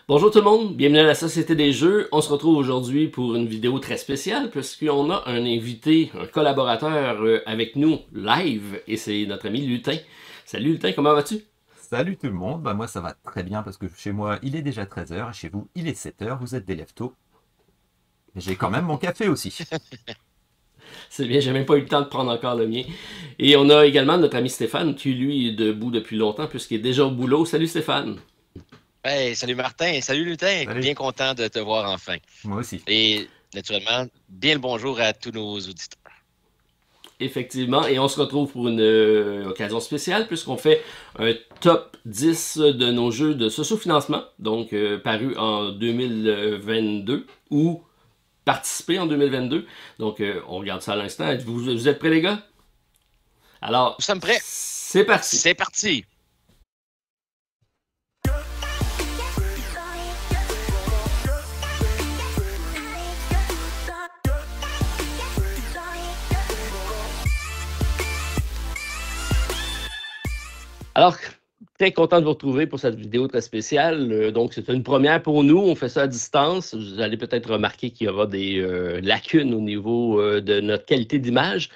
Bonjour tout le monde, bienvenue à la Société des Jeux. On se retrouve aujourd'hui pour une vidéo très spéciale puisqu'on a un invité, un collaborateur avec nous live et c'est notre ami Lutin. Salut Lutin, comment vas-tu? Salut tout le monde, bah moi ça va très bien parce que chez moi il est déjà 13 h et chez vous il est 7 h, vous êtes des lève-tôt. Mais j'ai quand même mon café aussi. C'est bien, j'ai même pas eu le temps de prendre encore le mien. Et on a également notre ami Stéphane qui lui est debout depuis longtemps puisqu'il est déjà au boulot. Salut Stéphane. Hey, salut Martin, salut Lutin, Salut, bien content de te voir enfin. moi aussi. Et naturellement, bien le bonjour à tous nos auditeurs. Effectivement, et on se retrouve pour une occasion spéciale puisqu'on fait un top 10 de nos jeux de sociofinancement, donc paru en 2022 ou participé en 2022. Donc on regarde ça à l'instant. Vous êtes prêts les gars? Nous Alors, sommes prêts, c'est parti. c'est parti. Alors, très content de vous retrouver pour cette vidéo très spéciale. Donc, c'est une première pour nous. On fait ça à distance. Vous allez peut-être remarquer qu'il y aura des lacunes au niveau de notre qualité d'image.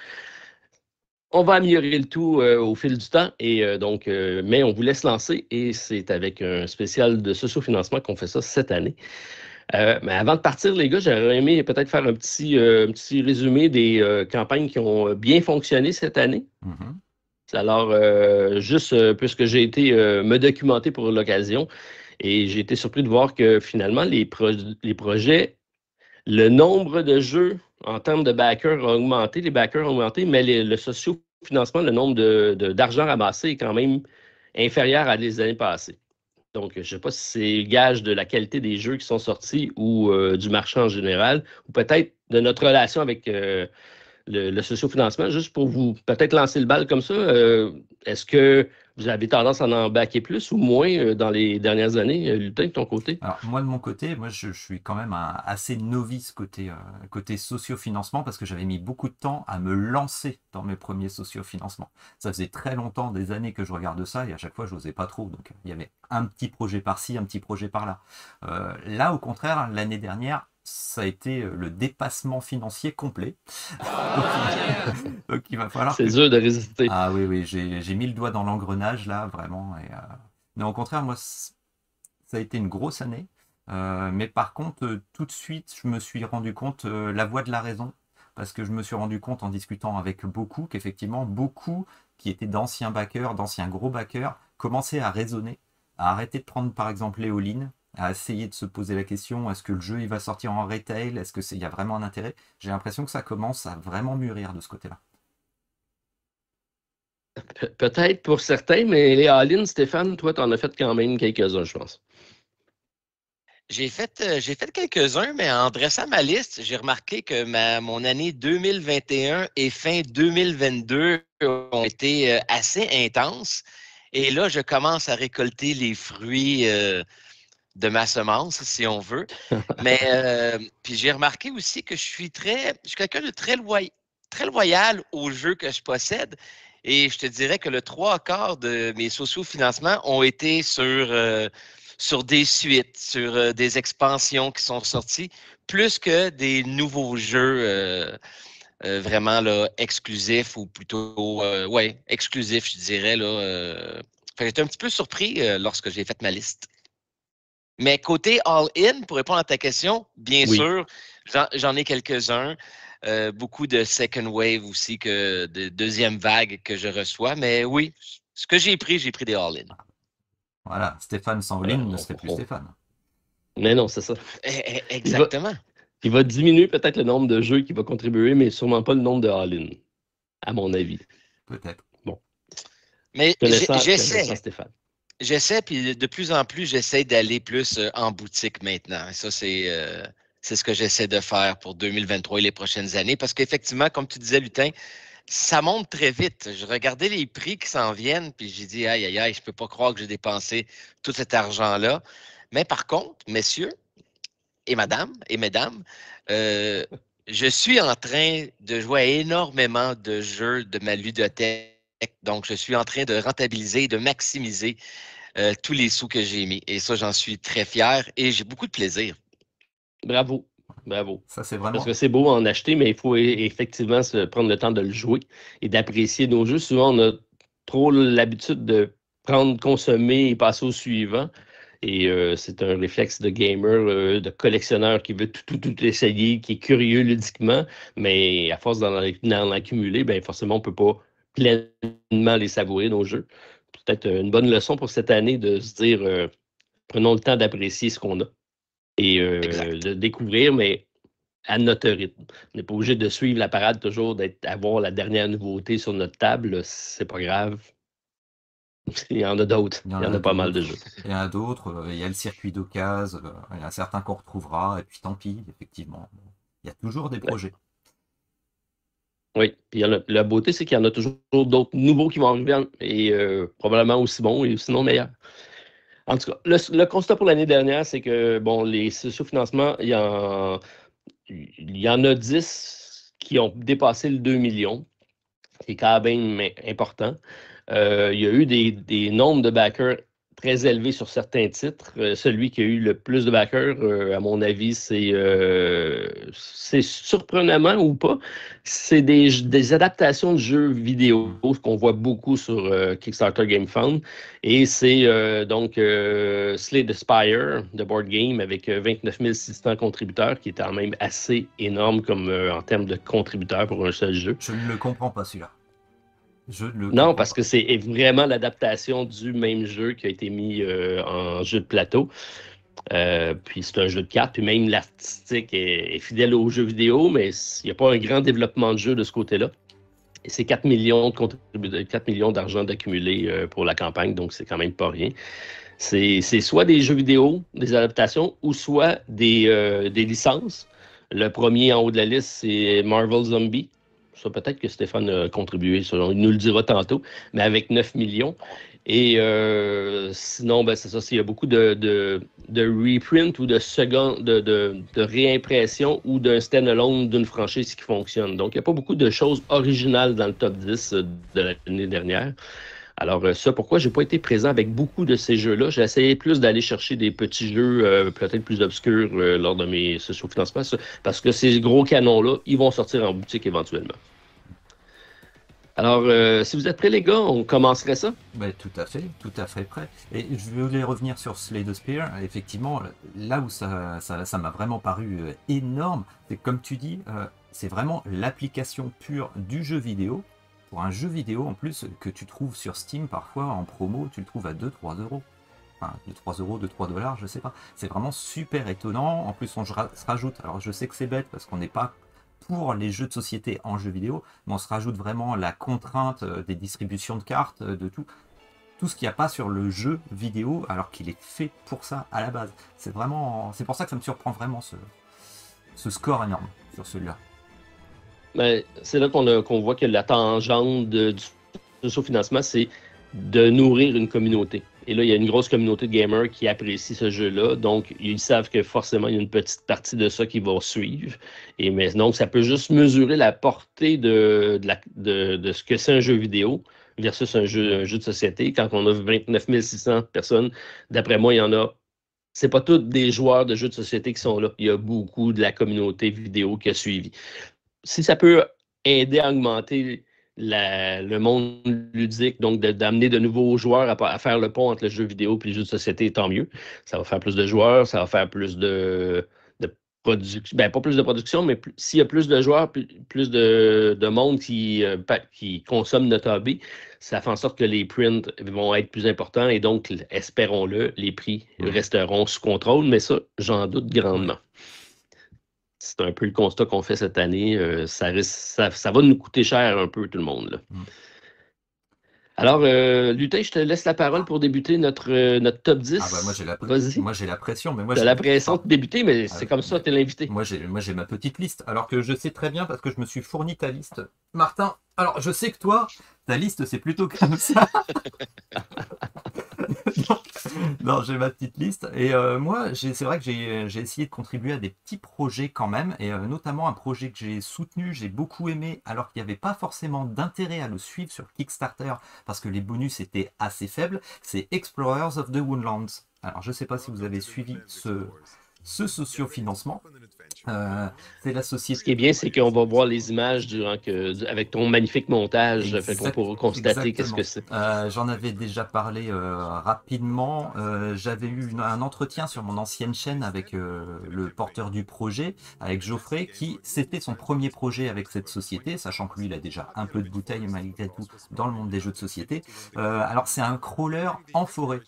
On va améliorer le tout au fil du temps et mais on vous laisse lancer et c'est avec un spécial de sociofinancement qu'on fait ça cette année. Mais avant de partir, les gars, j'aurais aimé peut-être faire un petit résumé des campagnes qui ont bien fonctionné cette année. Mhm. Alors, juste puisque j'ai été me documenter pour l'occasion et j'ai été surpris de voir que finalement, les projets, le nombre de jeux en termes de backers a augmenté, les backers ont augmenté, mais le socio-financement, le nombre d'argent ramassé est quand même inférieur à les années passées. Donc, je ne sais pas si c'est gage de la qualité des jeux qui sont sortis ou du marché en général, ou peut-être de notre relation avec le sociofinancement, juste pour vous peut-être lancer le bal comme ça, est-ce que vous avez tendance à en baquer plus ou moins dans les dernières années, Lutin, de ton côté? Alors moi de mon côté, moi je suis quand même assez novice côté sociofinancement parce que j'avais mis beaucoup de temps à me lancer dans mes premiers sociofinancements. Ça faisait très longtemps, des années que je regarde ça et à chaque fois je n'osais pas trop. Donc il y avait un petit projet par-ci, un petit projet par-là. Là au contraire, l'année dernière, ça a été le dépassement financier complet. Donc donc, il va falloir C'est que... dur de résister. Ah oui, oui, j'ai mis le doigt dans l'engrenage là, vraiment. Mais au contraire, moi, ça a été une grosse année. Mais par contre, tout de suite, je me suis rendu compte la voie de la raison. Parce que je me suis rendu compte en discutant avec beaucoup qu'effectivement, beaucoup qui étaient d'anciens backers, d'anciens gros backers, commençaient à raisonner, à arrêter de prendre par exemple les all-in, à essayer de se poser la question, est-ce que le jeu il va sortir en retail? Est-ce qu'il y a vraiment un intérêt? J'ai l'impression que ça commence à vraiment mûrir de ce côté-là. Peut-être pour certains, mais les all-in, Stéphane, toi, tu en as fait quand même quelques-uns, je pense. J'ai fait quelques-uns, mais en dressant ma liste, j'ai remarqué que mon année 2021 et fin 2022 ont été assez intenses. Et là, je commence à récolter les fruits de ma semence, si on veut. Mais puis j'ai remarqué aussi que je suis quelqu'un de très loyal aux jeux que je possède. Et je te dirais que le trois quarts de mes socio-financements ont été sur des suites, sur des expansions qui sont sorties, plus que des nouveaux jeux vraiment là, exclusifs ou plutôt ouais, exclusifs, je dirais. Là, fait que j'étais un petit peu surpris lorsque j'ai fait ma liste. Mais côté all-in, pour répondre à ta question, bien Oui. sûr, j'en ai quelques-uns. Beaucoup de second wave aussi, de deuxième vague que je reçois. Mais oui, ce que j'ai pris des all-in. Voilà, Stéphane sans all-in Voilà, ne serait plus Stéphane. Mais non, c'est ça. Il va, Exactement. il va diminuer peut-être le nombre de jeux qui va contribuer, mais sûrement pas le nombre de all-in, à mon avis. Peut-être. Bon, Mais connaissant j'essaie. Stéphane. J'essaie, puis de plus en plus, j'essaie d'aller plus en boutique maintenant. Et ça, c'est ce que j'essaie de faire pour 2023 et les prochaines années. Parce qu'effectivement, comme tu disais, Lutin, ça monte très vite. Je regardais les prix qui s'en viennent, puis j'ai dit, aïe, aïe, aïe, je peux pas croire que j'ai dépensé tout cet argent-là. Mais par contre, messieurs et mesdames, euh, je suis en train de jouer à énormément de jeux de ma ludothèque. Donc, je suis en train de rentabiliser, de maximiser tous les sous que j'ai mis. Et ça, j'en suis très fier et j'ai beaucoup de plaisir. Bravo. Bravo. Ça, c'est Parce vraiment. que c'est beau en acheter, mais il faut effectivement se prendre le temps de le jouer et d'apprécier nos jeux. Souvent, on a trop l'habitude de prendre, consommer et passer au suivant. Et c'est un réflexe de gamer, de collectionneur qui veut tout essayer, qui est curieux ludiquement, mais à force d'en accumuler, ben forcément, on ne peut pas pleinement les savourer, nos jeux. Peut-être une bonne leçon pour cette année de se dire, prenons le temps d'apprécier ce qu'on a et Exact. de découvrir, mais à notre rythme. On n'est pas obligé de suivre la parade toujours, d'avoir la dernière nouveauté sur notre table. C'est pas grave. Il y en a d'autres. Il y en a pas mal de jeux. Il y en a d'autres. Il y a le circuit d'occasion. Il y en a certains qu'on retrouvera. Et puis tant pis, effectivement. Il y a toujours des projets. Oui, puis la beauté, c'est qu'il y en a toujours d'autres nouveaux qui vont arriver et probablement aussi bons et sinon meilleurs. En tout cas, le constat pour l'année dernière, c'est que bon, les sous-financements, il y en a 10 qui ont dépassé le 2 millions. C'est quand même important. Il y a eu des nombres de backers très élevés sur certains titres. Celui qui a eu le plus de backers, à mon avis, c'est surprenamment ou pas. C'est des adaptations de jeux vidéo qu'on voit beaucoup sur Kickstarter Game Fund. Et c'est donc Slay the Spire de Board Game avec 29 600 contributeurs, qui est quand même assez énorme comme, en termes de contributeurs pour un seul jeu. Je ne le comprends pas, celui-là. Non, parce que c'est vraiment l'adaptation du même jeu qui a été mis en jeu de plateau. Puis c'est un jeu de cartes, puis même l'artistique est fidèle au jeu vidéo, mais il n'y a pas un grand développement de jeu de ce côté-là. Et c'est 4 millions de 4 millions d'argent d'accumuler pour la campagne, donc c'est quand même pas rien. C'est soit des jeux vidéo, des adaptations, ou soit des licences. Le premier en haut de la liste, c'est Marvel Zombie. Ça, peut-être que Stéphane a contribué, ça, il nous le dira tantôt, mais avec 9 millions. Et sinon, ben, c'est ça, il y a beaucoup de reprint ou de réimpression ou d'un stand-alone d'une franchise qui fonctionne. Donc, il n'y a pas beaucoup de choses originales dans le top 10 de l'année dernière. Alors, ça, pourquoi j'ai pas été présent avec beaucoup de ces jeux-là? J'ai essayé plus d'aller chercher des petits jeux peut-être plus obscurs lors de mes sous-financements, parce que ces gros canons-là, ils vont sortir en boutique éventuellement. Alors, si vous êtes prêts, les gars, on commencerait ça? Ben, tout à fait prêt. Et je voulais revenir sur Slay the Spire. Effectivement, là où ça m'a vraiment paru énorme, c'est comme tu dis, c'est vraiment l'application pure du jeu vidéo. Pour un jeu vidéo, en plus, que tu trouves sur Steam, parfois, en promo, tu le trouves à 2-3 euros. Enfin, 2-3 euros, 2-3 dollars, je sais pas. C'est vraiment super étonnant. En plus, on se rajoute, alors je sais que c'est bête, parce qu'on n'est pas pour les jeux de société en jeu vidéo, mais on se rajoute vraiment la contrainte des distributions de cartes, de tout ce qu'il n'y a pas sur le jeu vidéo, alors qu'il est fait pour ça à la base. C'est pour ça que ça me surprend vraiment ce score énorme sur celui-là. Ben, c'est là qu'on voit que la tangente du sous-financement, c'est de nourrir une communauté. Et là, il y a une grosse communauté de gamers qui apprécie ce jeu-là. Donc, ils savent que forcément, il y a une petite partie de ça qui va suivre. Mais donc, ça peut juste mesurer la portée de ce que c'est un jeu vidéo versus un jeu de société. Quand on a 29 600 personnes, d'après moi, il y en a. C'est pas tous des joueurs de jeux de société qui sont là. Il y a beaucoup de la communauté vidéo qui a suivi. Si ça peut aider à augmenter le monde ludique, donc d'amener de nouveaux joueurs à faire le pont entre le jeu vidéo et le jeu de société, tant mieux. Ça va faire plus de joueurs, ça va faire plus de production. Ben, pas plus de production, mais s'il y a plus de joueurs, plus de monde qui consomme notre hobby, ça fait en sorte que les prints vont être plus importants et donc, espérons-le, les prix resteront sous contrôle, mais ça, j'en doute grandement. C'est un peu le constat qu'on fait cette année. Ça va nous coûter cher un peu, tout le monde. Là. Alors, Lutin, je te laisse la parole pour débuter notre top 10. Ah bah moi j'ai la pression. Mais moi j'ai la pression de débuter, mais c'est comme ça, tu es l'invité. Moi j'ai ma petite liste, alors que je sais très bien parce que je me suis fourni ta liste. Martin, alors je sais que toi, ta liste c'est plutôt comme ça. Non, j'ai ma petite liste. Et moi, c'est vrai que j'ai essayé de contribuer à des petits projets quand même, et notamment un projet que j'ai soutenu, j'ai beaucoup aimé, alors qu'il n'y avait pas forcément d'intérêt à le suivre sur Kickstarter, parce que les bonus étaient assez faibles. C'est Explorers of the Woodlands. Alors, je ne sais pas si vous avez suivi ce socio-financement. C'est la Ce qui est société. bien, c'est qu'on va voir les images avec ton magnifique montage, fait qu'on pourra constater qu'est-ce Exactement. que c'est. J'en avais déjà parlé rapidement. J'avais eu un entretien sur mon ancienne chaîne avec le porteur du projet, avec Geoffrey, qui c'était son premier projet avec cette société, sachant que lui, il a déjà un peu de bouteille malgré tout dans le monde des jeux de société. Alors, c'est un crawler en forêt.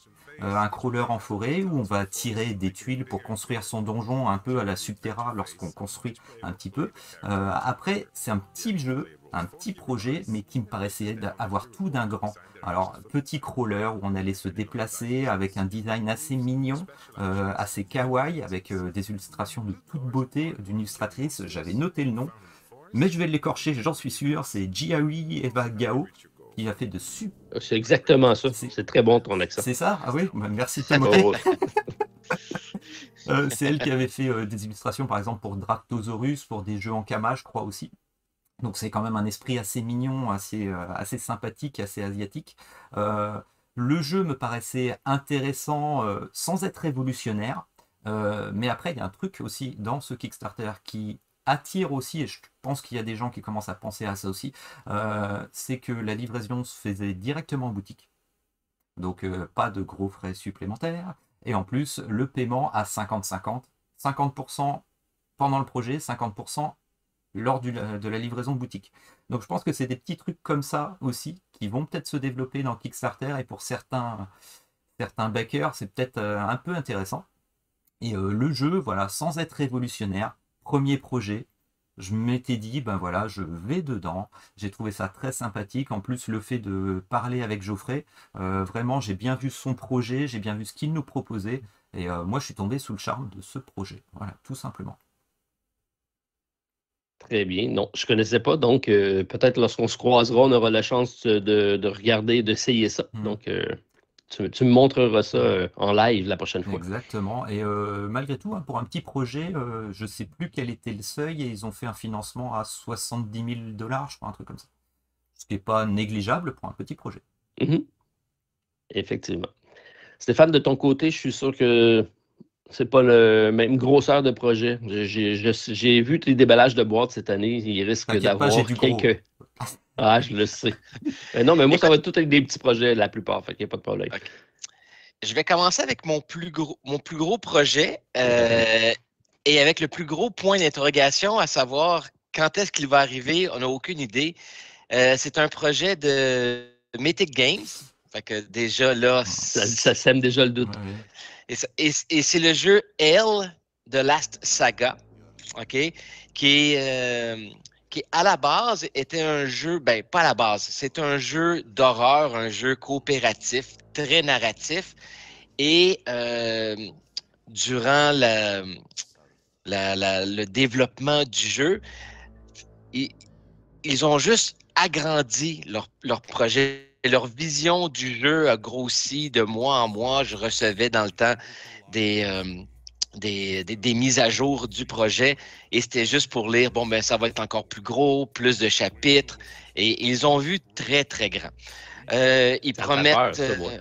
Un crawler en forêt où on va tirer des tuiles pour construire son donjon un peu à la Subterra lorsqu'on construit un petit peu. Après, c'est un petit jeu, un petit projet, mais qui me paraissait avoir tout d'un grand. Alors, petit crawler où on allait se déplacer avec un design assez mignon, assez kawaii, avec des illustrations de toute beauté d'une illustratrice. J'avais noté le nom, mais je vais l'écorcher, j'en suis sûr. C'est Jiahui Eva Gao qui a fait de super. C'est exactement ça. C'est C'est très bon ton accent. c'est ça? Ah oui, bah, merci de te moquer. Oh, ouais. C'est elle qui avait fait des illustrations, par exemple, pour Dractosaurus, pour des jeux en kama, je crois aussi. Donc c'est quand même un esprit assez mignon, assez sympathique, assez asiatique. Euh, le jeu me paraissait intéressant sans être révolutionnaire. Mais après, il y a un truc aussi dans ce Kickstarter qui attire aussi, et je pense qu'il y a des gens qui commencent à penser à ça aussi, c'est que la livraison se faisait directement en boutique. Donc pas de gros frais supplémentaires. Et en plus, le paiement à 50-50. 50% pendant le projet, 50% lors de la livraison boutique. Donc je pense que c'est des petits trucs comme ça aussi qui vont peut-être se développer dans Kickstarter, et pour certains backers, c'est peut-être un peu intéressant. Et le jeu, voilà, sans être révolutionnaire, premier projet, je m'étais dit, ben voilà, je vais dedans. J'ai trouvé ça très sympathique. En plus, le fait de parler avec Geoffrey, vraiment, j'ai bien vu son projet, j'ai bien vu ce qu'il nous proposait. Et moi, je suis tombé sous le charme de ce projet. Voilà, tout simplement. Très bien. Non, je ne connaissais pas. Donc, peut-être lorsqu'on se croisera, on aura la chance de regarder, d'essayer ça. Donc, tu me montreras ça en live la prochaine fois. Exactement. Et malgré tout, hein, pour un petit projet, je ne sais plus quel était le seuil, et ils ont fait un financement à 70 000 $, je crois, un truc comme ça. Ce qui n'est pas négligeable pour un petit projet. Mhm. Effectivement. Stéphane, de ton côté, je suis sûr que c'est pas le même grosseur de projet. J'ai vu tes déballages de boîtes cette année. Il risque T'inquiète pas, j'ai d'avoir du gros. quelques. Ah, je le sais. Non, mais moi, ça va être tout avec des petits projets la plupart. Fait qu'il n'y a pas de problème. OK. Je vais commencer avec mon plus gros projet et avec le plus gros point d'interrogation, à savoir quand est-ce qu'il va arriver. On n'a aucune idée. C'est un projet de Mythic Games. Fait que déjà là, Ça sème déjà le doute. et c'est le jeu L de Last Saga, OK, qui à la base était un jeu, ben pas à la base, c'est un jeu d'horreur, un jeu coopératif, très narratif. Et durant le développement du jeu, ils ont juste agrandi leur projet. Leur vision du jeu a grossi de mois en mois. Je recevais dans le temps des mises à jour du projet, et c'était juste pour lire, bon, ben ça va être encore plus gros, plus de chapitres, et ils ont vu très, très grand. Ils Ça me fait promettent. peur, ça, moi.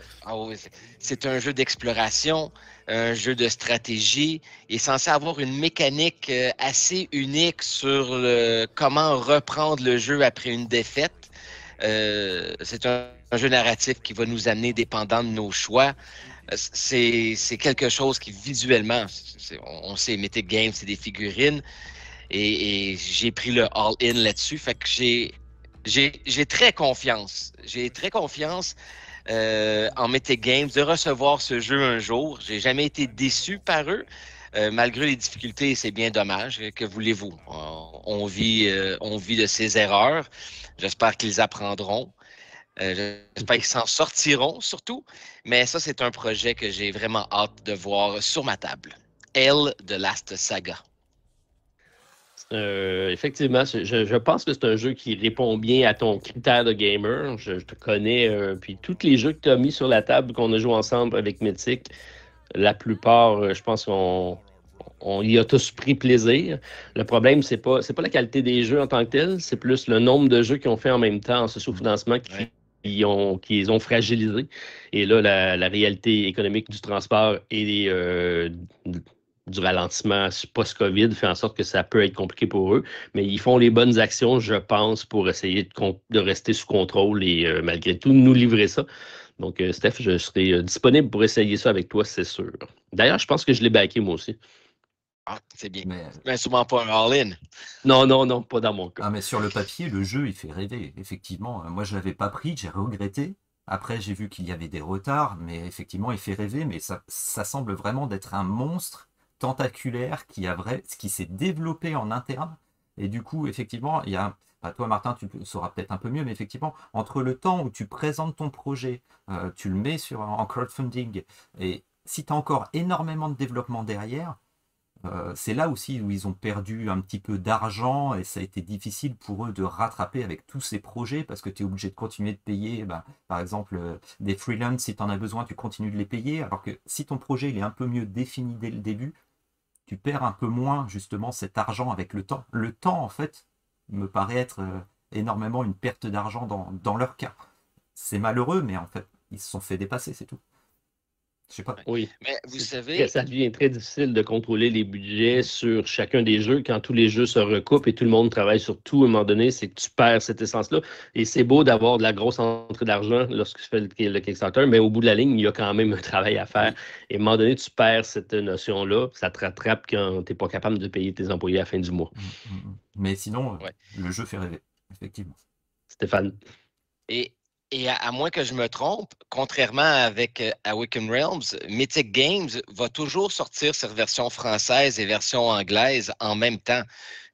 Oui, c'est un jeu d'exploration, un jeu de stratégie. Il est censé avoir une mécanique assez unique sur comment reprendre le jeu après une défaite. C'est un jeu narratif qui va nous amener dépendant de nos choix. C'est quelque chose qui visuellement, on sait, Mythic Games, c'est des figurines. Et j'ai pris le all-in là-dessus. Fait que j'ai très confiance. J'ai très confiance en Mythic Games de recevoir ce jeu un jour. J'ai jamais été déçu par eux. Malgré les difficultés, c'est bien dommage. Que voulez-vous? On vit de ces erreurs. J'espère qu'ils apprendront. J'espère qu'ils s'en sortiront surtout. Mais ça, c'est un projet que j'ai vraiment hâte de voir sur ma table. L de Last Saga. Effectivement, je pense que c'est un jeu qui répond bien à ton critère de gamer. Je te connais, puis tous les jeux que tu as mis sur la table, qu'on a joué ensemble avec Mythic, la plupart, je pense qu'on y a tous pris plaisir. Le problème, c'est pas la qualité des jeux en tant que tel, c'est plus le nombre de jeux qu'ils ont fait en même temps en ce sous-financement Ouais. qui les ont fragilisés. Et là, la réalité économique du transport et du ralentissement post-COVID fait en sorte que ça peut être compliqué pour eux. Mais ils font les bonnes actions, je pense, pour essayer de rester sous contrôle et malgré tout nous livrer ça. Donc, Steph, je serai disponible pour essayer ça avec toi, c'est sûr. D'ailleurs, je pense que je l'ai backé moi aussi. Ah, c'est bien. Mais, Mais sûrement pas un all-in. Non, non, non, pas dans mon cas. mais sur le papier, le jeu, il fait rêver. Effectivement, moi, je l'avais pas pris, j'ai regretté. Après, j'ai vu qu'il y avait des retards, mais effectivement, il fait rêver. Mais ça semble vraiment d'être un monstre tentaculaire qui s'est développé en interne. Et du coup, effectivement, il y a. Bah, toi, Martin, tu sauras peut-être un peu mieux, mais effectivement, entre le temps où tu présentes ton projet, tu le mets en crowdfunding, et si tu as encore énormément de développement derrière, c'est là aussi où ils ont perdu un petit peu d'argent et ça a été difficile pour eux de rattraper avec tous ces projets parce que tu es obligé de continuer de payer, par exemple, des freelances, si tu en as besoin, tu continues de les payer, alors que si ton projet il est un peu mieux défini dès le début, tu perds un peu moins justement cet argent avec le temps. Le temps, en fait, me paraît être énormément une perte d'argent dans leur cas. C'est malheureux, mais en fait, ils se sont fait dépasser, c'est tout. Je sais pas. Oui. Mais vous savez, Ça devient très difficile de contrôler les budgets sur chacun des jeux quand tous les jeux se recoupent et tout le monde travaille sur tout. À un moment donné, c'est que tu perds cette essence-là. Et c'est beau d'avoir de la grosse entrée d'argent lorsque tu fais le Kickstarter, mais au bout de la ligne, il y a quand même un travail à faire. Oui. Et à un moment donné, tu perds cette notion-là. Ça te rattrape quand tu n'es pas capable de payer tes employés à la fin du mois. Mais sinon, ouais. le jeu fait rêver, effectivement. Stéphane. Et, à moins que je me trompe, contrairement avec Awaken Realms, Mythic Games va toujours sortir ses versions françaises et versions anglaises en même temps,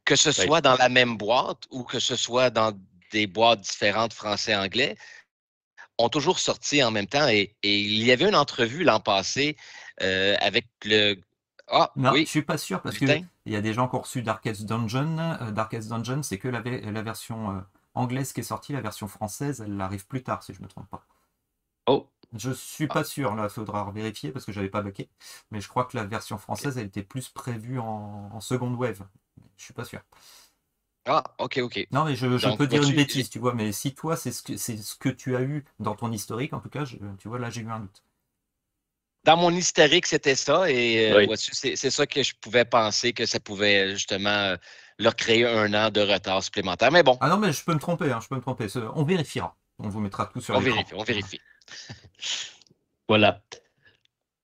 que ce Oui. soit dans la même boîte ou que ce soit dans des boîtes différentes français-anglais, ont toujours sorti en même temps. Et il y avait une entrevue l'an passé avec le... Ah, Non, je oui, suis pas sûr parce que Lutin. il y a des gens qui ont reçu Darkest Dungeon. Darkest Dungeon, c'est que la version anglaise qui est sortie, la version française, elle arrive plus tard, si je me trompe pas. Oh, Je suis pas sûr, là, il faudra vérifier parce que j'avais pas baqué. Mais je crois que la version française, elle était plus prévue en seconde wave. Je suis pas sûr. Ah, OK. Non, mais je Donc, peux dire une vois-tu, bêtise, tu vois. Mais si toi, c'est ce que tu as eu dans ton historique, en tout cas, tu vois, là, j'ai eu un doute. dans mon historique, c'était ça. Et oui. vois-tu, c'est ça que je pouvais penser que ça pouvait justement leur créer un an de retard supplémentaire. Mais bon, Ah non, mais je peux me tromper, hein, je peux me tromper. On vérifiera. On vous mettra tout sur on l'écran. vérifie, on vérifie. Voilà.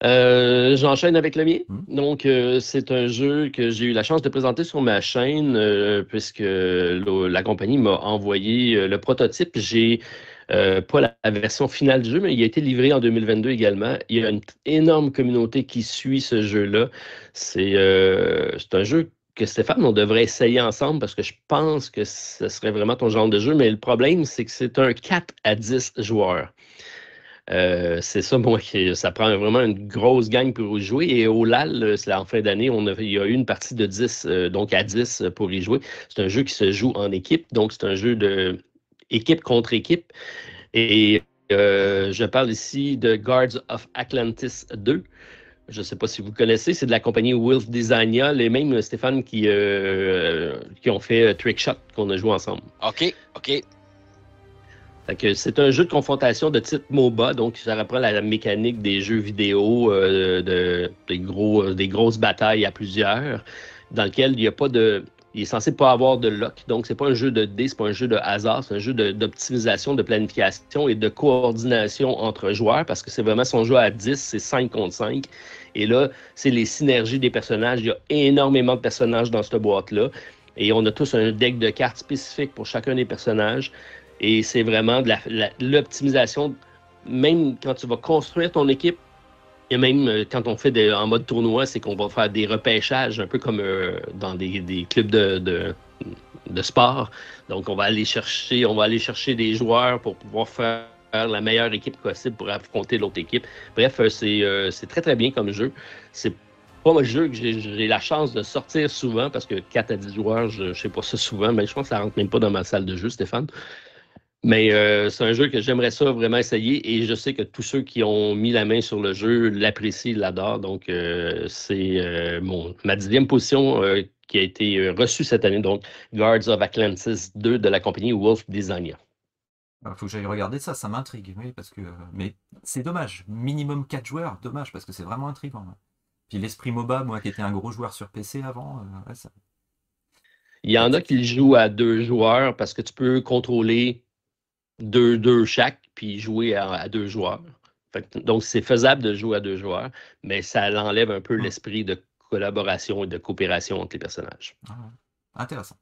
J'enchaîne avec le mien. Hmm. Donc, c'est un jeu que j'ai eu la chance de présenter sur ma chaîne puisque la compagnie m'a envoyé le prototype. J'ai pas la version finale du jeu, mais il a été livré en 2022 également. Il y a une énorme communauté qui suit ce jeu-là. C'est un jeu que Stéphane, on devrait essayer ensemble parce que je pense que ce serait vraiment ton genre de jeu. Mais le problème, c'est que c'est un 4 à 10 joueurs. C'est ça, moi, ça prend vraiment une grosse gang pour y jouer. Et au LAL, c'est en fin d'année, il y a eu une partie de 10, donc à 10 pour y jouer. C'est un jeu qui se joue en équipe, donc c'est un jeu de équipe contre équipe. Et je parle ici de Guards of Atlantis 2. Je ne sais pas si vous connaissez, c'est de la compagnie Wolf Designia, les mêmes Stéphane qui ont fait Trickshot qu'on a joué ensemble. OK. Fait que c'est un jeu de confrontation de type MOBA, donc ça reprend la mécanique des jeux vidéo, des grosses batailles à plusieurs, dans lequel il n'y a pas de. Il est censé pas avoir de lock, donc c'est pas un jeu de dés, c'est pas un jeu de hasard, c'est un jeu d'optimisation, de planification et de coordination entre joueurs, parce que c'est vraiment son jeu à 10, c'est 5 contre 5. Et là, c'est les synergies des personnages. Il y a énormément de personnages dans cette boîte-là. Et on a tous un deck de cartes spécifique pour chacun des personnages. Et c'est vraiment de l'optimisation. Même quand tu vas construire ton équipe, et même quand on fait en mode tournoi, c'est qu'on va faire des repêchages, un peu comme dans des clubs de sport. Donc, on va aller chercher des joueurs pour pouvoir faire la meilleure équipe possible pour affronter l'autre équipe. Bref, c'est très, très bien comme jeu. C'est pas un jeu que j'ai la chance de sortir souvent, parce que 4 à 10 joueurs, je ne sais pas ça souvent, mais je pense que ça rentre même pas dans ma salle de jeu, Stéphane. Mais c'est un jeu que j'aimerais ça vraiment essayer et je sais que tous ceux qui ont mis la main sur le jeu l'apprécient, l'adorent. Donc, c'est ma 10e position qui a été reçue cette année. Donc, Guards of Atlantis 2 de la compagnie Wolf Design. Il faut que j'aille regarder ça, ça m'intrigue. Oui, parce que... Mais c'est dommage. Minimum 4 joueurs, dommage, parce que c'est vraiment intriguant. Puis l'esprit MOBA, moi qui étais un gros joueur sur PC avant, ouais, ça... Il y en a qui le jouent à 2 joueurs parce que tu peux contrôler deux chaque, puis jouer à 2 joueurs. Donc, c'est faisable de jouer à 2 joueurs, mais ça enlève un peu l'esprit de collaboration et de coopération entre les personnages. Intéressant.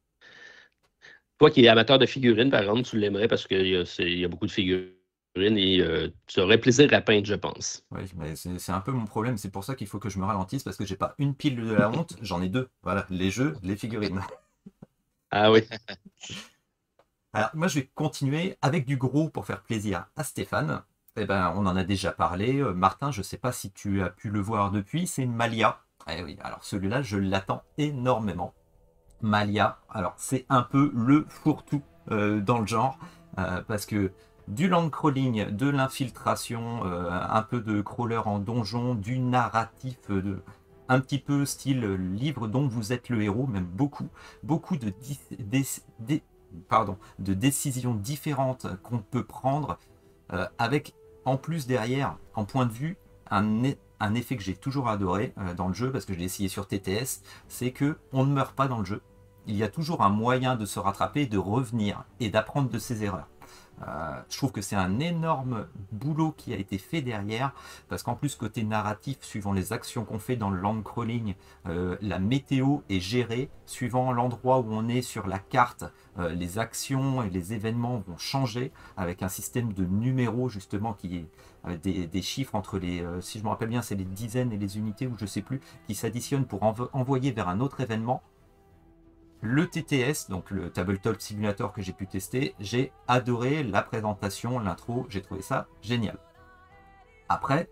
Toi qui es amateur de figurines, par exemple, tu l'aimerais parce qu'il y a beaucoup de figurines et tu aurais plaisir à peindre, je pense. Oui, mais c'est un peu mon problème. C'est pour ça qu'il faut que je me ralentisse parce que j'ai pas une pile de la honte, j'en ai 2. Voilà, les jeux, les figurines. Ah oui. Alors, moi, je vais continuer avec du gros pour faire plaisir à Stéphane. Eh ben, on en a déjà parlé. Martin, je ne sais pas si tu as pu le voir depuis, c'est Malia. Eh oui, alors celui-là, je l'attends énormément. Malia, alors c'est un peu le fourre-tout dans le genre, parce que du land crawling, de l'infiltration, un peu de crawler en donjon, du narratif, un petit peu style livre dont vous êtes le héros, même beaucoup de décisions différentes qu'on peut prendre, avec en plus derrière, en point de vue, un effet que j'ai toujours adoré dans le jeu, parce que je l'ai essayé sur TTS, c'est que on ne meurt pas dans le jeu. Il y a toujours un moyen de se rattraper, de revenir et d'apprendre de ses erreurs. Je trouve que c'est un énorme boulot qui a été fait derrière, parce qu'en plus côté narratif, suivant les actions qu'on fait dans le land crawling, la météo est gérée, suivant l'endroit où on est sur la carte, les actions et les événements vont changer, avec un système de numéros justement qui est avec des chiffres entre les, si je me rappelle bien, c'est les dizaines et les unités, ou je sais plus, qui s'additionnent pour envoyer vers un autre événement. Le TTS, donc le Tabletop Simulator que j'ai pu tester, j'ai adoré la présentation, l'intro, j'ai trouvé ça génial. Après,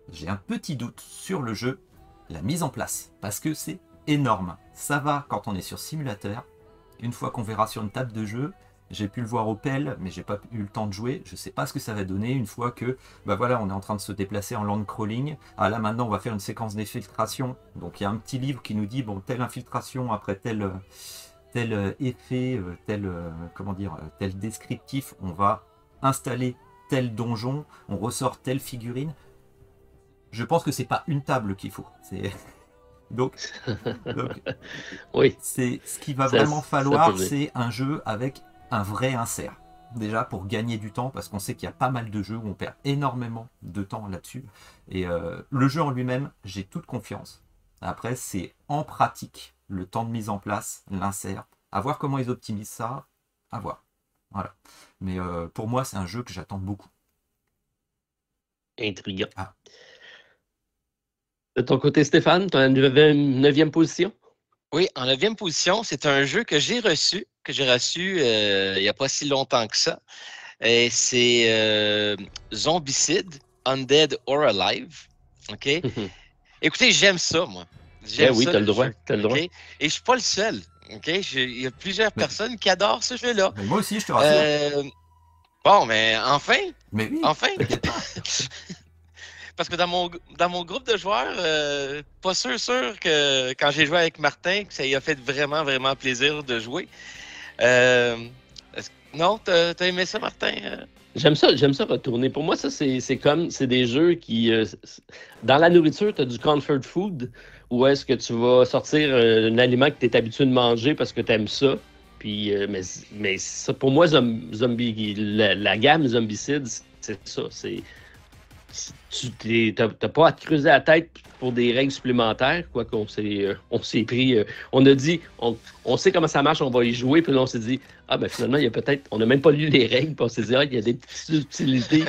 j'ai un petit doute sur le jeu, la mise en place, parce que c'est énorme. Ça va quand on est sur simulateur. Une fois qu'on verra sur une table de jeu, j'ai pu le voir au PEL, mais j'ai pas eu le temps de jouer. Je sais pas ce que ça va donner une fois que, bah voilà, on est en train de se déplacer en land crawling. Ah là maintenant, on va faire une séquence d'infiltration. Donc il y a un petit livre qui nous dit, bon, telle infiltration après tel effet, tel descriptif, on va installer tel donjon, on ressort telle figurine. Je pense que c'est pas une table qu'il faut. Donc oui. C'est ce qu'il va vraiment falloir, c'est un jeu avec un vrai insert. Déjà pour gagner du temps, parce qu'on sait qu'il y a pas mal de jeux où on perd énormément de temps là-dessus. Et le jeu en lui-même, j'ai toute confiance. Après, c'est en pratique, le temps de mise en place, l'insert, à voir comment ils optimisent ça, à voir. Voilà. Mais pour moi, c'est un jeu que j'attends beaucoup. Intriguant. De ton côté, Stéphane, tu as une 9e position? Oui, en 9e position, c'est un jeu que j'ai reçu il n'y a pas si longtemps que ça. Et c'est Zombicide, Undead or Alive. OK? Écoutez, j'aime ça, moi. J'aime oui, ça, t'as le droit. Okay? Et je ne suis pas le seul. Okay? Il y a plusieurs personnes qui adorent ce jeu-là. Mais moi aussi, je te rassure. Bon, mais enfin. Mais oui. Enfin. Parce que dans mon groupe de joueurs, pas sûr que quand j'ai joué avec Martin, que ça y a fait vraiment, vraiment plaisir de jouer. Non, t'as aimé ça, Martin? J'aime ça retourner. Pour moi, ça, c'est des jeux qui... dans la nourriture, tu as du comfort food, où est-ce que tu vas sortir un aliment que tu es habitué de manger parce que tu aimes ça. Puis, mais ça, pour moi, la gamme Zombicide, c'est ça. Tu n'as pas à te creuser la tête pour des règles supplémentaires, quoi qu'on s'est pris. On a dit, on sait comment ça marche, on va y jouer, puis là, on s'est dit, finalement, il y a peut-être, on n'a même pas lu les règles, puis on s'est dit, il y a des petites subtilités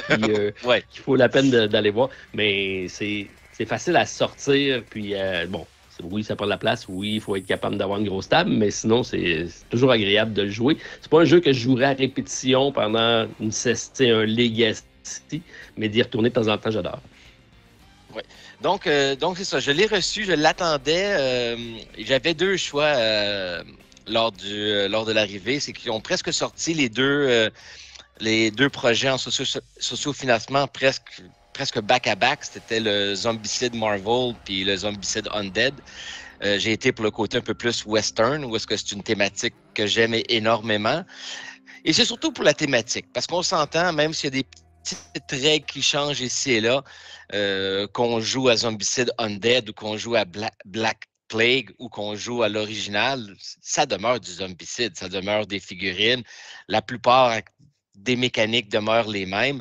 qu'il faut la peine d'aller voir. Mais c'est facile à sortir, puis oui, ça prend de la place, oui, il faut être capable d'avoir une grosse table, mais sinon, c'est toujours agréable de le jouer. C'est pas un jeu que je jouerais à répétition pendant un legacy, mais d'y retourner de temps en temps, j'adore. Oui. Donc c'est ça. Je l'ai reçu, je l'attendais. J'avais deux choix lors de l'arrivée. C'est qu'ils ont presque sorti les deux projets en sociofinancement presque back-à-back. C'était le Zombicide Marvel puis le Zombicide Undead. J'ai été pour le côté un peu plus western, où est-ce que c'est une thématique que j'aime énormément. Et c'est surtout pour la thématique, parce qu'on s'entend, même s'il y a des petites règles qui changent ici et là, qu'on joue à Zombicide Undead ou qu'on joue à Black Plague ou qu'on joue à l'original, ça demeure du Zombicide, ça demeure des figurines. La plupart des mécaniques demeurent les mêmes.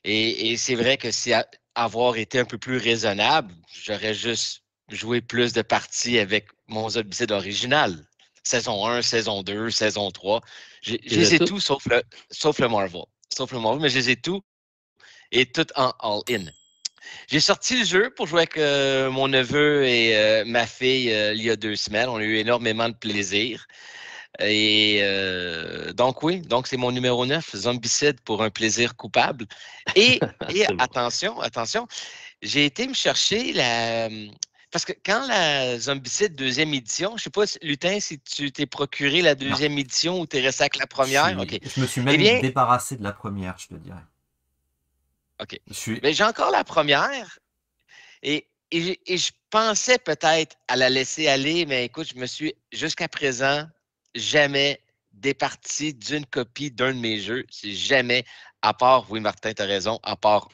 Et c'est vrai que si avoir été un peu plus raisonnable, j'aurais juste joué plus de parties avec mon Zombicide original. Saison 1, saison 2, saison 3. Je les ai tous sauf le Marvel. Sauf le Marvel, mais je les ai tous et tout en all-in. J'ai sorti le jeu pour jouer avec mon neveu et ma fille il y a 2 semaines. On a eu énormément de plaisir. Et donc oui, donc c'est mon numéro 9, Zombicide pour un plaisir coupable. Et attention, j'ai été me chercher parce que quand la Zombicide deuxième édition, je ne sais pas, Lutin, si tu t'es procuré la deuxième édition ou tu es resté avec la première. OK. Je me suis même débarrassé de la première, je te dirais. OK. Mais j'ai encore la première et je pensais peut-être à la laisser aller, mais écoute, je me suis jusqu'à présent jamais départi d'une copie d'un de mes jeux. C'est jamais, à part, oui Martin, tu as raison, à part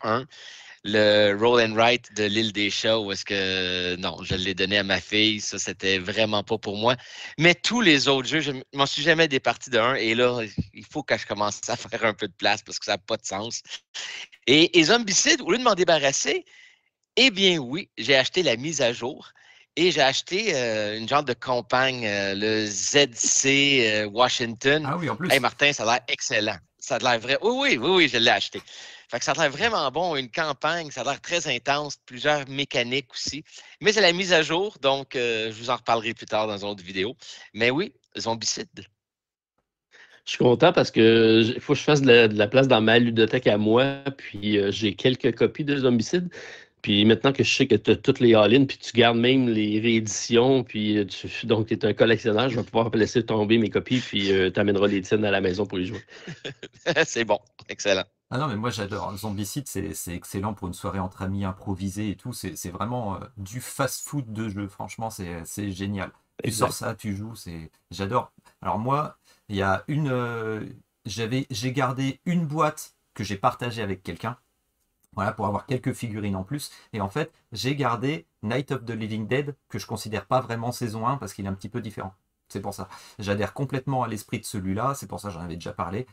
le Roll and Write de l'île des Chats, où est-ce que, non, je l'ai donné à ma fille, ça, c'était vraiment pas pour moi. Mais tous les autres jeux, je m'en suis jamais départi d'un, et là, il faut que je commence à faire un peu de place parce que ça n'a pas de sens. Et Zombicide, au lieu de m'en débarrasser, eh bien oui, j'ai acheté la mise à jour et j'ai acheté une genre de campagne, le ZC Washington. Ah oui, en plus. Hey Martin, ça a l'air excellent. Ça a l'air vrai. Oui, je l'ai acheté. Fait que ça a l'air vraiment bon, une campagne, ça a l'air très intense, plusieurs mécaniques aussi. Mais c'est la mise à jour, donc je vous en reparlerai plus tard dans une autre vidéo. Mais oui, Zombicide. Je suis content parce que il faut que je fasse de la place dans ma ludothèque à moi, puis j'ai quelques copies de Zombicide. Puis maintenant que je sais que tu as toutes les all-in, puis tu gardes même les rééditions, puis donc tu es un collectionneur, je vais pouvoir laisser tomber mes copies, puis tu amèneras les tiennes à la maison pour y jouer. C'est bon, excellent. Ah non, mais moi j'adore. Zombicide, c'est excellent pour une soirée entre amis improvisée et tout. C'est vraiment du fast-food de jeu. Franchement, c'est génial. Tu sors ça, tu joues, j'adore. Alors moi, il y a j'ai gardé une boîte que j'ai partagée avec quelqu'un. Voilà, pour avoir quelques figurines en plus. Et en fait, j'ai gardé Night of the Living Dead, que je considère pas vraiment saison 1 parce qu'il est un petit peu différent. C'est pour ça. J'adhère complètement à l'esprit de celui-là. C'est pour ça que j'en avais déjà parlé.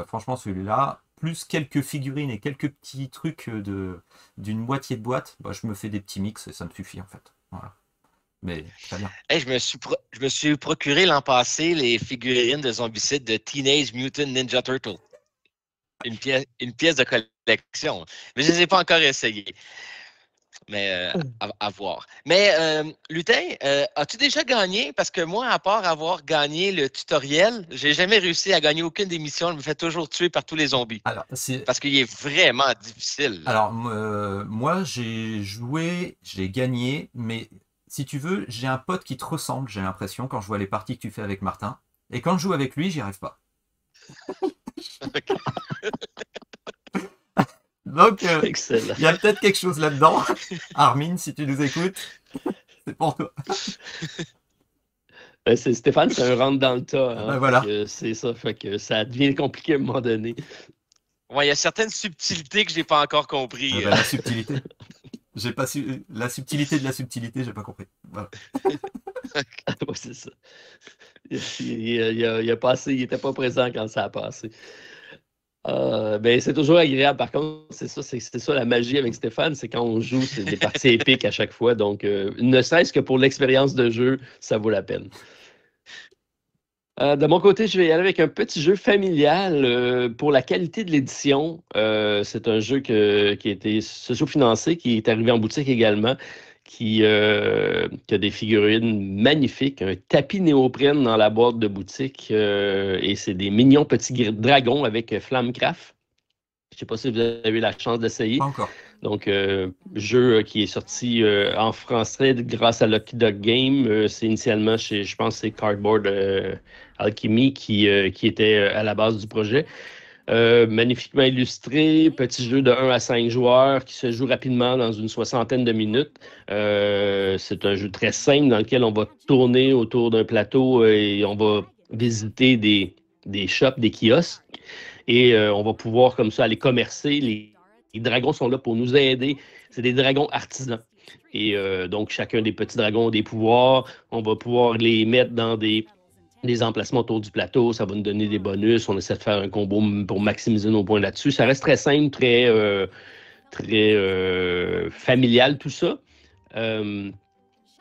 Franchement, celui-là, plus quelques figurines et quelques petits trucs d'une moitié de boîte, bah, je me fais des petits mix et ça me suffit en fait. Voilà. Mais très bien. Hey, je me suis procuré l'an passé les figurines de Zombicide de Teenage Mutant Ninja Turtle. Une pièce de collection. Mais je ne les ai pas encore essayées. Mais à voir. Mais Lutin, as-tu déjà gagné? Parce que moi, à part avoir gagné le tutoriel, j'ai jamais réussi à gagner aucune des missions. Je me fais toujours tuer par tous les zombies. Alors, parce qu'il est vraiment difficile. Là. Alors, moi, j'ai joué, j'ai gagné, mais si tu veux, j'ai un pote qui te ressemble, j'ai l'impression, quand je vois les parties que tu fais avec Martin. Et quand je joue avec lui, j'y arrive pas. Donc, il y a peut-être quelque chose là-dedans. Armin, si tu nous écoutes, c'est pour toi. Stéphane, c'est un rentre dans le tas. Hein, voilà. C'est ça, fait que ça devient compliqué à un moment donné. Ouais, il y a certaines subtilités que j'ai pas encore compris. La subtilité. La subtilité de la subtilité, j'ai pas compris. Voilà. Ouais, c'est ça. Il était pas présent quand ça a passé. Ben, c'est toujours agréable. Par contre, c'est ça la magie avec Stéphane, c'est quand on joue, c'est des parties épiques à chaque fois. Donc, ne serait-ce que pour l'expérience de jeu, ça vaut la peine. De mon côté, je vais y aller avec un petit jeu familial pour la qualité de l'édition. C'est un jeu qui a été socio-financé, qui est arrivé en boutique également, qui a des figurines magnifiques, un tapis néoprène dans la boîte de boutique et c'est des mignons petits dragons avec Flammecraft. Je ne sais pas si vous avez eu la chance d'essayer. Pas encore. Donc, jeu qui est sorti en français grâce à Lucky Duck Game. C'est initialement chez, je pense, c'est Cardboard Alchemy qui était à la base du projet. Magnifiquement illustré, petit jeu de 1 à 5 joueurs qui se joue rapidement dans une soixantaine de minutes. C'est un jeu très simple dans lequel on va tourner autour d'un plateau et on va visiter des shops, des kiosques. Et on va pouvoir comme ça aller commercer. Les dragons sont là pour nous aider. C'est des dragons artisans. Et donc, chacun des petits dragons a des pouvoirs. On va pouvoir les mettre dans des emplacements autour du plateau. Ça va nous donner des bonus. On essaie de faire un combo pour maximiser nos points là-dessus. Ça reste très simple, très familial, tout ça.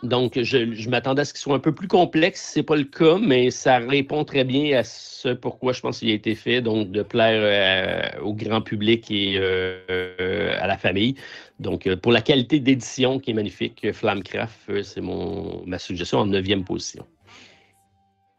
Donc, je m'attendais à ce qu'il soit un peu plus complexe. Ce n'est pas le cas, mais ça répond très bien à ce pourquoi je pense qu'il a été fait, donc de plaire au grand public et à la famille. Donc, pour la qualité d'édition qui est magnifique, Flamecraft, c'est ma suggestion en 9e position.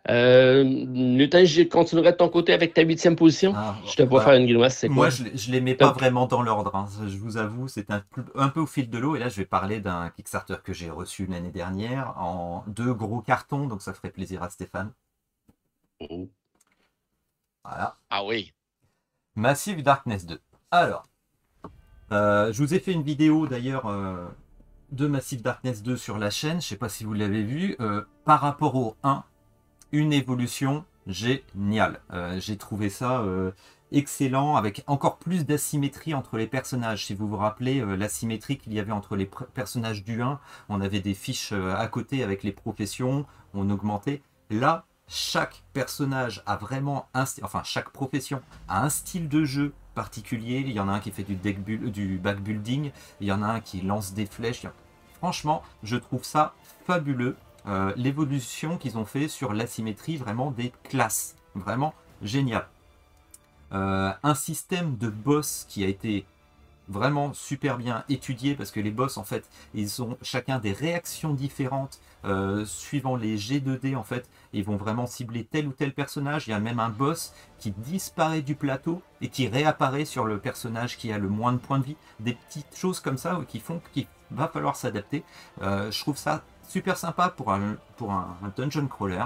Lutin, je continuerai de ton côté avec ta 8e position. Je te vois faire une grimace, c'est quoi? Moi, je ne les mets pas vraiment dans l'ordre. Hein. Je vous avoue, c'est un peu au fil de l'eau. Et là, je vais parler d'un Kickstarter que j'ai reçu l'année dernière en 2 gros cartons. Donc, ça ferait plaisir à Stéphane. Oh. Voilà. Ah oui. Massive Darkness 2. Alors, je vous ai fait une vidéo d'ailleurs de Massive Darkness 2 sur la chaîne. Je ne sais pas si vous l'avez vu. Par rapport au 1, une évolution géniale. J'ai trouvé ça excellent, avec encore plus d'asymétrie entre les personnages. Si vous vous rappelez l'asymétrie qu'il y avait entre les personnages du 1, on avait des fiches à côté avec les professions, on augmentait. Là, chaque personnage a vraiment chaque profession a un style de jeu particulier. Il y en a un qui fait du backbuilding, il y en a un qui lance des flèches. Franchement, je trouve ça fabuleux. L'évolution qu'ils ont fait sur l'asymétrie vraiment des classes, vraiment génial. Un système de boss qui a été vraiment super bien étudié, parce que les boss en fait ils ont chacun des réactions différentes suivant les G2D en fait. Ils vont vraiment cibler tel ou tel personnage. Il y a même un boss qui disparaît du plateau et qui réapparaît sur le personnage qui a le moins de points de vie. Des petites choses comme ça qui font qu'il va falloir s'adapter. Je trouve ça super sympa pour un dungeon crawler.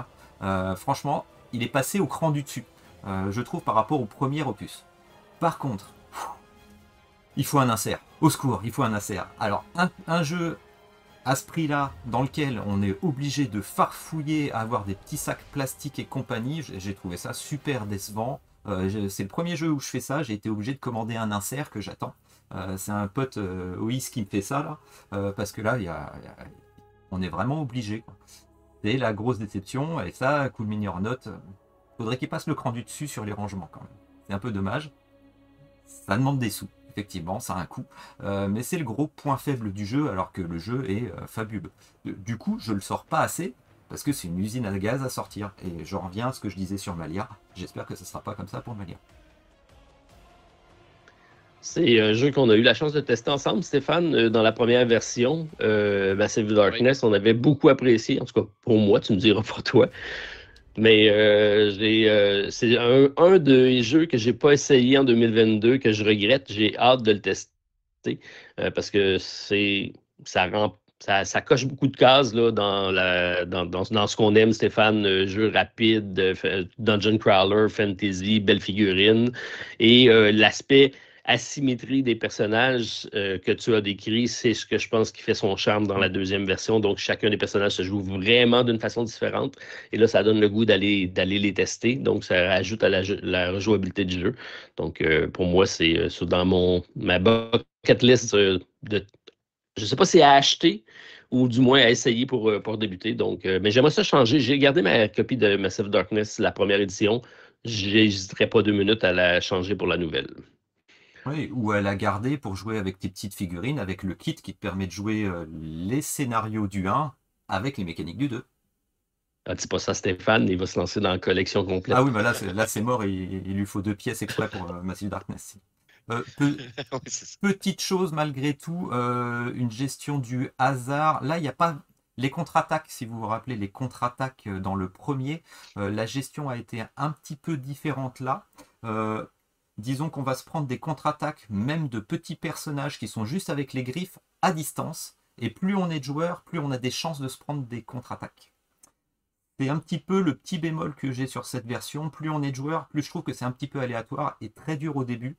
Franchement, il est passé au cran du dessus, je trouve, par rapport au premier opus. Par contre, il faut un insert. Au secours, il faut un insert. Alors, un jeu à ce prix-là, dans lequel on est obligé de farfouiller, à avoir des petits sacs plastiques et compagnie, j'ai trouvé ça super décevant. C'est le premier jeu où je fais ça. J'ai été obligé de commander un insert que j'attends. C'est un pote OIS qui me fait ça, là. Parce que là, on est vraiment obligé. C'est la grosse déception. Et ça, Cool Mini or Not, faudrait qu'il passe le cran du dessus sur les rangements quand même. C'est un peu dommage. Ça demande des sous. Effectivement, ça a un coût. Mais c'est le gros point faible du jeu, alors que le jeu est fabuleux. Du coup, je le sors pas assez, parce que c'est une usine à gaz à sortir. Et je reviens à ce que je disais sur Malia. J'espère que ce sera pas comme ça pour Malia. C'est un jeu qu'on a eu la chance de tester ensemble, Stéphane, dans la première version. Massive Darkness, on avait beaucoup apprécié, en tout cas pour moi, tu me diras pour toi. Mais c'est un des jeux que j'ai pas essayé en 2022, que je regrette. J'ai hâte de le tester parce que ça coche beaucoup de cases là, dans ce qu'on aime, Stéphane. Jeu rapide, dungeon crawler, fantasy, belle figurine. Et l'aspect asymétrie des personnages que tu as décrit, c'est ce que je pense qui fait son charme dans la deuxième version. Donc, chacun des personnages se joue vraiment d'une façon différente. Et là, ça donne le goût d'aller les tester. Donc, ça ajoute à la rejouabilité du jeu. Donc, pour moi, c'est dans ma bucket list je ne sais pas si à acheter ou du moins à essayer pour débuter. Donc, mais j'aimerais ça changer. J'ai gardé ma copie de Massive Darkness, la première édition. J'hésiterai pas 2 minutes à la changer pour la nouvelle. Oui, ou à la garder pour jouer avec tes petites figurines, avec le kit qui te permet de jouer les scénarios du 1 avec les mécaniques du 2. Ah, dis pas ça, Stéphane, il va se lancer dans la collection complète. Ah oui, bah là c'est mort, il lui faut 2 pièces exprès pour Massive Darkness. Petite chose malgré tout, une gestion du hasard. Là, il n'y a pas les contre-attaques, si vous vous rappelez, les contre-attaques dans le premier. La gestion a été un petit peu différente là. disons qu'on va se prendre des contre-attaques, même de petits personnages qui sont juste avec les griffes à distance. Et plus on est de joueurs, plus on a des chances de se prendre des contre-attaques. C'est un petit peu le petit bémol que j'ai sur cette version. Plus on est de joueurs, plus je trouve que c'est un petit peu aléatoire et très dur au début.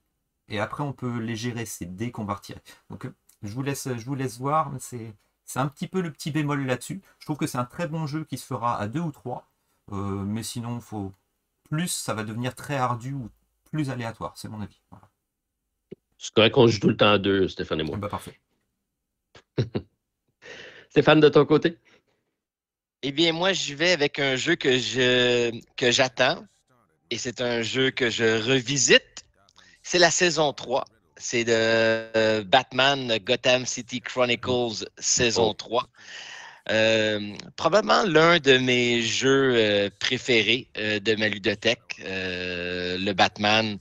Et après, on peut les gérer, ces dés qu'on va retirer. Donc, je vous laisse voir. C'est un petit peu le petit bémol là-dessus. Je trouve que c'est un très bon jeu qui se fera à 2 ou 3. Mais sinon, ça va devenir très ardu ou plus aléatoire. C'est mon avis. Voilà. C'est correct qu'on joue tout le temps à 2, Stéphane et moi. Bah, parfait. Stéphane, de ton côté? Eh bien, moi, je vais avec un jeu que j'attends. Et c'est un jeu que je revisite. C'est la saison 3. C'est de Batman Gotham City Chronicles saison 3. Probablement l'un de mes jeux préférés de ma ludothèque, le Batman.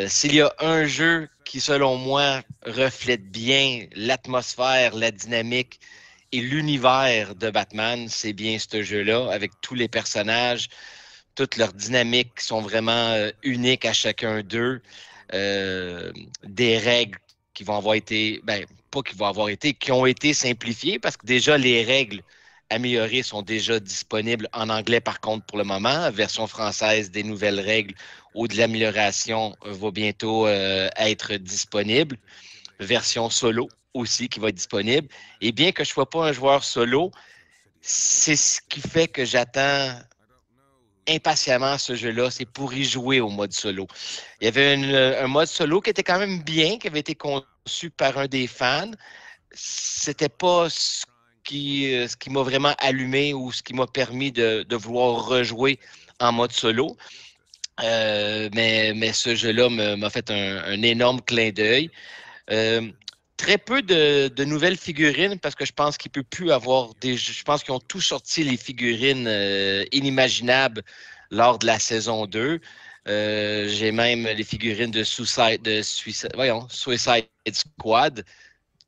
S'il y a un jeu qui, selon moi, reflète bien l'atmosphère, la dynamique et l'univers de Batman, c'est bien ce jeu-là, avec tous les personnages, toutes leurs dynamiques sont vraiment uniques à chacun d'eux. Des règles qui vont avoir été, pas qui vont avoir été, qui ont été simplifiées parce que déjà les règles améliorées sont déjà disponibles en anglais par contre pour le moment. Version française des nouvelles règles ou de l'amélioration va bientôt être disponible. Version solo aussi qui va être disponible. Et bien que je ne sois pas un joueur solo, c'est ce qui fait que j'attends impatiemment ce jeu-là, c'est pour y jouer au mode solo. Il y avait un mode solo qui était quand même bien, qui avait été conçu par un des fans. C'était pas ce qui m'a vraiment allumé ou ce qui m'a permis de vouloir rejouer en mode solo. Mais ce jeu-là m'a fait un énorme clin d'œil. Très peu de nouvelles figurines parce que je pense qu'il ne peut plus avoir des. Je pense qu'ils ont tous sorti les figurines inimaginables lors de la saison 2. J'ai même les figurines de Suicide Squad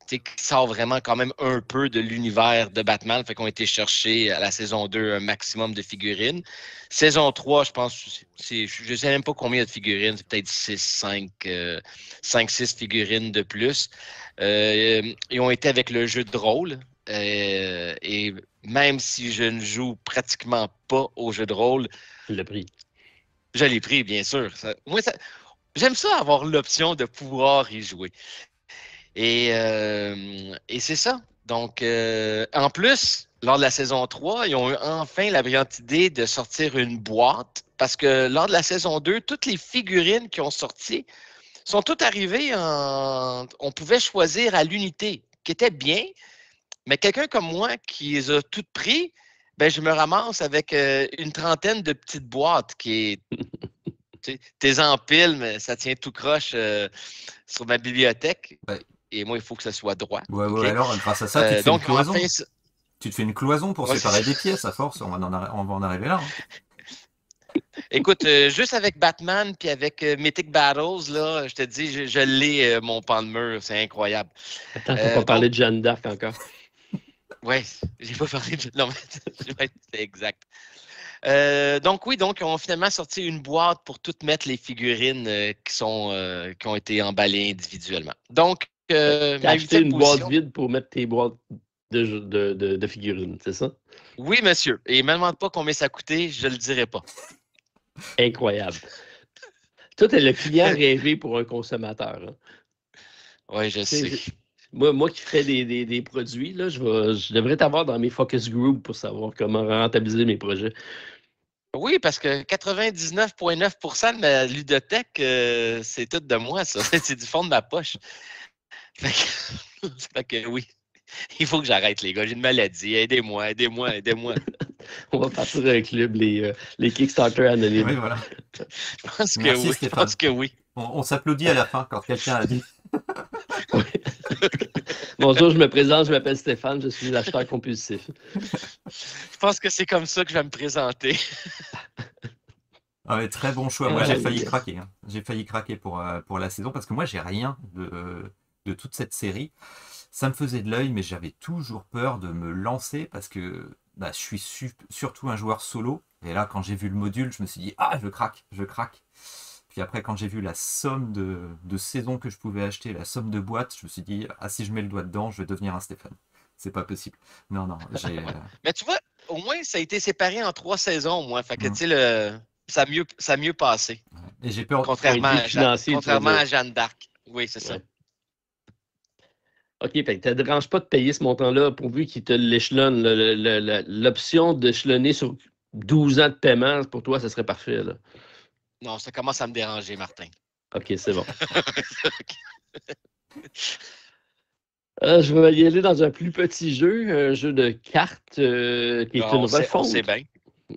qui sort vraiment quand même un peu de l'univers de Batman. Fait qu'on a été chercher à la saison 2 un maximum de figurines. Saison 3, je pense, je ne sais même pas combien de figurines, c'est peut-être 5-6 figurines de plus. Ils ont été avec le jeu de rôle. Et même si je ne joue pratiquement pas au jeu de rôle, Je l'ai pris. Je l'ai pris, bien sûr. J'aime ça avoir l'option de pouvoir y jouer. Et c'est ça. Donc, en plus, lors de la saison 3, ils ont eu enfin la brillante idée de sortir une boîte parce que lors de la saison 2, toutes les figurines qui ont sorti sont toutes arrivées on pouvait choisir à l'unité, qui était bien, mais quelqu'un comme moi qui les a toutes pris, ben, je me ramasse avec une trentaine de petites boîtes qui est. T'es en pile, mais ça tient tout croche sur ma bibliothèque. Ouais. Et moi, il faut que ça soit droit. Ouais, Okay? alors, grâce à ça, tu te fais une cloison. Enfin, tu te fais une cloison pour séparer des pièces, à force, on va en arriver là. Hein. Écoute, juste avec Batman puis avec Mythic Battles, là, je te dis, je l'ai, mon pan de mur, c'est incroyable. Attends, t'as pas parlé de Jeanne d'Arc encore. Oui, j'ai pas parlé de... Non, mais c'est exact. Donc oui, ils ont finalement sorti une boîte pour toutes mettre les figurines qui ont été emballées individuellement. Donc, t'as acheté une boîte vide pour mettre tes boîtes de figurines, c'est ça? Oui, monsieur. Et ne me demande pas combien ça a coûté, je ne le dirai pas. Incroyable. Toi, t'es le client rêvé pour un consommateur. Hein. Oui, je sais. Moi qui ferais des produits, là, je devrais t'avoir dans mes focus group pour savoir comment rentabiliser mes projets. Oui, parce que 99,9% de ma ludothèque, c'est tout de moi, ça. C'est du fond de ma poche. Fait que oui, il faut que j'arrête, les gars. J'ai une maladie. Aidez-moi. On va partir un club, les Kickstarter anonymes. Oui, voilà. Je pense que oui. On s'applaudit à la fin quand quelqu'un a dit. Oui. Bonjour, je me présente, je m'appelle Stéphane, je suis l'acheteur compulsif. Je pense que c'est comme ça que je vais me présenter. Ah ouais, très bon choix. Moi, j'ai failli craquer. Hein. J'ai failli craquer pour la saison parce que moi, j'ai rien de toute cette série. Ça me faisait de l'œil, mais j'avais toujours peur de me lancer parce que je suis surtout un joueur solo. Et là, quand j'ai vu le module, je me suis dit, je craque. Puis après, quand j'ai vu la somme de saisons que je pouvais acheter, la somme de boîtes, je me suis dit, ah, si je mets le doigt dedans, je vais devenir un Stéphane. C'est pas possible. Non, non, j'ai. Mais tu vois, au moins, ça a été séparé en 3 saisons, au moins. Fait que, Mm. tu sais, ça a mieux passé. Et j'ai peur. Point de vue financier, tu veux Contrairement dire. à Jeanne d'Arc. Oui, c'est ça. Ouais. OK, fait que ça ne te dérange pas de payer ce montant-là pourvu qu'il te l'échelonne. L'option d'échelonner sur 12 ans de paiement, pour toi, ça serait parfait. Là. Non, ça commence à me déranger, Martin. OK, c'est bon. Je vais y aller dans un plus petit jeu, un jeu de cartes qui est une On sait refonte. bien.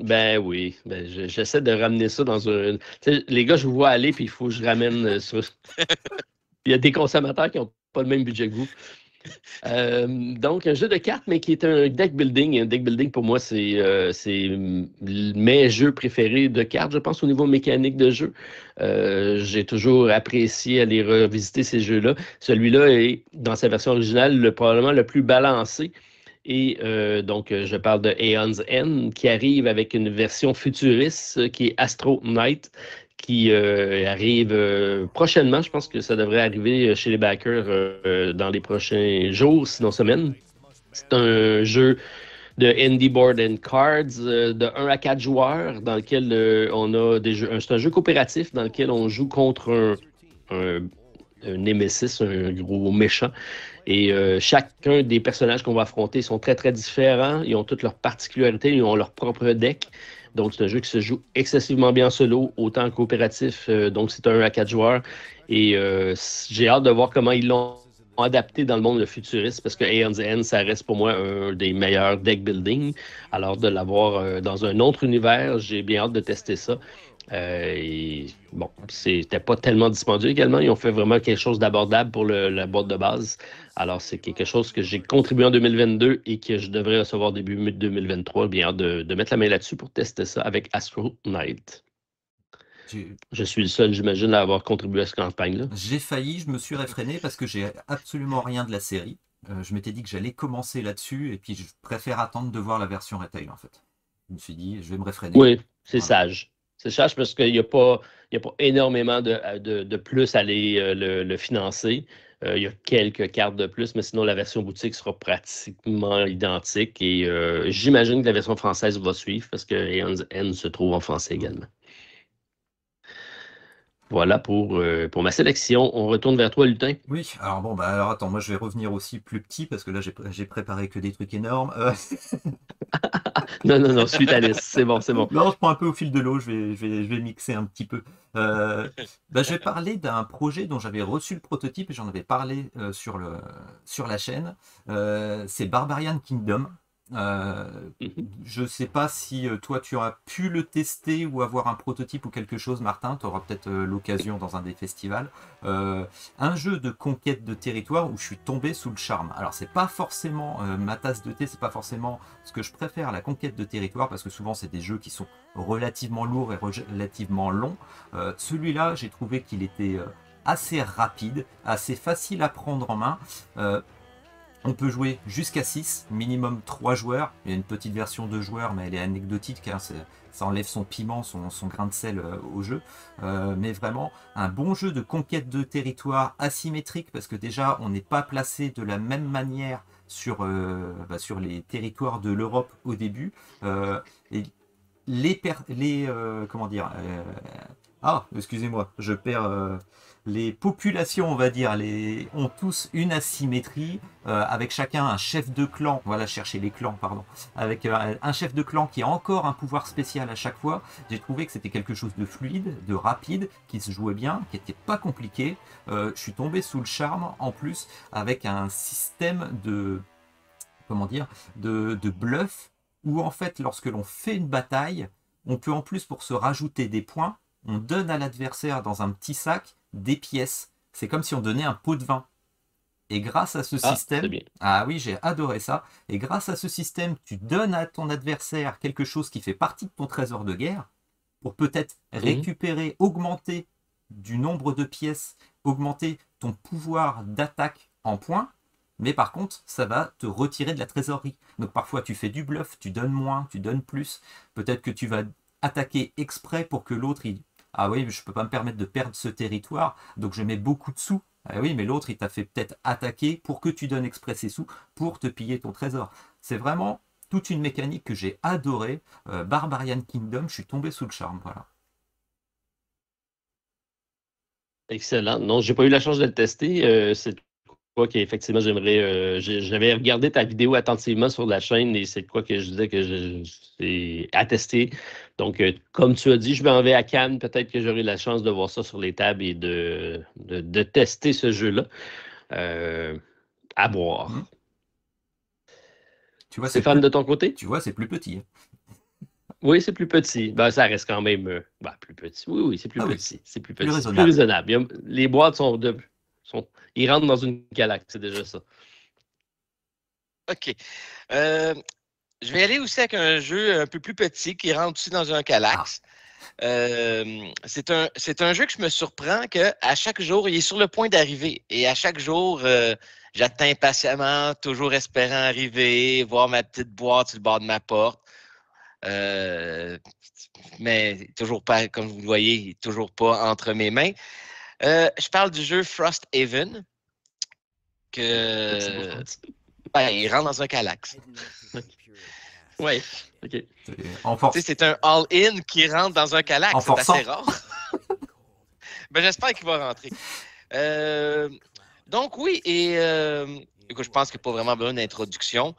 Ben oui, ben, j'essaie de ramener ça dans un. Tu sais, les gars, je vous vois aller, puis il faut que je ramène ça. Il y a des consommateurs qui n'ont pas le même budget que vous. Donc, un jeu de cartes, mais qui est un deck building. Un deck building, pour moi, c'est mes jeux préférés de cartes, je pense, au niveau mécanique de jeu. J'ai toujours apprécié aller revisiter ces jeux-là. Celui-là est, dans sa version originale, probablement le plus balancé. Et donc, je parle de Aeon's End, qui arrive avec une version futuriste qui est Astro Knight, qui arrive prochainement. Je pense que ça devrait arriver chez les backers dans les prochains jours, sinon semaines. C'est un jeu de Indie Board and Cards de 1 à 4 joueurs dans lequel on a des jeux. C'est un jeu coopératif dans lequel on joue contre un némésis, un gros méchant. Et chacun des personnages qu'on va affronter sont très, très différents. Ils ont toutes leurs particularités, ils ont leur propre deck. Donc, c'est un jeu qui se joue excessivement bien en solo, autant en coopératif. Donc, c'est un 1 à 4 joueurs. Et j'ai hâte de voir comment ils l'ont adapté dans le monde futuriste, parce que Aeon's End, ça reste pour moi un des meilleurs deck building. Alors, de l'avoir dans un autre univers, j'ai bien hâte de tester ça. Et bon, c'était pas tellement dispendieux également. Ils ont fait vraiment quelque chose d'abordable pour la boîte de base. Alors, c'est quelque chose que j'ai contribué en 2022 et que je devrais recevoir début 2023. Bien hâte de mettre la main là-dessus pour tester ça avec Astro Knight. Je suis le seul, j'imagine, à avoir contribué à cette campagne-là. J'ai failli, je me suis réfréné parce que j'ai absolument rien de la série. Je m'étais dit que j'allais commencer là-dessus et puis je préfère attendre de voir la version retail en fait. Je me suis dit, je vais me réfréner. Oui, c'est Voilà. sage. C'est sage parce qu'il n'y a pas énormément de plus à aller le financer. Il y a quelques cartes de plus, mais sinon la version boutique sera pratiquement identique. Et j'imagine que la version française va suivre parce que Aeon's End se trouve en français également. Voilà pour ma sélection. On retourne vers toi, Lutin. Oui, alors bon, alors attends, moi je vais revenir aussi plus petit parce que là j'ai préparé que des trucs énormes. Non, suis ta liste. C'est bon, c'est bon. Non, je prends un peu au fil de l'eau, je vais mixer un petit peu. Je vais parler d'un projet dont j'avais reçu le prototype et j'en avais parlé sur la chaîne. C'est Barbarian Kingdom. Je ne sais pas si toi tu as pu le tester ou avoir un prototype ou quelque chose, Martin. Tu auras peut-être l'occasion dans un des festivals. Un jeu de conquête de territoire où je suis tombé sous le charme. Alors c'est pas forcément ma tasse de thé, c'est pas forcément ce que je préfère, la conquête de territoire, parce que souvent c'est des jeux qui sont relativement lourds et relativement longs. Celui-là, j'ai trouvé qu'il était assez rapide, assez facile à prendre en main. On peut jouer jusqu'à 6, minimum 3 joueurs. Il y a une petite version 2 joueurs, mais elle est anecdotique, hein, ça enlève son piment, son grain de sel au jeu. Mais vraiment, un bon jeu de conquête de territoire asymétrique, parce que déjà, on n'est pas placé de la même manière sur les territoires de l'Europe au début. Et comment dire excusez-moi, je perds... les populations, on va dire, ont tous une asymétrie, avec chacun un chef de clan, voilà, chercher les clans, pardon, avec un chef de clan qui a encore un pouvoir spécial à chaque fois. J'ai trouvé que c'était quelque chose de fluide, de rapide, qui se jouait bien, qui n'était pas compliqué. Je suis tombé sous le charme, en plus, avec un système de bluff, où en fait, lorsque l'on fait une bataille, on peut en plus, pour se rajouter des points, on donne à l'adversaire dans un petit sac des pièces. C'est comme si on donnait un pot de vin. Et grâce à ce système, ah oui, j'ai adoré ça. Et grâce à ce système, tu donnes à ton adversaire quelque chose qui fait partie de ton trésor de guerre pour peut-être récupérer, augmenter du nombre de pièces, augmenter ton pouvoir d'attaque en points. Mais par contre, ça va te retirer de la trésorerie. Donc parfois, tu fais du bluff, tu donnes moins, tu donnes plus. Peut-être que tu vas attaquer exprès pour que l'autre Ah oui, je peux pas me permettre de perdre ce territoire, donc je mets beaucoup de sous. Ah oui, mais l'autre, il t'a fait peut-être attaquer pour que tu donnes exprès ses sous pour te piller ton trésor. C'est vraiment toute une mécanique que j'ai adorée. Barbarian Kingdom, je suis tombé sous le charme, voilà. Excellent. Non, j'ai pas eu la chance de le tester. C'est quoi qu'effectivement j'aimerais. J'avais regardé ta vidéo attentivement sur la chaîne et c'est quoi que je disais que c'est à tester. Donc, comme tu as dit, je m'en vais à Cannes. Peut-être que j'aurai la chance de voir ça sur les tables et de tester ce jeu-là. À Hmm. boire. Tu vois, Stéphane, de ton côté? c'est plus petit. Oui, c'est plus petit. Ben, ça reste quand même plus petit. Oui, oui, c'est plus Ah oui, petit. C'est plus plus petit. C'est plus raisonnable. raisonnable. Les boîtes ils rentrent dans une galaxie, c'est déjà ça. OK. Euh, je vais aller aussi avec un jeu un peu plus petit qui rentre aussi dans un Calax. C'est un jeu que je me surprends qu'à chaque jour, il est sur le point d'arriver. Et à chaque jour, j'attends impatiemment, toujours espérant arriver, voir ma petite boîte sur le bord de ma porte. Mais toujours pas, comme vous le voyez, toujours pas entre mes mains. Je parle du jeu Frosthaven, que il rentre dans un Calax. Oui, OK. C'est un all-in qui rentre dans un Calax, c'est assez rare. Ben, j'espère qu'il va rentrer. Donc oui, et écoute, je pense qu'il n'y a pas vraiment besoin d'introduction.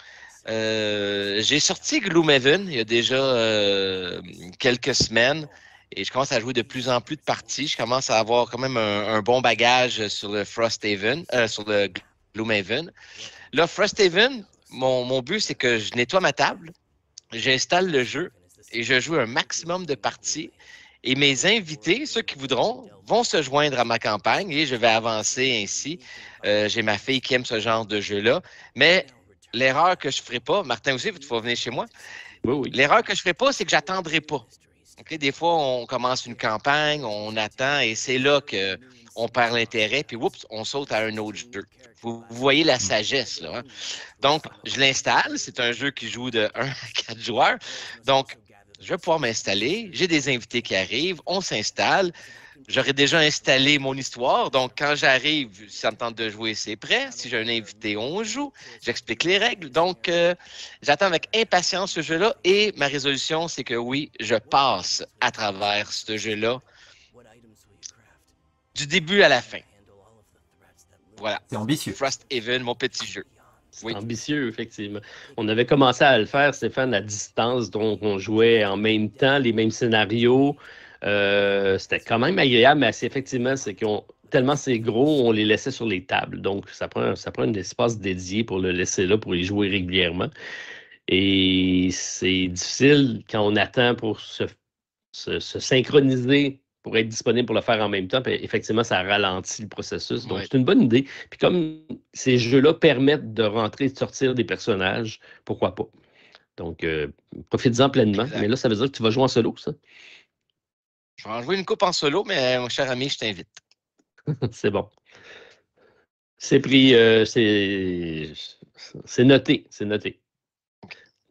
J'ai sorti Gloomhaven il y a déjà quelques semaines et je commence à jouer de plus en plus de parties. Je commence à avoir quand même un bon bagage sur le Frosthaven, sur le Gloomhaven. Là, Frosthaven, mon but, c'est que je nettoie ma table, j'installe le jeu et je joue un maximum de parties. Et mes invités, ceux qui voudront, vont se joindre à ma campagne et je vais avancer ainsi. J'ai ma fille qui aime ce genre de jeu-là. Mais l'erreur que je ne ferai pas, Martin aussi, tu vas venir chez moi. Oui, oui. L'erreur que je ne ferai pas, c'est que j'attendrai pas. Okay? Des fois, on commence une campagne, on attend et c'est là qu'on perd l'intérêt, puis oups, on saute à un autre jeu. Vous voyez la sagesse, là. Hein? Donc, je l'installe. C'est un jeu qui joue de 1 à 4 joueurs. Donc, je vais pouvoir m'installer. J'ai des invités qui arrivent. On s'installe. J'aurais déjà installé mon histoire. Donc, quand j'arrive, si ça me tente de jouer, c'est prêt. Si j'ai un invité, on joue. J'explique les règles. Donc, j'attends avec impatience ce jeu-là. Et ma résolution, c'est que oui, je passe à travers ce jeu-là du début à la fin. Voilà. C'est ambitieux. Frosthaven, mon petit jeu. C'est ambitieux, effectivement. On avait commencé à le faire, Stéphane, à distance, donc on jouait en même temps, les mêmes scénarios. C'était quand même agréable, mais effectivement, c'est tellement c'est gros, on les laissait sur les tables. Donc, ça prend un espace dédié pour le laisser là, pour y jouer régulièrement. Et c'est difficile quand on attend pour se synchroniser pour être disponible pour le faire en même temps. Puis effectivement, ça ralentit le processus. Donc, c'est une bonne idée. Puis comme ces jeux-là permettent de rentrer et de sortir des personnages, pourquoi pas? Donc, profite-en pleinement. Exact. Mais là, ça veut dire que tu vas jouer en solo, ça? Je vais en jouer une coupe en solo, mais mon cher ami, je t'invite. C'est bon. C'est pris, c'est noté, c'est noté.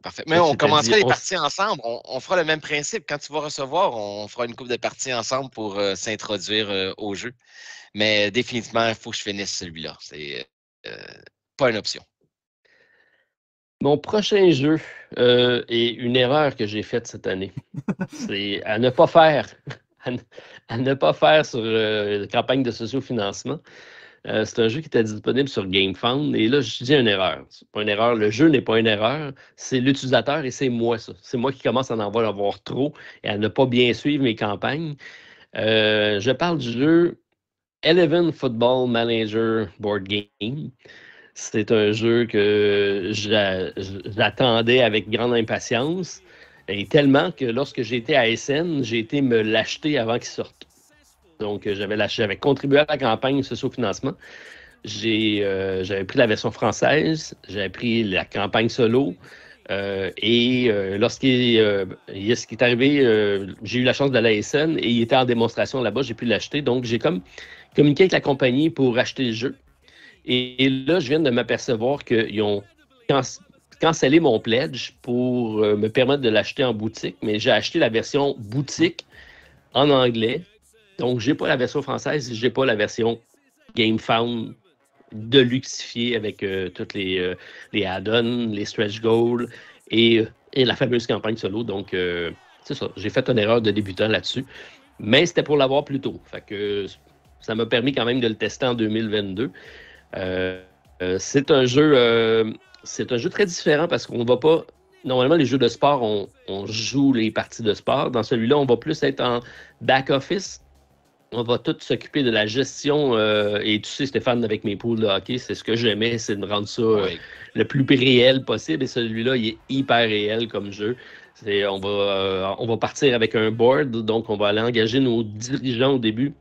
Parfait. Mais on commencera les parties ensemble. On fera le même principe. Quand tu vas recevoir, on fera une coupe de parties ensemble pour s'introduire au jeu. Mais définitivement, il faut que je finisse celui-là. C'est pas une option. Mon prochain jeu est une erreur que j'ai faite cette année. C'est à ne pas faire. À ne pas faire sur la campagne de sociofinancement. C'est un jeu qui était disponible sur GameFound. Et là, je dis une erreur. C'est pas une erreur. Le jeu n'est pas une erreur. C'est l'utilisateur et c'est moi, ça. C'est moi qui commence à en avoir trop et à ne pas bien suivre mes campagnes. Je parle du jeu Eleven Football Manager Board Game. C'est un jeu que j'attendais avec grande impatience. Et tellement que lorsque j'étais à SN, j'ai été me l'acheter avant qu'il sorte. Donc, j'avais contribué à la campagne sociofinancement. J'avais pris la version française, j'avais pris la campagne solo. Lorsqu'il est arrivé, j'ai eu la chance d'aller à SN et il était en démonstration là-bas, j'ai pu l'acheter. Donc, j'ai comme communiqué avec la compagnie pour acheter le jeu. Et là, je viens de m'apercevoir qu'ils ont cancellé mon pledge pour me permettre de l'acheter en boutique, mais j'ai acheté la version boutique en anglais Donc, je n'ai pas la version française, je n'ai pas la version GameFound deluxifiée avec toutes les add-ons, les stretch goals et la fameuse campagne solo. Donc, c'est ça. J'ai fait une erreur de débutant là-dessus. Mais c'était pour l'avoir plus tôt. Fait que ça m'a permis quand même de le tester en 2022. C'est un jeu très différent parce qu'on ne va pas. Normalement, les jeux de sport, on joue les parties de sport. Dans celui-là, on va plus être en back-office. On va tout s'occuper de la gestion. Et tu sais, Stéphane, avec mes poules de hockey, c'est ce que j'aimais, c'est de rendre ça le plus réel possible. Et celui-là, il est hyper réel comme jeu. On va partir avec un board, donc on va aller engager nos dirigeants au début.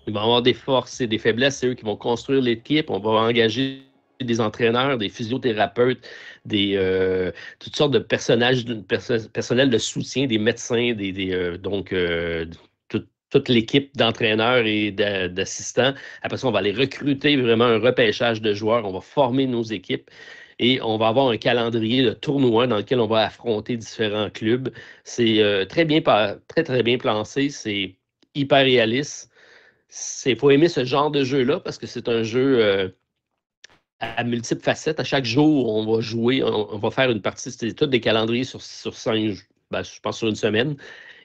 Ils vont avoir des forces et des faiblesses, c'est eux qui vont construire l'équipe. On va engager des entraîneurs, des physiothérapeutes, toutes sortes de personnel de soutien, des médecins, toute l'équipe d'entraîneurs et d'assistants. Après ça, on va aller recruter vraiment un repêchage de joueurs. On va former nos équipes. Et on va avoir un calendrier de tournois dans lequel on va affronter différents clubs. C'est très bien pensé, c'est hyper réaliste. Il faut aimer ce genre de jeu-là parce que c'est un jeu à multiples facettes. À chaque jour, on va jouer, on va faire une partie. C'est tous des calendriers sur 5, je pense sur une semaine.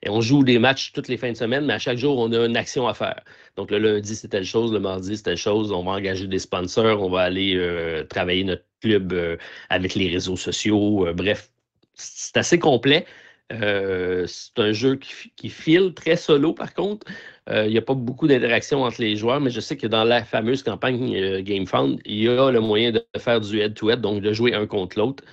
Et on joue des matchs toutes les fins de semaine, mais à chaque jour, on a une action à faire. Donc, le lundi, c'est telle chose, le mardi, c'est telle chose. On va engager des sponsors, on va aller travailler notre club avec les réseaux sociaux. Bref, c'est assez complet. C'est un jeu qui file très solo, par contre. Il n'y a pas beaucoup d'interaction entre les joueurs, mais je sais que dans la fameuse campagne GameFound, il y a le moyen de faire du head-to-head, donc de jouer un contre l'autre.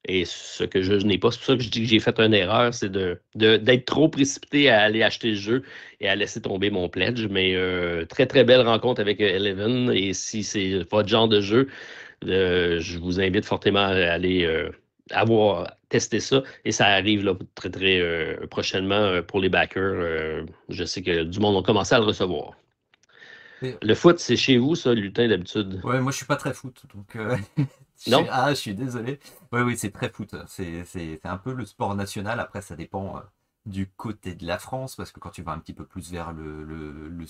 Et ce que je n'ai pas, c'est pour ça que je dis que j'ai fait une erreur, c'est d'être trop précipité à aller acheter le jeu et à laisser tomber mon pledge. Mais très, très belle rencontre avec Eleven. Et si c'est votre genre de jeu, je vous invite fortement à aller avoir testé ça. Et ça arrive là, très, très prochainement pour les backers. Je sais que du monde a commencé à le recevoir. Le foot, c'est chez vous, ça, Lutin, d'habitude? Ouais, moi je suis pas très foot, donc Non? je suis désolé. Oui, c'est très foot. C'est un peu le sport national. Après, ça dépend du côté de la France, parce que quand tu vas un petit peu plus vers le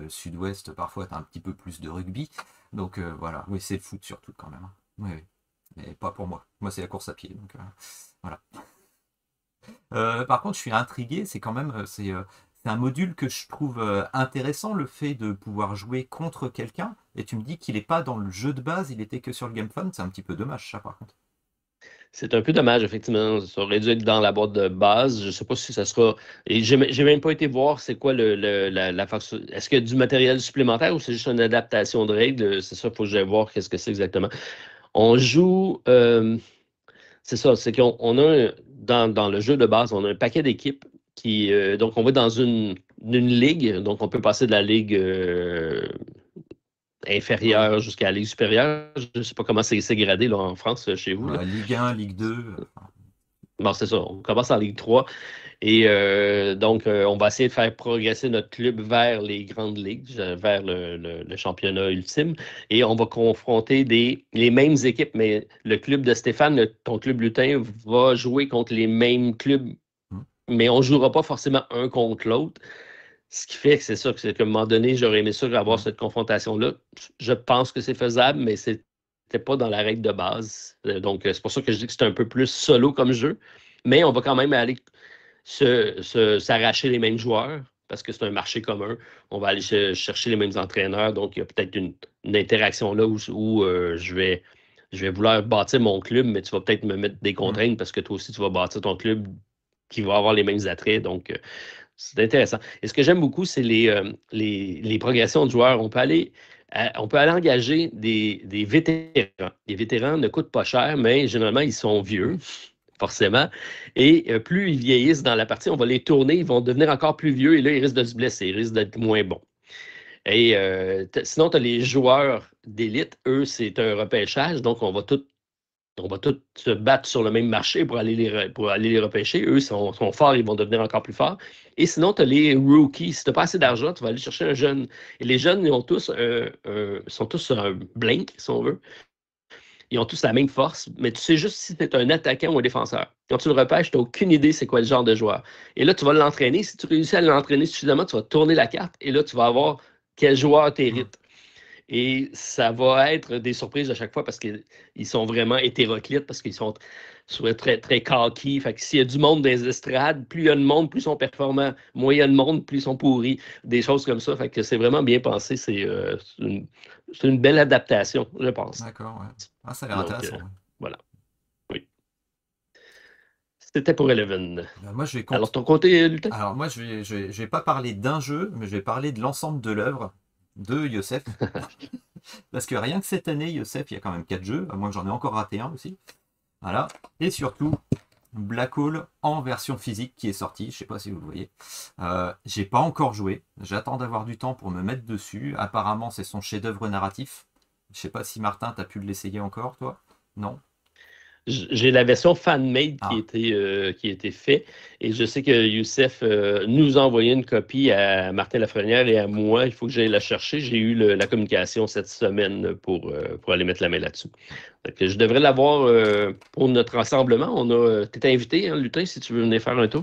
sud-ouest, parfois tu as un petit peu plus de rugby. Donc voilà, oui, c'est le foot surtout quand même. Oui, mais pas pour moi. Moi, c'est la course à pied. Donc voilà. Par contre, je suis intrigué, c'est quand même c'est un module que je trouve intéressant, le fait de pouvoir jouer contre quelqu'un. Et tu me dis qu'il n'est pas dans le jeu de base, il était que sur le GameFound. C'est un petit peu dommage, ça, par contre. C'est un peu dommage, effectivement. Ça aurait dû être dans la boîte de base. Je ne sais pas si ça sera. Et j'ai même pas été voir c'est quoi la façon. Est-ce qu'il y a du matériel supplémentaire ou c'est juste une adaptation de règles? C'est ça, il faut que j'aille voir qu'est-ce que c'est exactement. On joue. C'est ça, c'est qu'on a dans le jeu de base, on a un paquet d'équipes qui. Donc, on va dans une ligue. Donc, on peut passer de la ligue inférieure jusqu'à la ligue supérieure. Je ne sais pas comment c'est gradé là, en France, chez vous. Là. Ligue 1, Ligue 2. Bon, c'est ça. On commence en Ligue 3. Et donc, on va essayer de faire progresser notre club vers les grandes ligues, vers le championnat ultime. Et on va confronter les mêmes équipes. Mais le club de Stéphane, ton club lutin, va jouer contre les mêmes clubs. Mais on ne jouera pas forcément un contre l'autre. Ce qui fait que c'est ça, c'est qu'à un moment donné, j'aurais aimé ça avoir cette confrontation-là. Je pense que c'est faisable, mais c'était pas dans la règle de base. Donc, c'est pour ça que je dis que c'est un peu plus solo comme jeu. Mais on va quand même aller s'arracher les mêmes joueurs parce que c'est un marché commun. On va aller chercher les mêmes entraîneurs. Donc, il y a peut-être une interaction là où je vais vouloir bâtir mon club, mais tu vas peut-être me mettre des contraintes parce que toi aussi, tu vas bâtir ton club qui va avoir les mêmes attraits. Donc, c'est intéressant. Et ce que j'aime beaucoup, c'est les progressions de joueurs. On peut aller engager des vétérans. Les vétérans ne coûtent pas cher, mais généralement, ils sont vieux, forcément. Et plus ils vieillissent dans la partie, on va les tourner, ils vont devenir encore plus vieux et là, ils risquent de se blesser, ils risquent d'être moins bons. Et sinon, tu as les joueurs d'élite. Eux, c'est un repêchage, donc on va tous se battre sur le même marché pour aller les repêcher. Eux sont forts, ils vont devenir encore plus forts. Et sinon, tu as les rookies. Si tu n'as pas assez d'argent, tu vas aller chercher un jeune. Et les jeunes, ils sont tous un blink, si on veut. Ils ont tous la même force, mais tu sais juste si c'est un attaquant ou un défenseur. Quand tu le repêches, tu n'as aucune idée c'est quoi le genre de joueur. Et là, tu vas l'entraîner. Si tu réussis à l'entraîner suffisamment, tu vas tourner la carte et là, tu vas avoir quel joueur t'hérite. Et ça va être des surprises à chaque fois parce qu'ils sont vraiment hétéroclites, parce qu'ils sont soit très, très kaki. Fait que s'il y a du monde dans les estrades, plus il y a de monde, plus ils sont performants. Moins il y a de monde, plus ils sont pourris. Des choses comme ça. Fait que c'est vraiment bien pensé. C'est une belle adaptation, je pense. D'accord, ouais. Ah, ça a l'air intéressant. Voilà. Oui. C'était pour Eleven. Moi, je vais Alors, ton côté, Lutin? Alors, moi, je vais pas parler d'un jeu, mais je vais parler de l'ensemble de l'œuvre de Youssef. Parce que rien que cette année, Youssef, il y a quand même 4 jeux, à moins que j'en ai encore raté un aussi. Voilà. Et surtout, Black Hole en version physique qui est sorti. Je sais pas si vous le voyez. J'ai pas encore joué. J'attends d'avoir du temps pour me mettre dessus. Apparemment, c'est son chef-d'œuvre narratif. Je sais pas si Martin, tu as pu l'essayer encore, toi? Non? J'ai la version fan-made qui était faite et je sais que Youssef nous a envoyé une copie à Martin Lafrenière et à moi. Il faut que j'aille la chercher. J'ai eu la communication cette semaine pour aller mettre la main là-dessus. Je devrais l'avoir pour notre rassemblement. T'es invité, hein, Lutin, si tu veux venir faire un tour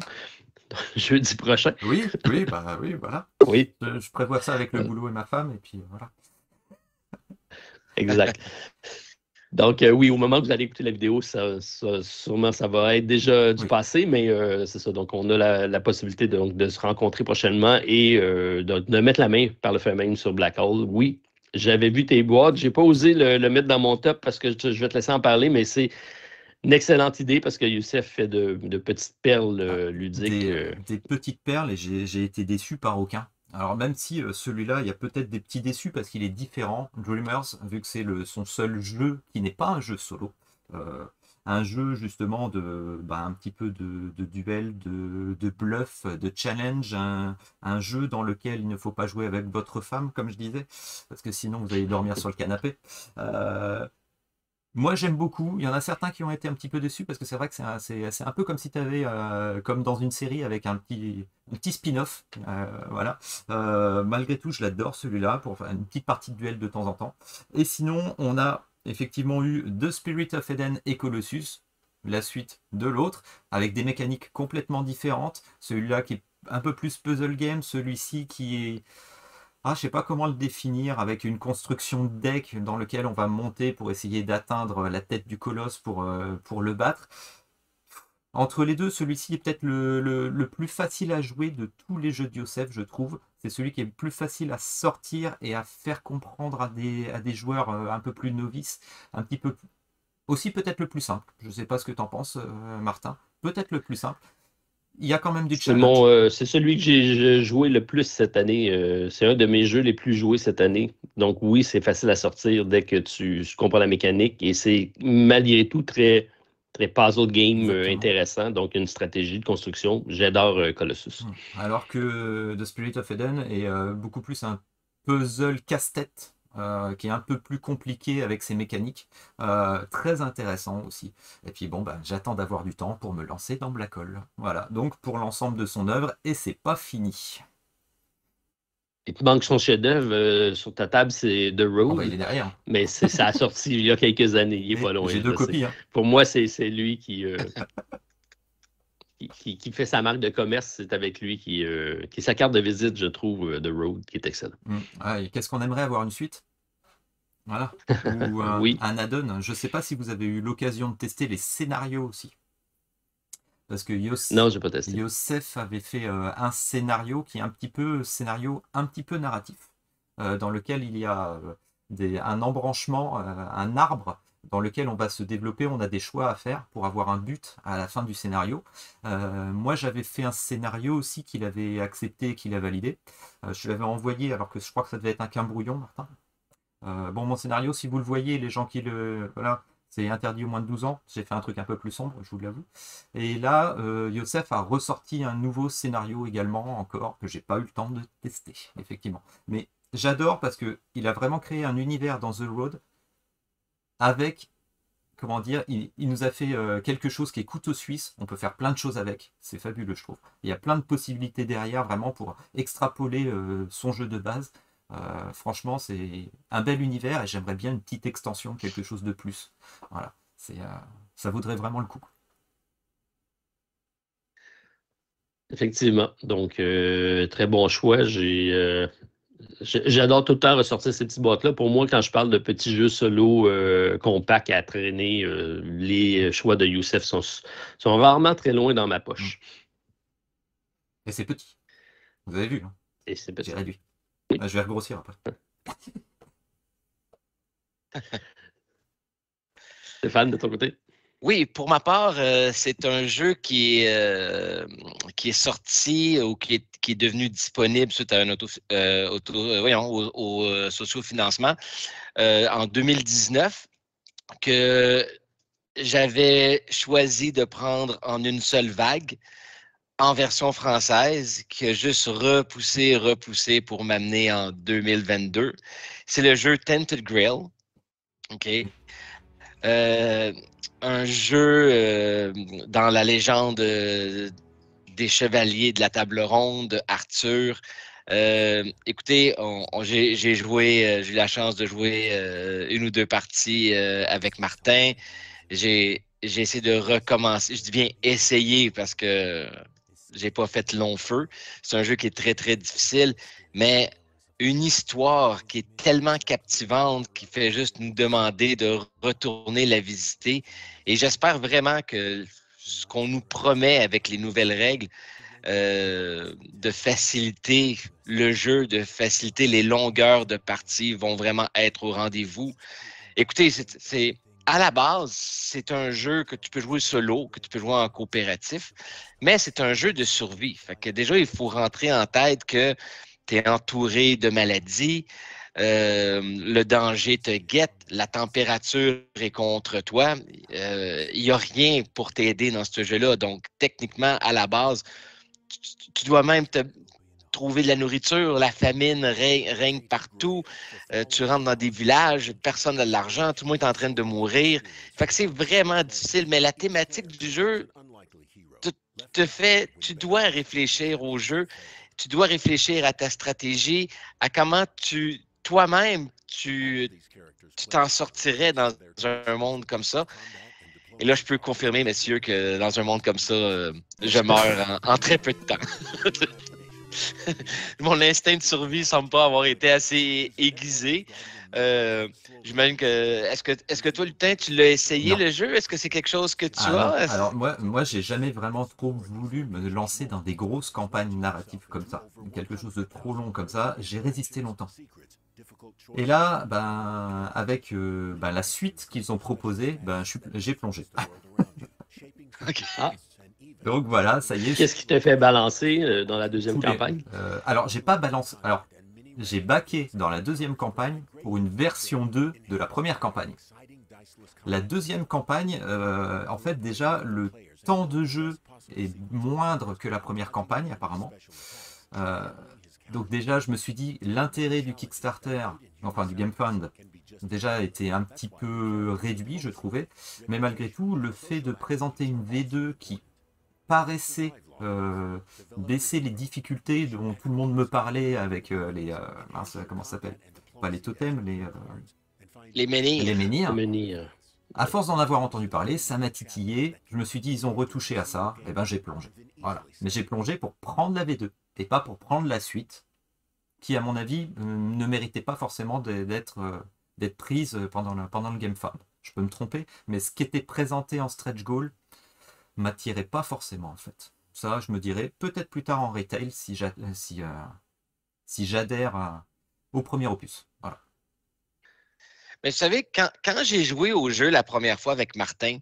jeudi prochain. Oui, bah oui, voilà. Oui. Je prévois ça avec le boulot et ma femme et puis voilà. Exact. Donc, oui, au moment où vous allez écouter la vidéo, sûrement, ça va être déjà du passé, mais c'est ça. Donc, on a la possibilité de se rencontrer prochainement et de mettre la main par le fait même sur Black Hole. Oui, j'avais vu tes boîtes. Je n'ai pas osé le mettre dans mon top parce que je vais te laisser en parler, mais c'est une excellente idée parce que Youssef fait de petites perles ludiques. Des petites perles et j'ai été déçu par aucun. Alors même si celui-là, il y a peut-être des petits déçus parce qu'il est différent. Dreamers, vu que c'est son seul jeu qui n'est pas un jeu solo, un jeu justement un petit peu de duel, de bluff, de challenge, un jeu dans lequel il ne faut pas jouer avec votre femme, comme je disais, parce que sinon vous allez dormir sur le canapé. Moi j'aime beaucoup, il y en a certains qui ont été un petit peu déçus parce que c'est vrai que c'est un peu comme si tu avais, comme dans une série avec un petit spin-off, voilà. Malgré tout je l'adore celui-là pour faire une petite partie de duel de temps en temps. Et sinon on a effectivement eu The Spirit of Eden et Colossus, la suite de l'autre, avec des mécaniques complètement différentes, celui-là qui est un peu plus puzzle game, celui-ci qui est... je sais pas comment le définir, avec une construction de deck dans lequel on va monter pour essayer d'atteindre la tête du colosse pour le battre. Entre les deux, celui-ci est peut-être le plus facile à jouer de tous les jeux de Youssef, je trouve. C'est celui qui est le plus facile à sortir et à faire comprendre à des joueurs un peu plus novices, un petit peu aussi peut-être le plus simple. Je ne sais pas ce que tu en penses, Martin. Peut-être le plus simple. Il y a quand même du challenge. C'est celui que j'ai joué le plus cette année. C'est un de mes jeux les plus joués cette année. Donc oui, c'est facile à sortir dès que tu comprends la mécanique et c'est malgré tout très, très puzzle game intéressant. Donc une stratégie de construction. J'adore Colossus. Alors que The Spirit of Eden est beaucoup plus un puzzle casse-tête. Qui est un peu plus compliqué avec ses mécaniques, très intéressant aussi. Et puis bon, j'attends d'avoir du temps pour me lancer dans Black Hole. Voilà, donc pour l'ensemble de son œuvre, et c'est pas fini. Et tu manques son chef-d'œuvre sur ta table, c'est The Road. Il est derrière. Mais ça a sorti il y a quelques années, il est pas loin. J'ai 2 copies. Hein. Pour moi, c'est lui qui fait sa marque de commerce, c'est avec lui qui est sa carte de visite, je trouve, The Road, qui est excellent. Qu'est-ce qu'on aimerait avoir une suite? Voilà. Ou un add-on. Je ne sais pas si vous avez eu l'occasion de tester les scénarios aussi. Parce que non, j'ai pas testé. Youssef avait fait un scénario qui est un petit peu narratif, dans lequel il y a un embranchement, un arbre dans lequel on va se développer, on a des choix à faire pour avoir un but à la fin du scénario. Moi, j'avais fait un scénario aussi qu'il avait accepté, qu'il a validé. Je l'avais envoyé alors que je crois que ça devait être un quimbrouillon, Martin. Mon scénario, si vous le voyez, les gens qui le... Voilà, c'est interdit au moins de 12 ans. J'ai fait un truc un peu plus sombre, je vous l'avoue. Et là, Youssef a ressorti un nouveau scénario également, encore, que j'ai pas eu le temps de tester, effectivement. Mais j'adore parce qu'il a vraiment créé un univers dans The Road avec, comment dire, il nous a fait quelque chose qui est couteau suisse. On peut faire plein de choses avec. C'est fabuleux, je trouve. Il y a plein de possibilités derrière, vraiment, pour extrapoler son jeu de base. Franchement, c'est un bel univers et j'aimerais bien une petite extension, quelque chose de plus. Voilà, ça vaudrait vraiment le coup. Effectivement. Donc, très bon choix. J'adore tout le temps ressortir ces petites boîtes-là. Pour moi, quand je parle de petits jeux solo compacts à traîner, les choix de Youssef sont rarement très loin dans ma poche. Et c'est petit. Vous avez vu, hein? Et c'est petit. J'ai réduit. Oui. Je vais regrossir après. Stéphane, de ton côté? Oui, pour ma part, c'est un jeu qui est sorti ou qui est devenu disponible suite à un au sociofinancement en 2019 que j'avais choisi de prendre en une seule vague en version française, qui a juste repoussé pour m'amener en 2022. C'est le jeu Tented Grail. OK? Euh, un jeu dans la légende des chevaliers de la table ronde, Arthur. Écoutez, j'ai joué, j'ai eu la chance de jouer une ou deux parties avec Martin. J'ai essayé de recommencer. Je dis bien essayer parce que j'ai pas fait long feu. C'est un jeu qui est très, très difficile, mais une histoire qui est tellement captivante qui fait juste nous demander de retourner la visiter. Et j'espère vraiment que ce qu'on nous promet avec les nouvelles règles, de faciliter le jeu, de faciliter les longueurs de partie vont vraiment être au rendez-vous. Écoutez, à la base, c'est un jeu que tu peux jouer solo, que tu peux jouer en coopératif, mais c'est un jeu de survie. Fait que déjà, il faut rentrer en tête que tu es entouré de maladies, le danger te guette, la température est contre toi. Il n'y a rien pour t'aider dans ce jeu-là. Donc, techniquement, à la base, tu dois même te trouver de la nourriture, la famine règne partout, tu rentres dans des villages, personne n'a de l'argent, tout le monde est en train de mourir. Fait que c'est vraiment difficile, mais la thématique du jeu tu dois réfléchir au jeu, tu dois réfléchir à ta stratégie, à comment toi-même, tu t'en sortirais dans un monde comme ça. Et là, je peux confirmer, messieurs, que dans un monde comme ça, je meurs en très peu de temps. Mon instinct de survie ne semble pas avoir été assez aiguisé. J'imagine que. Est-ce que toi, Lutin, tu l'as essayé Non. le jeu? Est-ce que c'est quelque chose que tu as? Non. Alors moi j'ai jamais vraiment trop voulu me lancer dans des grosses campagnes narratives comme ça. Quelque chose de trop long comme ça. J'ai résisté longtemps. Et là, avec la suite qu'ils ont proposée, j'ai plongé. Okay. Ah. Donc voilà, ça y est. Qu'est-ce qui t'a fait balancer dans la deuxième campagne? Alors, j'ai pas balancé. Alors, j'ai backé dans la deuxième campagne pour une version 2 de la première campagne. La deuxième campagne, en fait, déjà, le temps de jeu est moindre que la première campagne, apparemment. Donc déjà, je me suis dit, l'intérêt du Kickstarter, enfin du Game Fund, déjà était un petit peu réduit, je trouvais. Mais malgré tout, le fait de présenter une V2 qui paraissait baisser les difficultés dont tout le monde me parlait avec comment ça s'appelle? Pas les totems, les menhirs. Les menhirs. À force d'en avoir entendu parler, ça m'a titillé. Je me suis dit, ils ont retouché à ça. Et j'ai plongé. Voilà. Mais j'ai plongé pour prendre la V2 et pas pour prendre la suite, qui, à mon avis, ne méritait pas forcément d'être prise pendant le Game Fund. Je peux me tromper, mais ce qui était présenté en stretch goal m'attirait pas forcément, en fait. Ça, je me dirais peut-être plus tard en retail si j'adhère au premier opus. Voilà. Mais vous savez, quand j'ai joué au jeu la première fois avec Martin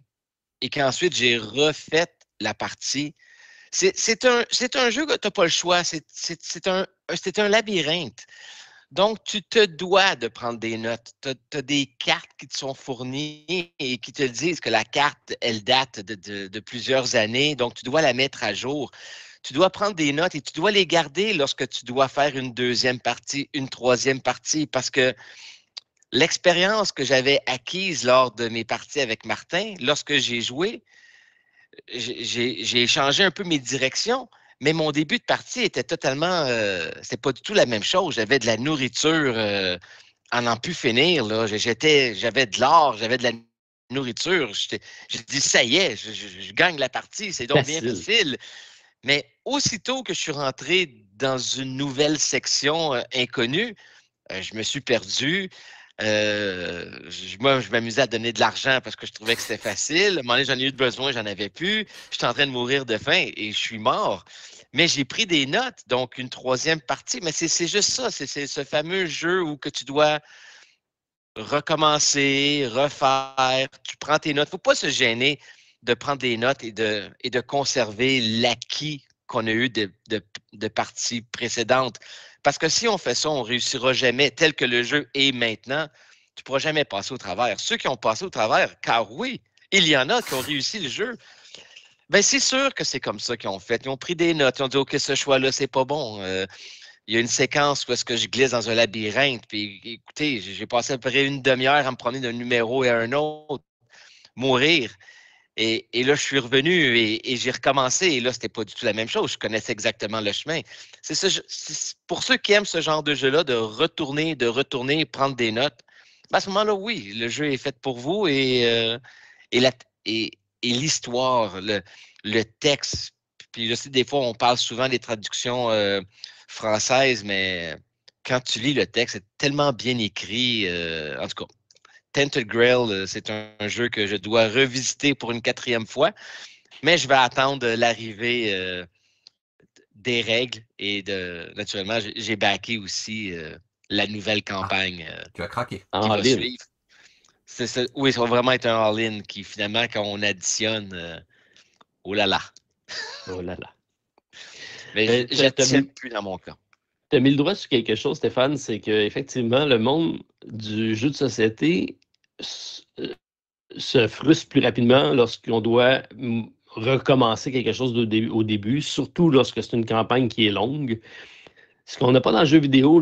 et qu'ensuite j'ai refait la partie, c'est un jeu que tu n'as pas le choix. C'est un labyrinthe. Donc, tu te dois de prendre des notes. Tu as des cartes qui te sont fournies et qui te disent que la carte, elle date de plusieurs années. Donc, tu dois la mettre à jour. Tu dois prendre des notes et tu dois les garder lorsque tu dois faire une deuxième partie, une troisième partie, parce que l'expérience que j'avais acquise lors de mes parties avec Martin, lorsque j'ai joué, j'ai changé un peu mes directions, Mais mon début de partie était totalement... c'était pas du tout la même chose. J'avais de la nourriture à n'en plus finir. Là. J'avais de l'or, j'avais de la nourriture. J'ai dit, ça y est, je gagne la partie. C'est donc bien facile. Mais aussitôt que je suis rentré dans une nouvelle section inconnue, je me suis perdu. Moi, je m'amusais à donner de l'argent parce que je trouvais que c'était facile. À un moment donné, j'en ai eu besoin, j'en avais plus. J'étais en train de mourir de faim et je suis mort. Mais j'ai pris des notes, donc une troisième partie. Mais c'est juste ça, c'est ce fameux jeu où que tu dois recommencer, refaire. Tu prends tes notes. Il ne faut pas se gêner de prendre des notes et de conserver l'acquis qu'on a eu de parties précédentes. Parce que si on fait ça, on ne réussira jamais tel que le jeu est maintenant. Tu ne pourras jamais passer au travers. Ceux qui ont passé au travers, car oui, il y en a qui ont réussi le jeu. Bien, c'est sûr que c'est comme ça qu'ils ont fait. Ils ont pris des notes. Ils ont dit, OK, ce choix-là, c'est pas bon. Il y a une séquence où est-ce que je glisse dans un labyrinthe. Puis écoutez, j'ai passé à peu près une demi-heure à me promener d'un numéro et à un autre, mourir. Et là, je suis revenu et j'ai recommencé. Et là, c'était pas du tout la même chose. Je connaissais exactement le chemin. C'est pour ceux qui aiment ce genre de jeu-là, de retourner, prendre des notes. Ben, à ce moment-là, oui, le jeu est fait pour vous et l'histoire, le texte. Puis je sais, des fois, on parle souvent des traductions françaises, mais quand tu lis le texte, c'est tellement bien écrit. En tout cas, Tainted Grail, c'est un jeu que je dois revisiter pour une 4e fois, mais je vais attendre l'arrivée des règles et naturellement, j'ai backé aussi la nouvelle campagne tu as craqué. qui va suivre. Oui, ça va vraiment être un all-in qui, finalement, quand on additionne, oh là là. Oh là là. Mais je n'additionne plus dans mon cas. Tu as mis le doigt sur quelque chose, Stéphane, c'est qu'effectivement, le monde du jeu de société se frustre plus rapidement lorsqu'on doit recommencer quelque chose au début, surtout lorsque c'est une campagne qui est longue. Ce qu'on n'a pas dans le jeu vidéo,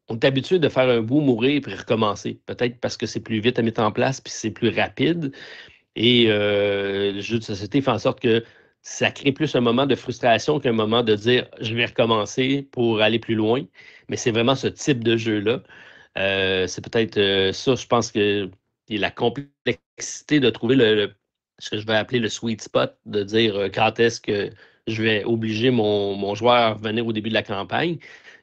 on est habitué de faire un bout, mourir, puis recommencer. Peut-être parce que c'est plus vite à mettre en place, puis c'est plus rapide. Et le jeu de société fait en sorte que ça crée plus un moment de frustration qu'un moment de dire « je vais recommencer pour aller plus loin ». Mais c'est vraiment ce type de jeu-là. C'est peut-être ça, je pense que la complexité de trouver ce que je vais appeler le sweet spot, de dire quand est-ce que je vais obliger mon joueur à revenir au début de la campagne.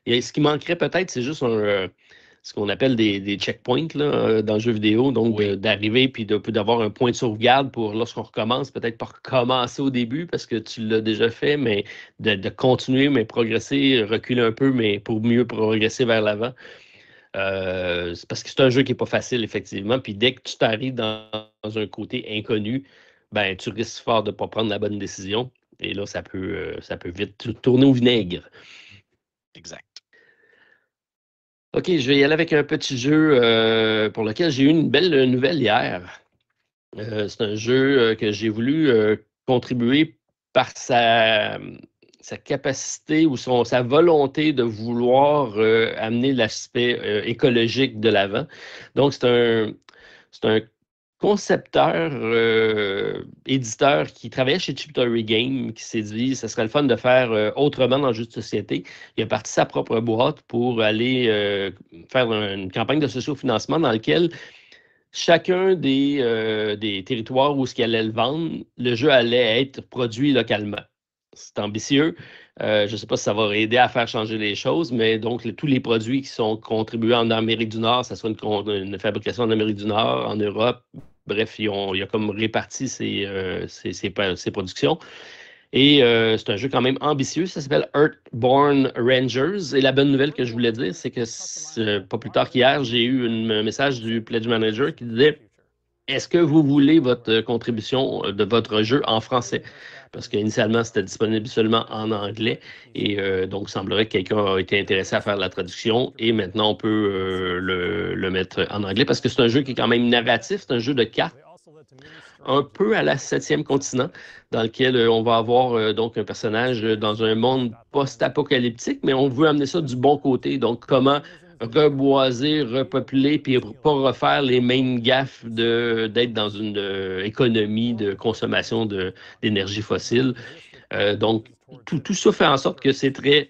Et ce qui manquerait peut-être, c'est juste ce qu'on appelle des checkpoints là, dans le jeu vidéo, donc d'arriver puis d'avoir un point de sauvegarde pour lorsqu'on recommence, peut-être pas recommencer au début parce que tu l'as déjà fait, mais de continuer, mais progresser, reculer un peu, mais pour mieux progresser vers l'avant. C'est parce que c'est un jeu qui n'est pas facile, effectivement. Puis dès que tu t'arrives dans un côté inconnu, ben, tu risques fort de ne pas prendre la bonne décision. Et là, ça peut vite tourner au vinaigre. Exact. OK, je vais y aller avec un petit jeu pour lequel j'ai eu une belle nouvelle hier. C'est un jeu que j'ai voulu contribuer par sa capacité ou sa volonté de vouloir amener l'aspect écologique de l'avant. Donc, c'est un concepteur, éditeur qui travaillait chez Chiptory Game, qui s'est dit ce serait le fun de faire autrement dans le jeu de société. Il a parti sa propre boîte pour aller faire une campagne de sociofinancement dans laquelle chacun des territoires où ce qu'il allait le vendre, le jeu allait être produit localement. C'est ambitieux. Je ne sais pas si ça va aider à faire changer les choses, mais donc tous les produits qui sont contribués en Amérique du Nord, ça soit une fabrication en Amérique du Nord, en Europe, bref, il a comme réparti ses productions. Et c'est un jeu quand même ambitieux. Ça s'appelle Earthborn Rangers. Et la bonne nouvelle que je voulais dire, c'est que pas plus tard qu'hier, j'ai eu un message du Pledge Manager qui disait « Est-ce que vous voulez votre contribution de votre jeu en français? » Parce qu'initialement, c'était disponible seulement en anglais. Et donc, il semblerait que quelqu'un a été intéressé à faire la traduction. Et maintenant, on peut le mettre en anglais parce que c'est un jeu qui est quand même narratif. C'est un jeu de cartes un peu à la 7e continent, dans lequel on va avoir donc un personnage dans un monde post-apocalyptique, mais on veut amener ça du bon côté. Donc, comment reboiser, repeupler, puis pas refaire les mêmes gaffes d'être dans une économie de consommation d'énergie fossile. Donc, tout ça fait en sorte que c'est très...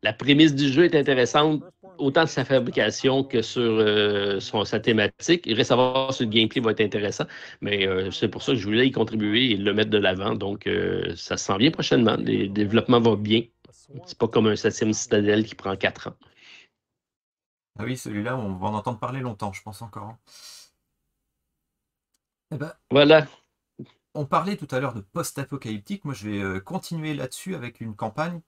la prémisse du jeu est intéressante, autant de sa fabrication que sur sa thématique. Il reste à voir si le gameplay va être intéressant, mais c'est pour ça que je voulais y contribuer et le mettre de l'avant. Donc, ça se sent bien prochainement. Le développement va bien. C'est pas comme un 7e Citadel qui prend 4 ans. Ah oui, celui-là, on va en entendre parler longtemps, je pense encore. Hein. Eh ben, voilà. On parlait tout à l'heure de post-apocalyptique. Moi, je vais continuer là-dessus avec une campagne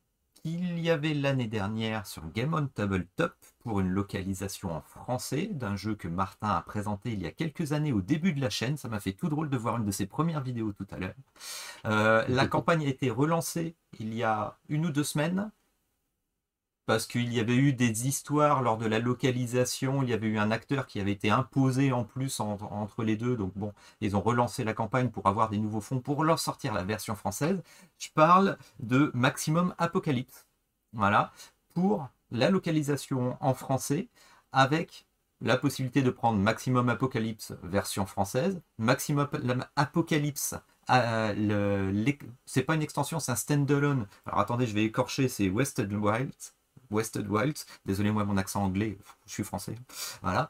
qu'il y avait l'année dernière sur Game on Tabletop pour une localisation en français d'un jeu que Martin a présenté il y a quelques années au début de la chaîne. Ça m'a fait tout drôle de voir une de ses premières vidéos tout à l'heure. La campagne a été relancée il y a 1 ou 2 semaines parce qu'il y avait eu des histoires lors de la localisation, il y avait eu un acteur qui avait été imposé en plus entre les deux, donc bon, ils ont relancé la campagne pour avoir des nouveaux fonds pour leur sortir la version française. Je parle de Maximum Apocalypse, voilà, pour la localisation en français, avec la possibilité de prendre Maximum Apocalypse version française, Maximum Apocalypse c'est pas une extension, c'est un standalone. Alors attendez, je vais écorcher, c'est Wasted Wilds. Désolé, moi, mon accent anglais, je suis français. Voilà.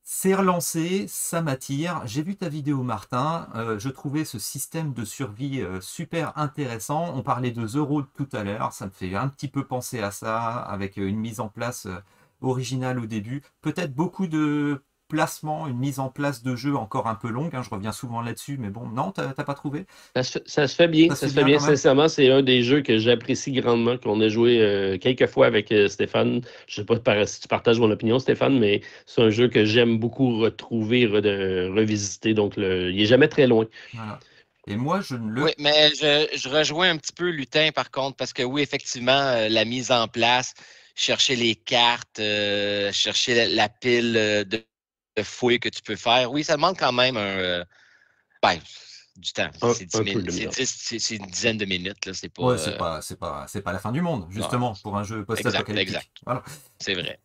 C'est relancé, ça m'attire. J'ai vu ta vidéo, Martin. Je trouvais ce système de survie super intéressant. On parlait de The Road tout à l'heure. Ça me fait un petit peu penser à ça, avec une mise en place originale au début. Peut-être beaucoup de placement, une mise en place de jeu encore un peu longue. Hein, je reviens souvent là-dessus, mais bon, non, t'as pas trouvé? Ça se fait bien, ça se fait bien. Sincèrement, c'est un des jeux que j'apprécie grandement, qu'on a joué quelques fois avec Stéphane. Je ne sais pas si tu partages mon opinion, Stéphane, mais c'est un jeu que j'aime beaucoup retrouver, revisiter. Donc, il n'est jamais très loin. Voilà. Et moi, je ne le... Oui, mais je rejoins un petit peu Lutin, par contre, parce que oui, effectivement, la mise en place, chercher les cartes, chercher la pile de fouilles que tu peux faire, oui, ça demande quand même du temps. C'est une dizaine de minutes. Là, c'est pas, ouais, c'est pas la fin du monde, justement, pour un jeu post-apocalyptique. Exact. Voilà. C'est vrai.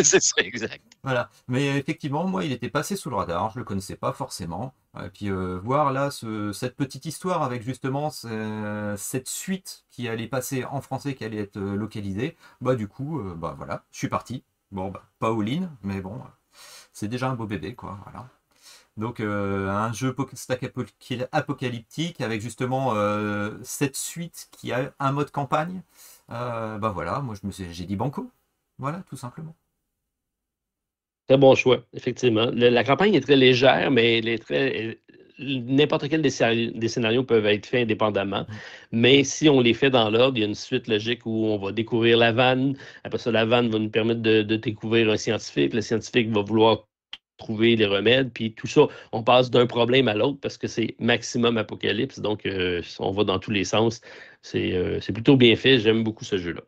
C'est ça, exact. Voilà. Mais effectivement, moi, il était passé sous le radar, je le connaissais pas forcément. Et puis voir là cette petite histoire avec justement cette suite qui allait passer en français, qui allait être localisée, bah du coup, bah voilà, je suis parti. Bon, bah, pas all-in, mais bon, c'est déjà un beau bébé, quoi. Voilà. Donc un jeu apocalyptique avec justement cette suite qui a un mode campagne. Bah voilà, moi j'ai dit banco. Voilà, tout simplement. Très bon choix, effectivement. La campagne est très légère, mais n'importe quel des scénarios peuvent être faits indépendamment. Mais si on les fait dans l'ordre, il y a une suite logique où on va découvrir la vanne. Après ça, la vanne va nous permettre de découvrir un scientifique. Le scientifique va vouloir trouver les remèdes. Puis tout ça, on passe d'un problème à l'autre parce que c'est maximum apocalypse. Donc, on va dans tous les sens. C'est plutôt bien fait. J'aime beaucoup ce jeu-là.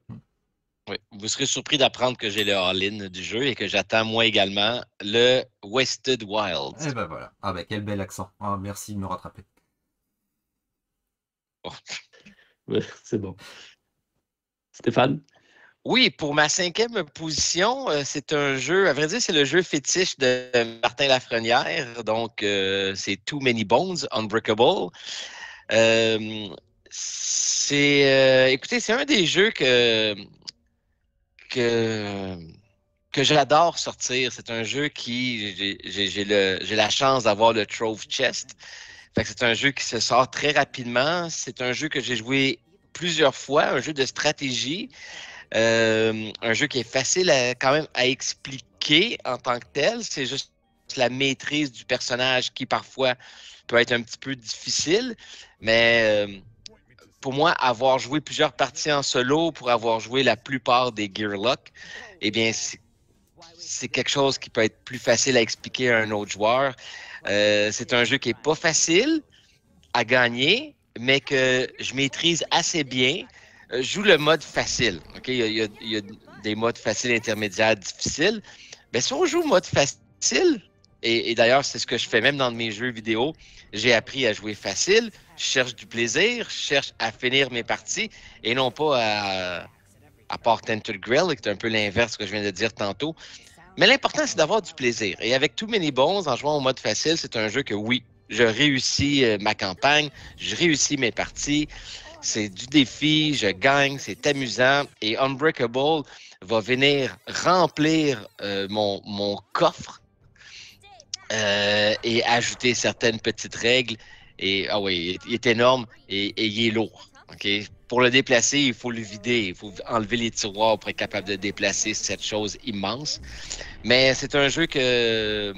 Oui. Vous serez surpris d'apprendre que j'ai le all-in du jeu et que j'attends moi également le Wasted Wilds. Eh ben voilà. Ah ben quel bel accent. Ah, merci de me rattraper. Oh. C'est bon. Stéphane? Oui, pour ma 5e position, c'est un jeu, à vrai dire, c'est le jeu fétiche de Martin Lafrenière. Donc, c'est Too Many Bones, Unbreakable. Écoutez, c'est un des jeux que j'adore sortir. C'est un jeu qui, j'ai la chance d'avoir le Trove Chest. Fait que c'est un jeu qui se sort très rapidement. C'est un jeu que j'ai joué plusieurs fois, un jeu de stratégie. Un jeu qui est facile quand même à expliquer en tant que tel. C'est juste la maîtrise du personnage qui parfois peut être un petit peu difficile. Mais pour moi, avoir joué plusieurs parties en solo, pour avoir joué la plupart des Gearlock, eh bien, c'est quelque chose qui peut être plus facile à expliquer à un autre joueur. C'est un jeu qui n'est pas facile à gagner, mais que je maîtrise assez bien. Je joue le mode facile. Okay? Il y a des modes faciles, intermédiaires, difficiles. Mais si on joue mode facile, et d'ailleurs, c'est ce que je fais même dans mes jeux vidéo, j'ai appris à jouer facile, je cherche du plaisir, je cherche à finir mes parties et non pas à part Tented Grill, qui est un peu l'inverse de ce que je viens de dire tantôt. Mais l'important, c'est d'avoir du plaisir. Et avec Too Many Bones, en jouant au mode facile, c'est un jeu que oui, je réussis ma campagne, je réussis mes parties. C'est du défi, je gagne, c'est amusant. Et Unbreakable va venir remplir mon coffre et ajouter certaines petites règles. Et ah oui, il est énorme et il est lourd. OK? Pour le déplacer, il faut le vider, il faut enlever les tiroirs pour être capable de déplacer cette chose immense. Mais c'est un jeu que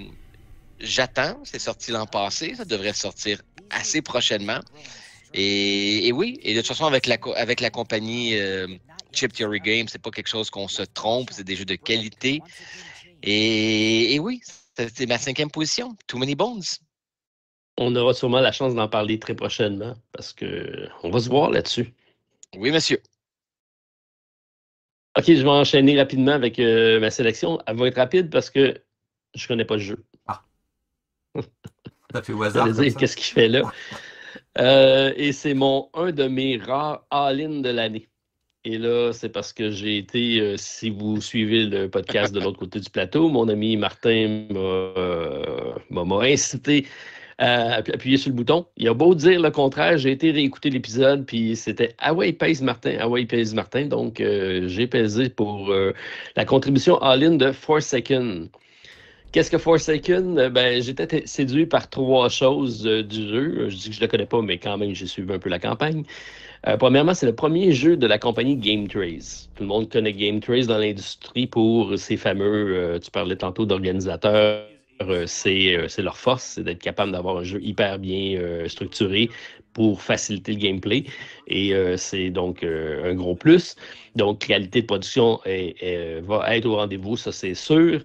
j'attends. C'est sorti l'an passé. Ça devrait sortir assez prochainement. Et oui, et de toute façon, avec la compagnie Chip Theory Games, c'est pas quelque chose qu'on se trompe. C'est des jeux de qualité. Et oui, c'est ma 5e position. Too Many Bones. On aura sûrement la chance d'en parler très prochainement parce qu'on va se voir là-dessus. Oui, monsieur. OK, je vais enchaîner rapidement avec ma sélection. Elle va être rapide parce que je connais pas le jeu. Ah. T'as fait au hasard comme ça. Qu'est-ce qu'il fait là? Et c'est un de mes rares all-in de l'année. Et là, c'est parce que j'ai été, si vous suivez le podcast de l'autre côté du plateau, mon ami Martin m'a incité à appuyer sur le bouton. Il a beau dire le contraire, j'ai été réécouter l'épisode, puis c'était « Ah ouais, pèse Martin, ah ouais, pèse Martin ». Donc, j'ai pesé pour la contribution all-in de Forsaken. Qu'est-ce que Forsaken? Ben, j'étais séduit par 3 choses du jeu. Je dis que je ne le connais pas, mais quand même, j'ai suivi un peu la campagne. Premièrement, c'est le premier jeu de la compagnie Game Trace. Tout le monde connaît Game Trace dans l'industrie pour ces fameux, tu parlais tantôt d'organisateurs, c'est leur force, c'est d'être capable d'avoir un jeu hyper bien structuré pour faciliter le gameplay. Et c'est donc un gros plus. Donc, qualité de production va être au rendez-vous, ça c'est sûr.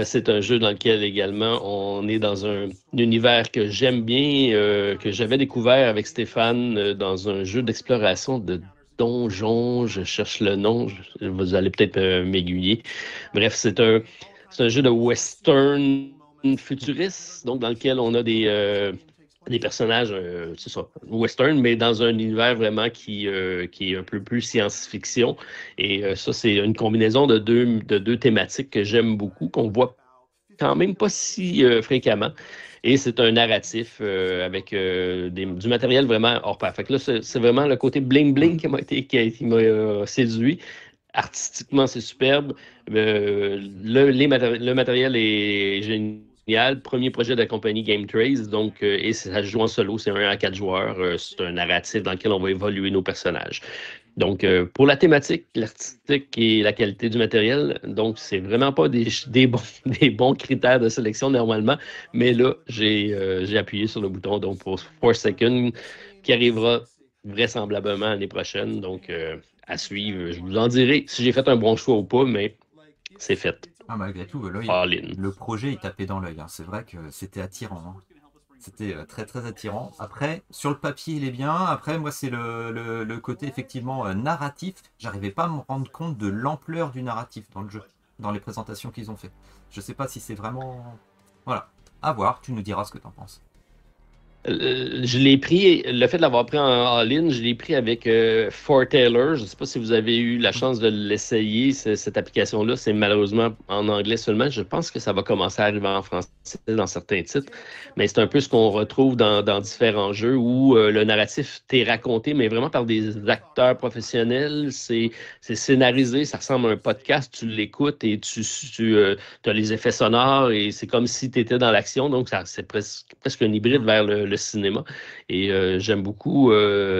C'est un jeu dans lequel également on est dans un univers que j'aime bien, que j'avais découvert avec Stéphane dans un jeu d'exploration de donjons. Je cherche le nom, vous allez peut-être m'aiguiller. Bref, c'est un jeu de western futuriste, donc dans lequel on a des personnages, c'est ça, western, mais dans un univers vraiment qui est un peu plus science-fiction. Et ça, c'est une combinaison de deux thématiques que j'aime beaucoup, qu'on voit quand même pas si fréquemment. Et c'est un narratif avec du matériel vraiment hors pair. Fait que là, c'est vraiment le côté bling-bling qui m'a séduit. Artistiquement, c'est superbe. Le matériel est génial. Premier projet de la compagnie Game Trace, donc, et ça se joue en solo, c'est 1 à 4 joueurs. C'est un narratif dans lequel on va évoluer nos personnages. Donc, pour la thématique, l'artistique et la qualité du matériel, donc, c'est vraiment pas des bons critères de sélection normalement, mais là, j'ai appuyé sur le bouton donc pour Forsaken, qui arrivera vraisemblablement l'année prochaine. Donc, à suivre. Je vous en dirai si j'ai fait un bon choix ou pas, mais c'est fait. Ah, malgré tout, là, le projet, il tapait dans l'œil. Hein. C'est vrai que c'était attirant. Hein. C'était très très attirant. Après, sur le papier, il est bien. Après, moi, c'est le côté effectivement narratif. J'arrivais pas à me rendre compte de l'ampleur du narratif dans le jeu, dans les présentations qu'ils ont fait. Je sais pas si c'est vraiment... Voilà. À voir, tu nous diras ce que tu en penses. Je l'ai pris, le fait de l'avoir pris en all-in, je l'ai pris avec Foreteller. Je ne sais pas si vous avez eu la chance de l'essayer, cette application-là. C'est malheureusement en anglais seulement. Je pense que ça va commencer à arriver en français dans certains titres. Mais c'est un peu ce qu'on retrouve dans différents jeux où le narratif t'est raconté, mais vraiment par des acteurs professionnels. C'est scénarisé, ça ressemble à un podcast. Tu l'écoutes et tu as les effets sonores et c'est comme si tu étais dans l'action. Donc, c'est presque un hybride vers le cinéma. Et j'aime beaucoup,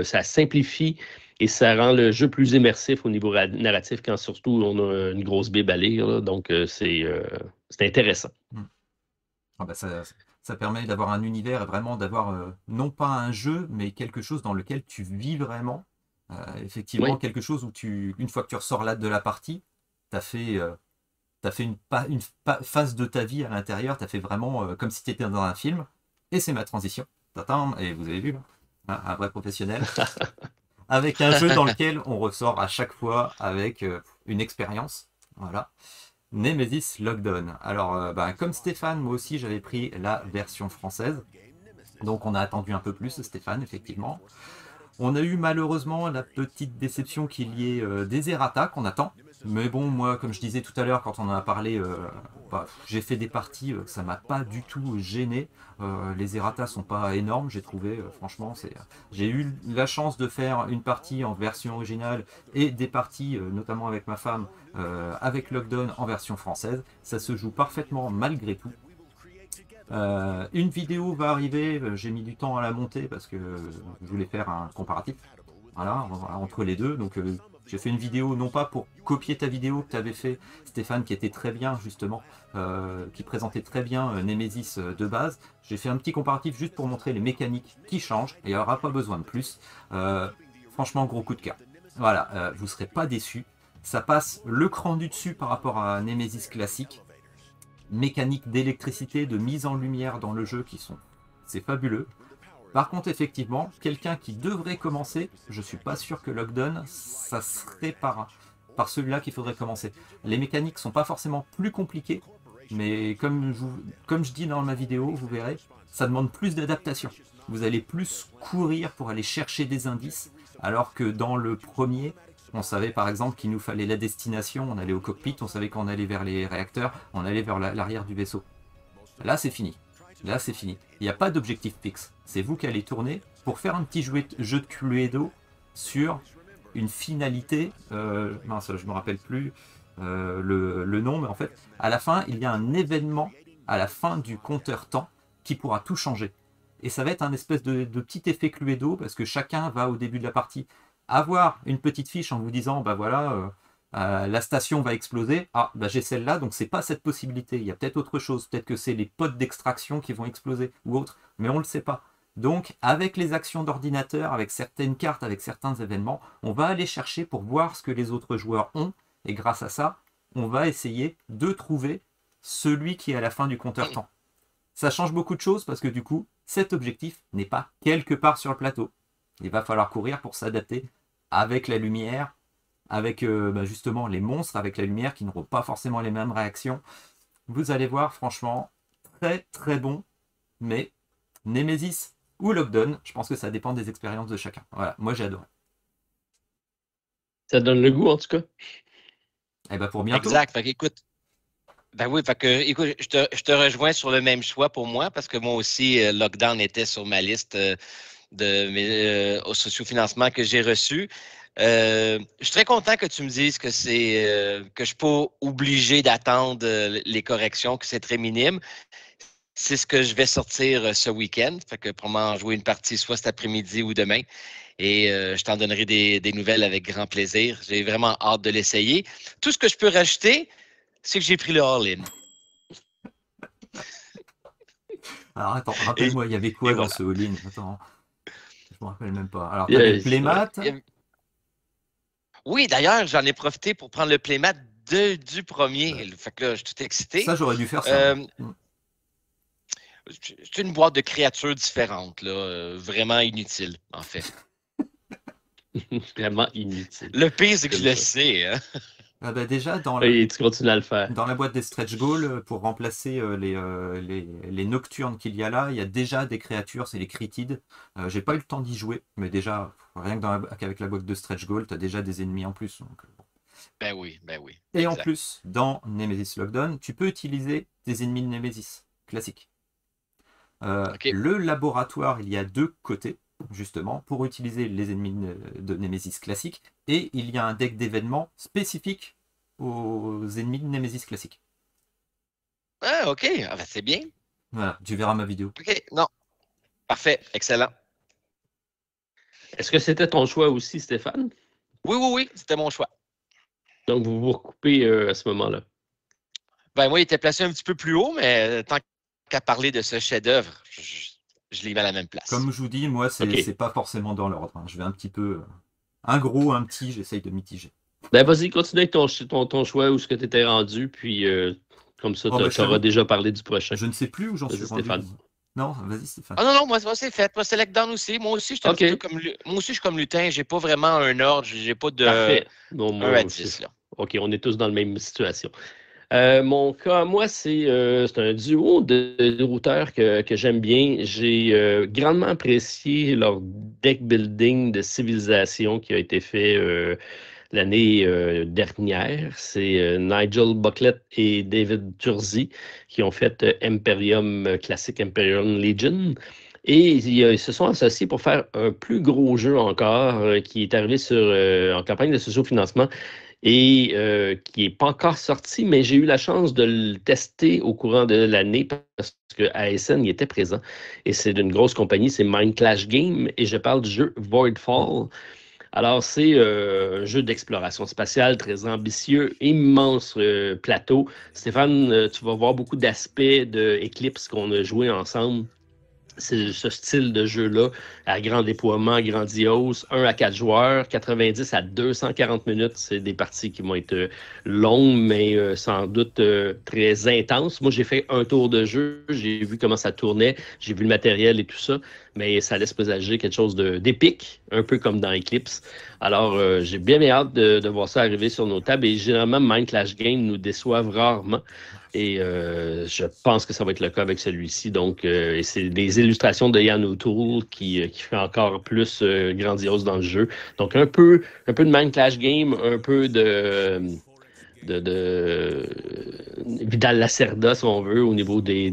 ça simplifie et ça rend le jeu plus immersif au niveau narratif quand surtout on a une grosse bible à lire. Là. Donc, c'est intéressant. Ah bah ça permet d'avoir un univers et vraiment d'avoir non pas un jeu, mais quelque chose dans lequel tu vis vraiment. Effectivement, oui. Quelque chose où une fois que tu ressors là de la partie, tu as fait une phase de ta vie à l'intérieur, tu as fait vraiment comme si tu étais dans un film. Et c'est ma transition. Et vous avez vu, là, un vrai professionnel. Avec un jeu dans lequel on ressort à chaque fois avec une expérience. Voilà. Nemesis Lockdown. Alors, comme Stéphane, moi aussi, j'avais pris la version française. Donc, on a attendu un peu plus, Stéphane, effectivement. On a eu malheureusement la petite déception qu'il y ait des errata qu'on attend. Mais bon, moi, comme je disais tout à l'heure, quand on en a parlé, j'ai fait des parties, ça m'a pas du tout gêné. Les errata sont pas énormes, j'ai trouvé, franchement. J'ai eu la chance de faire une partie en version originale et des parties, notamment avec ma femme, avec Lockdown en version française. Ça se joue parfaitement malgré tout. Une vidéo va arriver, j'ai mis du temps à la monter parce que je voulais faire un comparatif entre les deux. Donc j'ai fait une vidéo non pas pour copier ta vidéo que tu avais fait, Stéphane, qui était très bien justement, qui présentait très bien Nemesis de base. J'ai fait un petit comparatif juste pour montrer les mécaniques qui changent et il n'y aura pas besoin de plus. Franchement, gros coup de cœur. Voilà, vous ne serez pas déçus. Ça passe le cran du dessus par rapport à Nemesis classique. Mécanique d'électricité, de mise en lumière dans le jeu c'est fabuleux. Par contre, effectivement, quelqu'un qui devrait commencer, je suis pas sûr que Lockdown, ça serait par celui-là qu'il faudrait commencer. Les mécaniques sont pas forcément plus compliquées, mais comme je dis dans ma vidéo, vous verrez, ça demande plus d'adaptation. Vous allez plus courir pour aller chercher des indices, alors que dans le premier, on savait par exemple qu'il nous fallait la destination, on allait au cockpit, on savait qu'on allait vers les réacteurs, on allait vers l'arrière du vaisseau. Là, c'est fini. Là, c'est fini. Il n'y a pas d'objectif fixe. C'est vous qui allez tourner pour faire un petit jeu de Cluedo sur une finalité. Mince, je ne me rappelle plus le nom, mais en fait, à la fin, il y a un événement à la fin du compteur temps qui pourra tout changer. Et ça va être un espèce de petit effet Cluedo parce que chacun va au début de la partie avoir une petite fiche en vous disant, bah voilà, la station va exploser. Ah, bah j'ai celle-là, donc c'est pas cette possibilité. Il y a peut-être autre chose. Peut-être que c'est les pods d'extraction qui vont exploser ou autre, mais on ne le sait pas. Donc, avec les actions d'ordinateur, avec certaines cartes, avec certains événements, on va aller chercher pour voir ce que les autres joueurs ont. Et grâce à ça, on va essayer de trouver celui qui est à la fin du compteur temps. Ça change beaucoup de choses parce que du coup, cet objectif n'est pas quelque part sur le plateau. Il va falloir courir pour s'adapter avec la lumière, avec justement les monstres, avec la lumière qui n'auront pas forcément les mêmes réactions. Vous allez voir, franchement, très très bon, mais Nemesis ou Lockdown, je pense que ça dépend des expériences de chacun. Voilà, moi j'ai adoré. Ça donne le goût en tout cas. Et ben pour bientôt. Exact. Fait qu'écoute, écoute, je te rejoins sur le même choix pour moi parce que moi aussi, Lockdown était sur ma liste de mes sociofinancements que j'ai reçus. Je suis très content que tu me dises que que je suis pas obligé d'attendre les corrections, que c'est très minime. C'est ce que je vais sortir ce week-end. Fait que pour m'en jouer une partie soit cet après-midi ou demain. Et je t'en donnerai des nouvelles avec grand plaisir. J'ai vraiment hâte de l'essayer. Tout ce que je peux rajouter, c'est que j'ai pris le all-in. Alors attends, rappelle-moi, il y avait quoi dans ce all-in? Attends, je me rappelle même pas. Alors, tu avais le playmat. Oui, d'ailleurs, j'en ai profité pour prendre le playmat du premier. Ouais. Fait que là, je suis tout excité. Ça, j'aurais dû faire ça. C'est une boîte de créatures différentes, là, vraiment inutile, en fait. Vraiment inutile. Le pire, c'est que je le sais. Hein? Ah bah déjà, tu continues à le faire. Dans la boîte des stretch goals, pour remplacer les nocturnes qu'il y a là, il y a déjà des créatures, c'est les critides. J'ai pas eu le temps d'y jouer, mais déjà, rien qu'avec la boîte de stretch goal, tu as déjà des ennemis en plus. Donc, bon. Ben oui. Et exact. En plus, dans Nemesis Lockdown, tu peux utiliser des ennemis de Nemesis classiques. Okay. Le laboratoire, il y a deux côtés, justement, pour utiliser les ennemis de Nemesis classique, et il y a un deck d'événements spécifique aux ennemis de Nemesis classique. Ah, ok, ah, ben, c'est bien. Voilà, tu verras ma vidéo. Ok, non. Parfait, excellent. Est-ce que c'était ton choix aussi, Stéphane? Oui, c'était mon choix. Donc, vous vous recoupez à ce moment-là? Ben, moi, il était placé un petit peu plus haut, mais tant qu'à parler de ce chef-d'œuvre, je l'ai mis à la même place. Comme je vous dis, moi, c'est pas forcément dans l'ordre. Hein. Je vais un petit peu... Un gros, un petit, j'essaye de mitiger. Ben, vas-y, continue avec ton choix, où ce que tu étais rendu, puis comme ça, tu auras déjà parlé du prochain. Je ne sais plus où j'en suis rendu. Stéphane. Non, vas-y, Stéphane. Ah non, moi, c'est fait. Moi, c'est Lockdown aussi. Moi aussi, je suis comme lutin. J'ai pas vraiment un ordre. J'ai pas de... Parfait. Bon, 1 à 10, là. OK, on est tous dans la même situation. Mon cas, moi, c'est un duo d'auteurs que j'aime bien. J'ai grandement apprécié leur deck building de civilisation qui a été fait l'année dernière. C'est Nigel Bucklett et David Turzi qui ont fait Imperium Classic Imperium Legion. Et ils se sont associés pour faire un plus gros jeu encore qui est arrivé en campagne de socio-financement et qui n'est pas encore sorti, mais j'ai eu la chance de le tester au courant de l'année parce que ASN y était présent. Et c'est d'une grosse compagnie, c'est Mind Clash Game, et je parle du jeu Voidfall. Alors, c'est un jeu d'exploration spatiale très ambitieux, immense plateau. Stéphane, tu vas voir beaucoup d'aspects de Eclipse qu'on a joué ensemble. C'est ce style de jeu-là, à grand déploiement, grandiose, 1 à 4 joueurs, 90 à 240 minutes. C'est des parties qui vont être longues, mais sans doute très intenses. Moi, j'ai fait un tour de jeu, j'ai vu comment ça tournait, j'ai vu le matériel et tout ça, mais ça laisse présager quelque chose d'épique, un peu comme dans Eclipse. Alors, j'ai bien hâte de voir ça arriver sur nos tables, et généralement, Mind Clash Game nous déçoivent rarement. Et je pense que ça va être le cas avec celui-ci. Donc, et c'est des illustrations de Yann O'Toole qui fait encore plus grandiose dans le jeu. Donc, un peu de Mind Clash Game, un peu de Vidal Lacerda, si on veut, au niveau de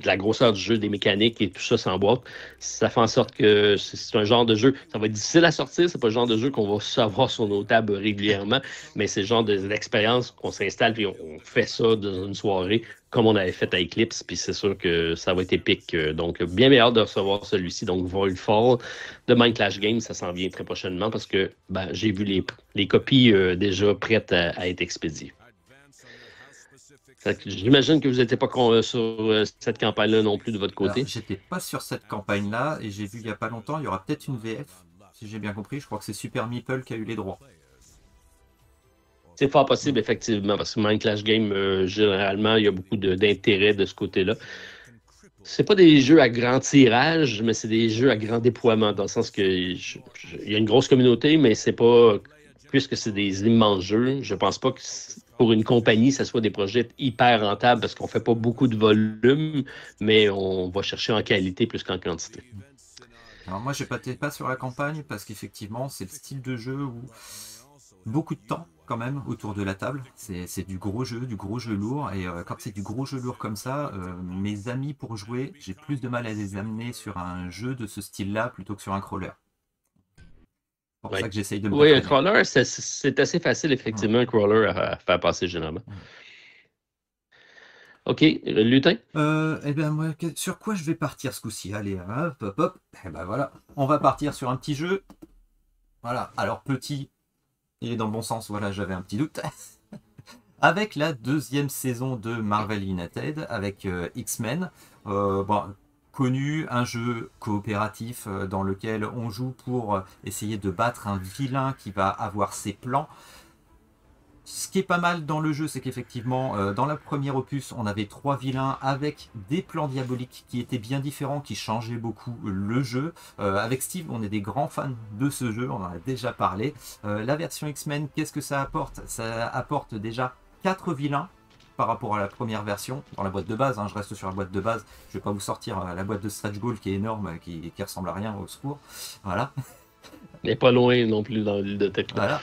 la grosseur du jeu, des mécaniques et tout ça s'emboîte. Ça fait en sorte que c'est un genre de jeu, ça va être difficile à sortir, c'est pas le genre de jeu qu'on va savoir sur nos tables régulièrement, mais c'est le genre d'expérience qu'on s'installe puis on fait ça dans une soirée comme on avait fait à Eclipse, puis c'est sûr que ça va être épique. Donc, bien hâte de recevoir celui-ci. Donc, Voidfall de Mind Clash Games, ça s'en vient très prochainement parce que j'ai vu les copies déjà prêtes à être expédiées. J'imagine que vous n'étiez pas sur cette campagne-là non plus de votre côté. J'étais pas sur cette campagne-là et j'ai vu il n'y a pas longtemps, il y aura peut-être une VF, si j'ai bien compris. Je crois que c'est Super Meeple qui a eu les droits. C'est fort possible, effectivement, parce que Mind Clash Game, généralement, il y a beaucoup d'intérêt de ce côté-là. C'est pas des jeux à grand tirage, mais c'est des jeux à grand déploiement, dans le sens que il y a une grosse communauté, mais c'est pas, puisque c'est des immenses jeux, je pense pas que pour une compagnie, ça soit des projets hyper rentables parce qu'on fait pas beaucoup de volume, mais on va chercher en qualité plus qu'en quantité. Alors moi, je n'étais pas sur la campagne parce qu'effectivement, c'est le style de jeu où beaucoup de temps quand même autour de la table. C'est du gros jeu lourd. Et quand c'est du gros jeu lourd comme ça, mes amis pour jouer, j'ai plus de mal à les amener sur un jeu de ce style-là plutôt que sur un crawler. C'est pour ça que j'essaye de me Oui, un crawler, c'est assez facile, effectivement, un crawler à faire passer généralement. OK, lutin? Eh bien, moi, sur quoi je vais partir ce coup-ci? Allez, hop, hop, hop. Eh ben voilà, on va partir sur un petit jeu. Voilà, alors petit, il est dans le bon sens, voilà, j'avais un petit doute. Avec la deuxième saison de Marvel United, avec X-Men. Connu, un jeu coopératif dans lequel on joue pour essayer de battre un vilain qui va avoir ses plans. Ce qui est pas mal dans le jeu, c'est qu'effectivement, dans la première opus, on avait 3 vilains avec des plans diaboliques qui étaient bien différents, qui changeaient beaucoup le jeu. Avec Steve, on est des grands fans de ce jeu, on en a déjà parlé. La version X-Men, qu'est-ce que ça apporte? Ça apporte déjà 4 vilains par rapport à la première version, dans la boîte de base, je reste sur la boîte de base, je vais pas vous sortir la boîte de Stretch Goal qui est énorme, qui ressemble à rien, au secours. Voilà. Mais pas loin non plus dans l'île de Tech. Voilà.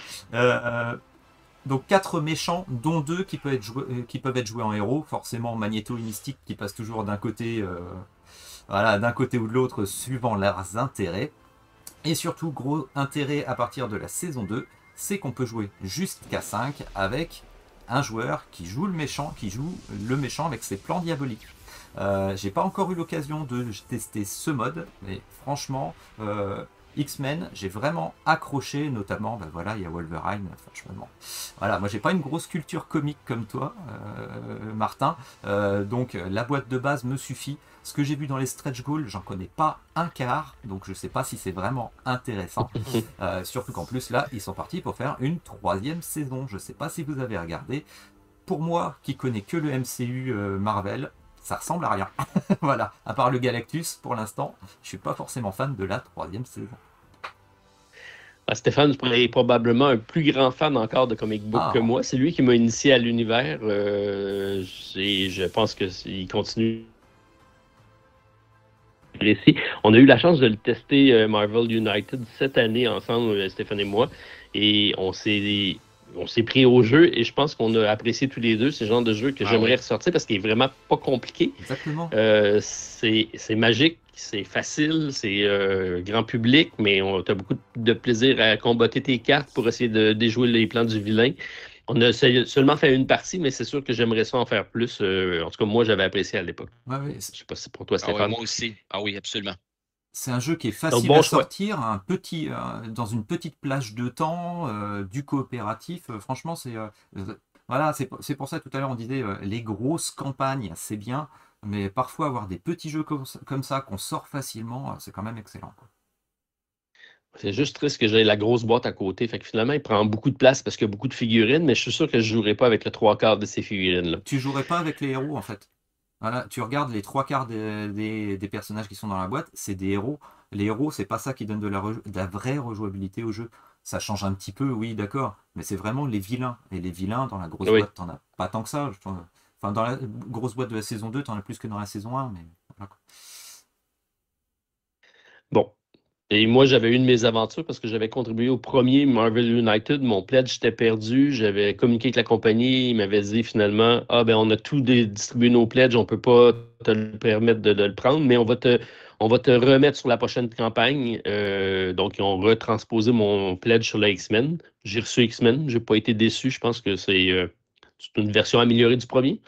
Donc 4 méchants, dont 2 qui peuvent être joués en héros, forcément Magneto et Mystique qui passent toujours d'un côté, d'un côté ou de l'autre suivant leurs intérêts. Et surtout, gros intérêt à partir de la saison 2, c'est qu'on peut jouer jusqu'à 5 avec un joueur qui joue le méchant avec ses plans diaboliques. J'ai pas encore eu l'occasion de tester ce mode, mais franchement, X-Men, j'ai vraiment accroché, notamment, il y a Wolverine, franchement. Voilà, moi j'ai pas une grosse culture comique comme toi, Martin, donc la boîte de base me suffit. Ce que j'ai vu dans les stretch goals, j'en connais pas un quart, donc je sais pas si c'est vraiment intéressant. Surtout qu'en plus là, ils sont partis pour faire une 3e saison. Je sais pas si vous avez regardé. Pour moi, qui connais que le MCU Marvel, ça ressemble à rien. Voilà, à part le Galactus, pour l'instant, je suis pas forcément fan de la 3e saison. Stéphane est probablement un plus grand fan encore de comic book que moi. C'est lui qui m'a initié à l'univers. Je pense qu'il continue. On a eu la chance de le tester Marvel United cette année ensemble, Stéphane et moi, et on s'est pris au jeu et je pense qu'on a apprécié tous les deux ce genre de jeu que j'aimerais ressortir parce qu'il est vraiment pas compliqué. Exactement. C'est magique, c'est facile, c'est grand public, mais tu as beaucoup de plaisir à combattre tes cartes pour essayer de déjouer les plans du vilain. On a seulement fait une partie, mais c'est sûr que j'aimerais ça en faire plus. En tout cas, moi, j'avais apprécié à l'époque. Ouais. Je ne sais pas si c'est pour toi, Stéphane. Moi aussi. Ah oui, absolument. C'est un jeu qui est facile à sortir, dans une petite plage de temps, du coopératif. Franchement, voilà, c'est pour ça tout à l'heure on disait les grosses campagnes, c'est bien, mais parfois avoir des petits jeux comme ça qu'on sort facilement, c'est quand même excellent, quoi. C'est juste triste que j'ai la grosse boîte à côté. Fait que finalement, il prend beaucoup de place parce qu'il y a beaucoup de figurines, mais je suis sûr que je ne jouerai pas avec le 3/4 de ces figurines-là. Tu jouerais pas avec les héros, en fait. Voilà, tu regardes les 3/4 des personnages qui sont dans la boîte, c'est des héros. Les héros, c'est pas ça qui donne de la vraie rejouabilité au jeu. Ça change un petit peu, oui, d'accord, mais c'est vraiment les vilains. Et les vilains, dans la grosse boîte, t'en as pas tant que ça. Enfin, dans la grosse boîte de la saison 2, t'en as plus que dans la saison 1, mais voilà. Bon. Et moi, j'avais une de mes aventures parce que j'avais contribué au premier Marvel United. Mon pledge était perdu. J'avais communiqué avec la compagnie. Ils m'avaient dit finalement, on a tout distribué nos pledges. On ne peut pas te le permettre de le prendre, mais on va te remettre sur la prochaine campagne. Donc, ils ont retransposé mon pledge sur la X-Men. J'ai reçu X-Men. Je n'ai pas été déçu. Je pense que c'est une version améliorée du premier.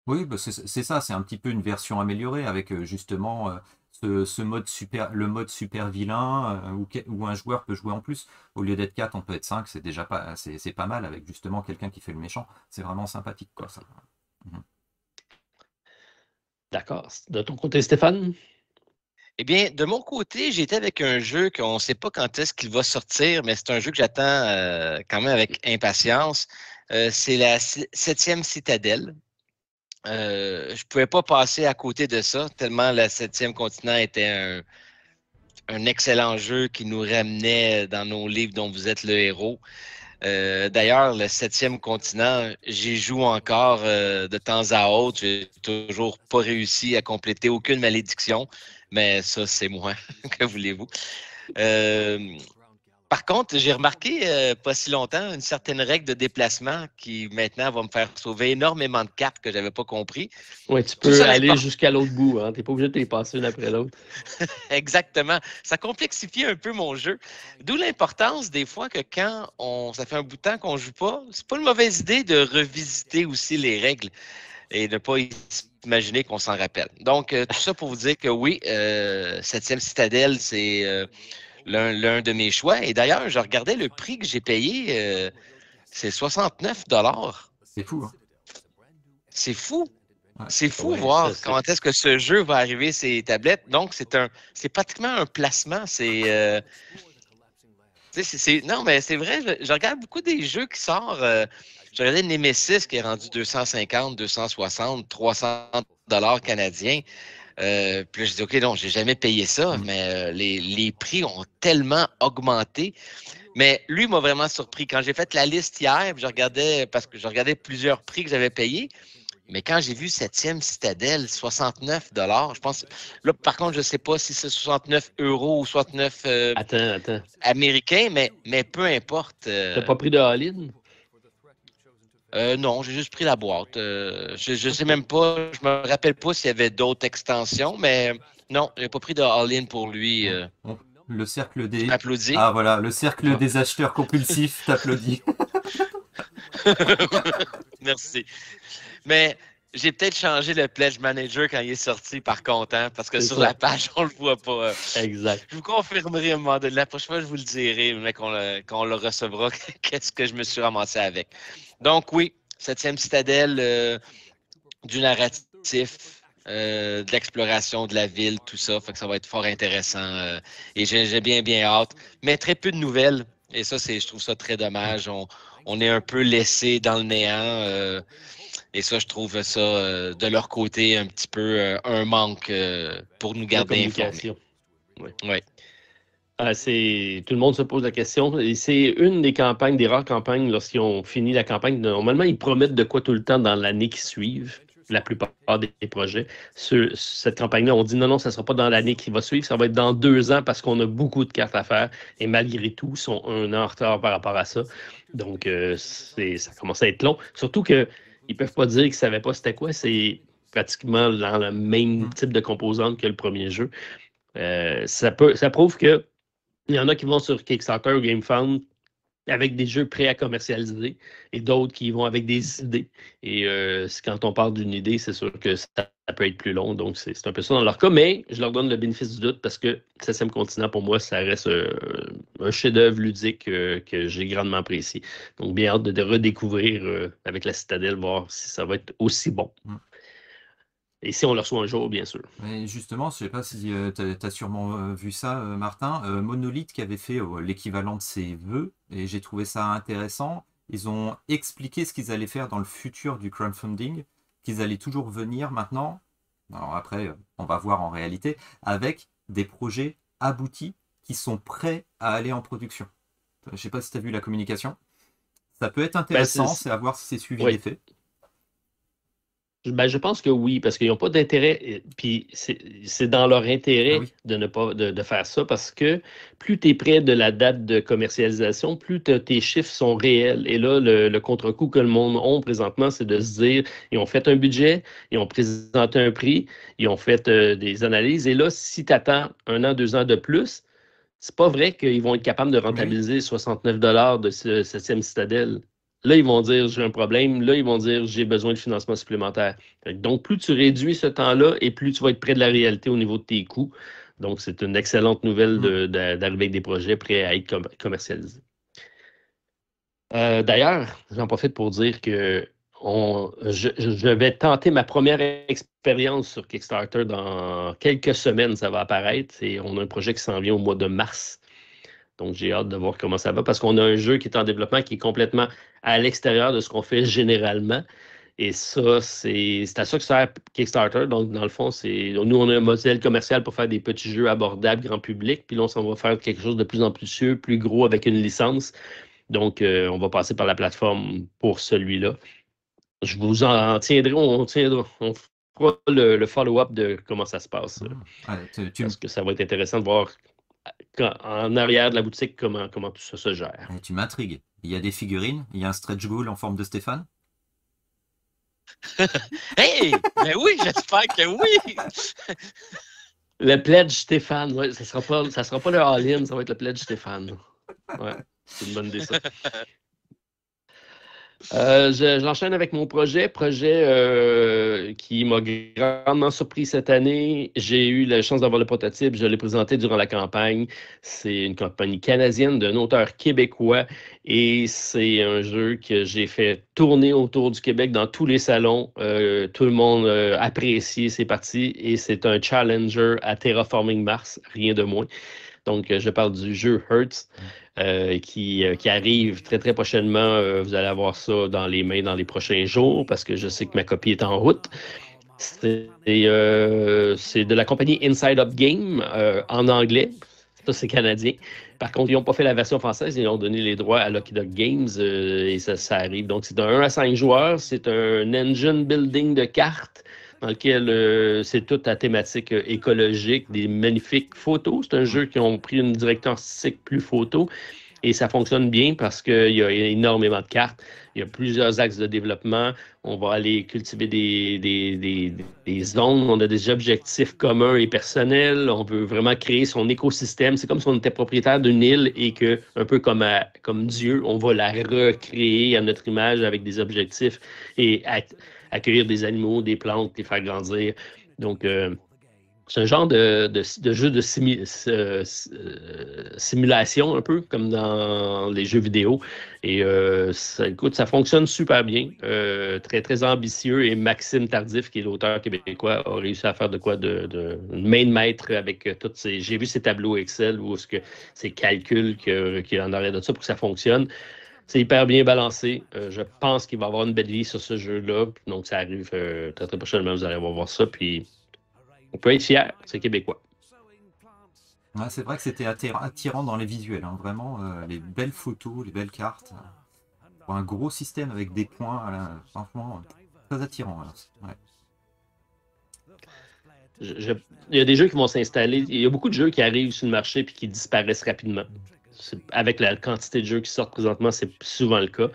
Oui, c'est ça. C'est un petit peu une version améliorée avec justement... le mode super vilain où un joueur peut jouer en plus. Au lieu d'être 4, on peut être 5, c'est déjà c'est pas mal avec justement quelqu'un qui fait le méchant. C'est vraiment sympathique, quoi, ça. D'accord. De ton côté, Stéphane? Eh bien, de mon côté, j'étais avec un jeu qu'on ne sait pas quand est-ce qu'il va sortir, mais c'est un jeu que j'attends quand même avec impatience. C'est la 7e Citadelle. Je ne pouvais pas passer à côté de ça, tellement le 7e continent était un excellent jeu qui nous ramenait dans nos livres dont vous êtes le héros. D'ailleurs, le 7e continent, j'y joue encore de temps à autre. J'ai toujours pas réussi à compléter aucune malédiction, mais ça, c'est moi. Que voulez-vous? Par contre, j'ai remarqué pas si longtemps une certaine règle de déplacement qui maintenant va me faire sauver énormément de cartes que je n'avais pas compris. Oui, tu peux aller jusqu'à l'autre bout. Hein? Tu n'es pas obligé de les passer une après l'autre. Exactement. Ça complexifie un peu mon jeu. D'où l'importance des fois que quand ça fait un bout de temps qu'on ne joue pas, c'est pas une mauvaise idée de revisiter aussi les règles et de ne pas imaginer qu'on s'en rappelle. Donc, tout ça pour vous dire que oui, 7e Citadelle, c'est l'un de mes choix. Et d'ailleurs, je regardais le prix que j'ai payé, c'est 69 $. C'est fou, hein? C'est fou. Ouais. C'est fou voir quand est-ce que ce jeu va arriver sur les tablettes. Donc, c'est pratiquement un placement. Non, mais c'est vrai, je regarde beaucoup des jeux qui sortent. Je regardais Nemesis qui est rendu 250, 260, 300 $ canadiens. Puis là, je dis, OK, non, j'ai jamais payé ça, mais les prix ont tellement augmenté. Mais lui m'a vraiment surpris. Quand j'ai fait la liste hier, parce que je regardais plusieurs prix que j'avais payés, mais quand j'ai vu 7e Citadelle, 69 $, je pense. Là, par contre, je ne sais pas si c'est 69 € ou 69 Attends. américains, mais peu importe. Tu n'as pas pris de all-in? Non, j'ai juste pris la boîte. Je sais même pas, je me rappelle pas s'il y avait d'autres extensions, mais non, j'ai pas pris de all-in pour lui. Le cercle des... Applaudis. Ah voilà, le cercle des acheteurs compulsifs t'applaudit. Merci. Mais j'ai peut-être changé le Pledge Manager quand il est sorti, par contre, hein, parce que sur la page, on le voit pas. Exact. Je vous confirmerai à un moment donné. La prochaine fois, je vous le dirai, mais quand on le recevra, qu'est-ce que je me suis ramassé avec. Donc oui, 7e Citadelle, du narratif, de l'exploration de la ville, tout ça. Fait que ça va être fort intéressant. Et j'ai bien hâte. Mais très peu de nouvelles. Et ça, je trouve ça très dommage. On est un peu laissé dans le néant. Et ça, je trouve ça, de leur côté, un petit peu un manque pour nous garder informés. Oui. Ouais. Tout le monde se pose la question. Et c'est une des campagnes, des rares campagnes, lorsqu'ils ont fini la campagne. Normalement, ils promettent de quoi tout le temps dans l'année qui suit, la plupart des projets. Cette campagne-là, on dit non, non, ça ne sera pas dans l'année qui va suivre, ça va être dans 2 ans parce qu'on a beaucoup de cartes à faire. Et malgré tout, ils sont 1 an en retard par rapport à ça. Donc, ça commence à être long. Surtout qu'ils ne peuvent pas dire qu'ils ne savaient pas c'était quoi. C'est pratiquement dans le même type de composante que le premier jeu. Ça prouve que il y en a qui vont sur Kickstarter ou GameFound avec des jeux prêts à commercialiser et d'autres qui vont avec des idées. Et quand on parle d'une idée, c'est sûr que ça peut être plus long. Donc, c'est un peu ça dans leur cas. Mais je leur donne le bénéfice du doute parce que Sesame Continent, pour moi, ça reste un chef-d'œuvre ludique que j'ai grandement apprécié. Donc, bien hâte de redécouvrir avec la Citadelle, voir si ça va être aussi bon. Et si on le reçoit un jour, bien sûr. Mais justement, je ne sais pas si tu as sûrement vu ça, Martin. Monolith qui avait fait l'équivalent de ses vœux, et j'ai trouvé ça intéressant. Ils ont expliqué ce qu'ils allaient faire dans le futur du crowdfunding, qu'ils allaient toujours venir maintenant, alors après, on va voir en réalité, avec des projets aboutis qui sont prêts à aller en production. Je ne sais pas si tu as vu la communication. Ça peut être intéressant, c'est à voir si c'est suivi des faits. Je pense que oui, parce qu'ils n'ont pas d'intérêt, puis c'est dans leur intérêt de ne pas de faire ça, parce que plus tu es près de la date de commercialisation, plus tes chiffres sont réels. Et là, le contre-coup que le monde a présentement, c'est de se dire, ils ont fait un budget, ils ont présenté un prix, ils ont fait des analyses, et là, si tu attends 1 an, 2 ans de plus, c'est pas vrai qu'ils vont être capables de rentabiliser 69 $ de ce 7e Citadelle. Là, ils vont dire j'ai un problème. Là, ils vont dire j'ai besoin de financement supplémentaire. Donc, plus tu réduis ce temps-là et plus tu vas être près de la réalité au niveau de tes coûts. Donc, c'est une excellente nouvelle d'arriver avec des projets prêts à être commercialisés. D'ailleurs, j'en profite pour dire que je vais tenter ma première expérience sur Kickstarter dans quelques semaines. Ça va apparaître et on a un projet qui s'en vient au mois de mars. Donc, j'ai hâte de voir comment ça va parce qu'on a un jeu qui est en développement qui est complètement à l'extérieur de ce qu'on fait généralement. Et ça, c'est à ça que sert Kickstarter. Donc, dans le fond, nous, on a un modèle commercial pour faire des petits jeux abordables, grand public. Puis là, on s'en va faire quelque chose de plus ambitieux, plus gros avec une licence. Donc, on va passer par la plateforme pour celui-là. Je vous en tiendrai, on fera le follow-up de comment ça se passe. Parce que ça va être intéressant de voir en arrière de la boutique comment tout ça se gère. Tu m'intrigues. Il y a des figurines, il y a un stretch goal en forme de Stéphane. Hey! Ben oui, j'espère que oui! Le pledge Stéphane, ouais, ça sera pas le all-in, ça va être le pledge Stéphane. Ouais, c'est une bonne idée ça. J'enchaîne avec mon projet qui m'a grandement surpris cette année. J'ai eu la chance d'avoir le prototype, je l'ai présenté durant la campagne. C'est une compagnie canadienne d'un auteur québécois et c'est un jeu que j'ai fait tourner autour du Québec dans tous les salons. Tout le monde apprécie ses parties et c'est un challenger à Terraforming Mars, rien de moins. Donc, je parle du jeu Hertz qui arrive très, très prochainement. Vous allez avoir ça dans les mains dans les prochains jours parce que je sais que ma copie est en route. C'est de la compagnie Inside Up Game en anglais. Ça, c'est canadien. Par contre, ils n'ont pas fait la version française. Ils ont donné les droits à Lucky Duck Games et ça arrive. Donc, c'est un 1 à 5 joueurs. C'est un engine building de cartes dans lequel c'est toute la thématique écologique, des magnifiques photos. C'est un jeu qui ont pris une direction artistique plus photo et ça fonctionne bien parce qu'il y a énormément de cartes. Il y a plusieurs axes de développement. On va aller cultiver des zones. On a des objectifs communs et personnels. On veut vraiment créer son écosystème. C'est comme si on était propriétaire d'une île et que, un peu comme Dieu, on va la recréer à notre image avec des objectifs et accueillir des animaux, des plantes, les faire grandir. Donc, c'est un genre de jeu de simulation, un peu comme dans les jeux vidéo. Et ça fonctionne super bien. Très, très ambitieux. Et Maxime Tardif, qui est l'auteur québécois, a réussi à faire de quoi de main maître avec toutes ces... J'ai vu ces tableaux Excel où ces calculs qu'il y a en arrière de ça pour que ça fonctionne. C'est hyper bien balancé. Je pense qu'il va y avoir une belle vie sur ce jeu-là. Donc, ça arrive très, très prochainement. Vous allez voir ça. Puis, on peut être fiers. C'est québécois. Ouais, c'est vrai que c'était attirant dans les visuels, hein, vraiment, les belles photos, les belles cartes. Pour un gros système avec des points, franchement, très attirant. Alors, ouais. Je- il y a des jeux qui vont s'installer. Il y a beaucoup de jeux qui arrivent sur le marché puis qui disparaissent rapidement. Avec la quantité de jeux qui sortent présentement, c'est souvent le cas.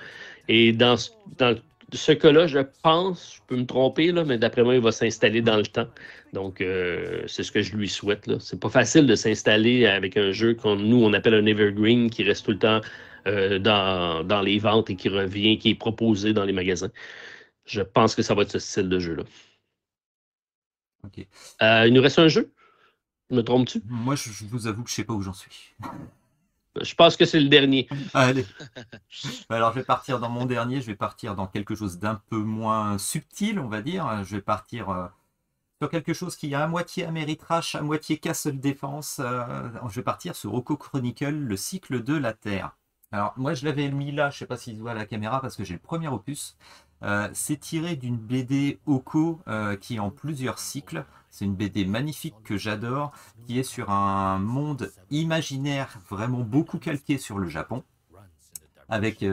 Et dans ce cas-là, je pense, je peux me tromper, là, mais d'après moi, il va s'installer dans le temps. Donc, c'est ce que je lui souhaite. Là. C'est pas facile de s'installer avec un jeu qu'on nous, on appelle un evergreen qui reste tout le temps dans les ventes et qui revient, qui est proposé dans les magasins. Je pense que ça va être ce style de jeu-là. Ok. Il nous reste un jeu? Me trompes-tu? Moi, je vous avoue que je sais pas où j'en suis. Je pense que c'est le dernier. Allez. Alors, je vais partir dans mon dernier. Je vais partir dans quelque chose d'un peu moins subtil, on va dire. Je vais partir sur quelque chose qui est à moitié Ameritrash, à moitié Castle Defense. Je vais partir sur Oko Chronicle, le cycle de la Terre. Alors, moi, je l'avais mis là. Je sais pas s'il se voit à la caméra parce que j'ai le premier opus. C'est tiré d'une BD Oko qui est en plusieurs cycles. C'est une BD magnifique que j'adore, qui est sur un monde imaginaire vraiment beaucoup calqué sur le Japon, avec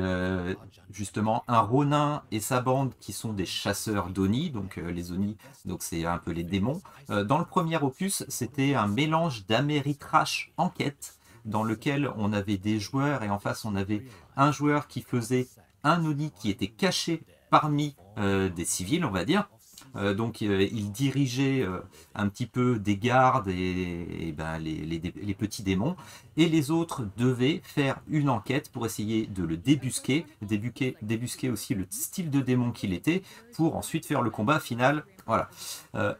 justement un Ronin et sa bande qui sont des chasseurs d'Oni, donc les Oni, donc c'est un peu les démons. Dans le premier opus, c'était un mélange d'Améritrash enquête, dans lequel on avait des joueurs et en face on avait un joueur qui faisait un Oni qui était caché parmi des civils, on va dire. Donc il dirigeait un petit peu des gardes et ben, les petits démons, et les autres devaient faire une enquête pour essayer de le débusquer aussi le style de démon qu'il était, pour ensuite faire le combat final. Voilà.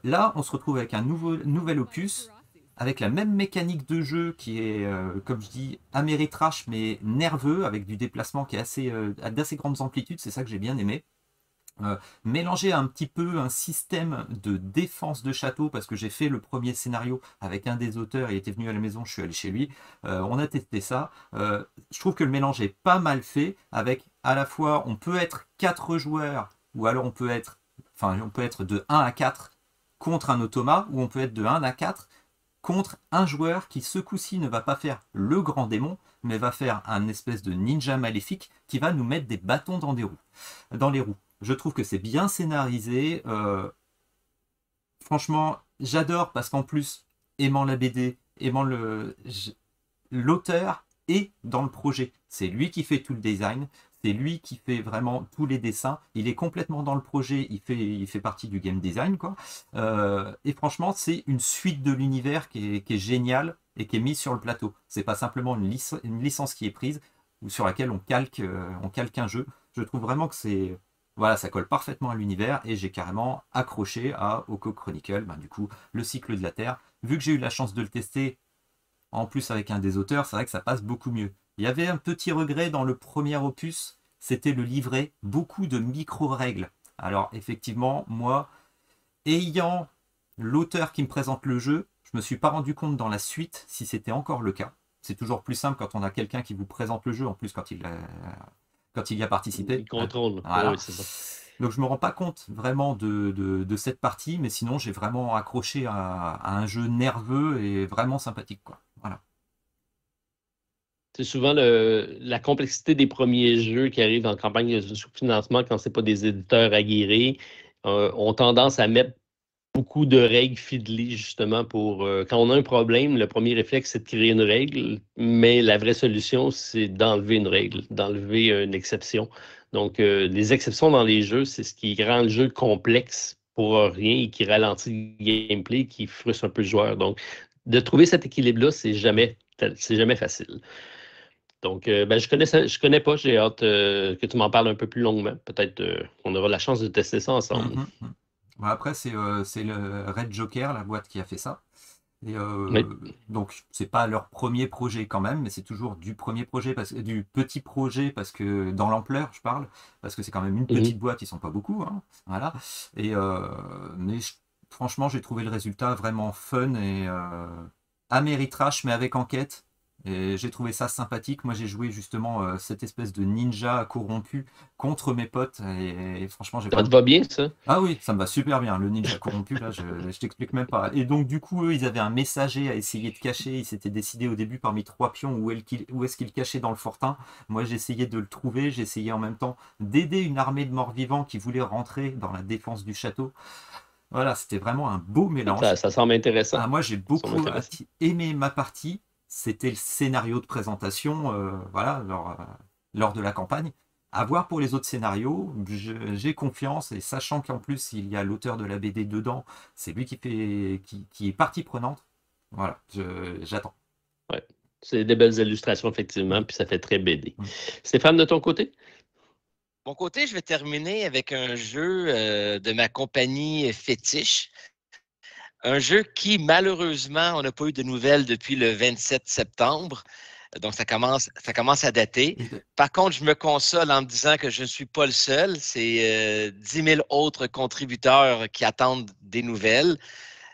Là, on se retrouve avec un nouvel opus, avec la même mécanique de jeu qui est, comme je dis, Ameritrash, mais nerveux, avec du déplacement qui est d'assez grandes amplitudes, c'est ça que j'ai bien aimé. Mélanger un petit peu un système de défense de château, parce que j'ai fait le premier scénario avec un des auteurs, il était venu à la maison, je suis allé chez lui, on a testé ça. Je trouve que le mélange est pas mal fait, avec à la fois on peut être 4 joueurs, ou alors on peut être de 1 à 4 contre un automa, ou on peut être de 1 à 4 contre un joueur qui ce coup-ci ne va pas faire le grand démon, mais va faire un espèce de ninja maléfique qui va nous mettre des bâtons dans les roues. Je trouve que c'est bien scénarisé. Franchement, j'adore parce qu'en plus, aimant la BD, aimant l'auteur est dans le projet. C'est lui qui fait tout le design, c'est lui qui fait vraiment tous les dessins. Il est complètement dans le projet, il fait partie du game design, quoi. Et franchement, c'est une suite de l'univers qui est géniale et qui est mise sur le plateau. C'est pas simplement une licence qui est prise ou sur laquelle on calque un jeu. Je trouve vraiment que c'est... Voilà, ça colle parfaitement à l'univers et j'ai carrément accroché à Oko Chronicle, ben, du coup, le cycle de la Terre. Vu que j'ai eu la chance de le tester, en plus avec un des auteurs, c'est vrai que ça passe beaucoup mieux. Il y avait un petit regret dans le premier opus, c'était le livret, beaucoup de micro-règles. Alors effectivement, moi, ayant l'auteur qui me présente le jeu, je me suis pas rendu compte dans la suite si c'était encore le cas. C'est toujours plus simple quand on a quelqu'un qui vous présente le jeu, en plus quand il y a participé. Il contrôle. Voilà. Oui, c'est ça. Donc je me rends pas compte vraiment de cette partie, mais sinon j'ai vraiment accroché à un jeu nerveux et vraiment sympathique, quoi. Voilà. C'est souvent la complexité des premiers jeux qui arrivent en campagne de sous-financement quand ce n'est pas des éditeurs aguerris ont tendance à mettre beaucoup de règles fidelées justement pour quand on a un problème, le premier réflexe c'est de créer une règle, mais la vraie solution c'est d'enlever une règle, d'enlever une exception. Donc les exceptions dans les jeux, c'est ce qui rend le jeu complexe pour rien et qui ralentit le gameplay, qui frustre un peu le joueur. Donc de trouver cet équilibre-là, c'est jamais facile. Donc, ben, je connais pas, j'ai hâte que tu m'en parles un peu plus longuement. Peut-être qu'on aura la chance de tester ça ensemble. Bon, après, c'est le Red Joker, la boîte qui a fait ça. Et Oui. donc, c'est pas leur premier projet quand même, mais c'est toujours du premier projet, du petit projet, parce que dans l'ampleur, je parle, parce que c'est quand même une petite boîte, ils sont pas beaucoup, hein, voilà. Et mais franchement, j'ai trouvé le résultat vraiment fun et Ameritrash, mais avec enquête. Et j'ai trouvé ça sympathique. Moi, j'ai joué justement cette espèce de ninja corrompu contre mes potes. Et franchement, j'ai Ça vraiment... te va bien, ça? Ah oui, ça me va super bien. Le ninja corrompu, là, je t'explique même pas. Et donc, du coup, eux, ils avaient un messager à essayer de cacher. Ils s'étaient décidés au début parmi 3 pions où est-ce qu'ils cachaient dans le fortin. Moi, j'essayais de le trouver. J'essayais en même temps d'aider une armée de morts-vivants qui voulait rentrer dans la défense du château. Voilà, c'était vraiment un beau mélange. Ça semble intéressant. Ah, moi, j'ai Ça semble beaucoup intéressant. aimé ma partie. C'était le scénario de présentation, voilà, lors de la campagne. À voir pour les autres scénarios, j'ai confiance et sachant qu'en plus il y a l'auteur de la BD dedans, c'est lui qui est partie prenante. Voilà, j'attends. Ouais. C'est des belles illustrations, effectivement, puis ça fait très BD. Mm. Stéphane, de ton côté? De mon côté, je vais terminer avec un jeu de ma compagnie fétiche. Un jeu qui, malheureusement, on n'a pas eu de nouvelles depuis le 27 septembre. Donc, ça commence à dater. Par contre, je me console en me disant que je ne suis pas le seul. C'est 10 000 autres contributeurs qui attendent des nouvelles.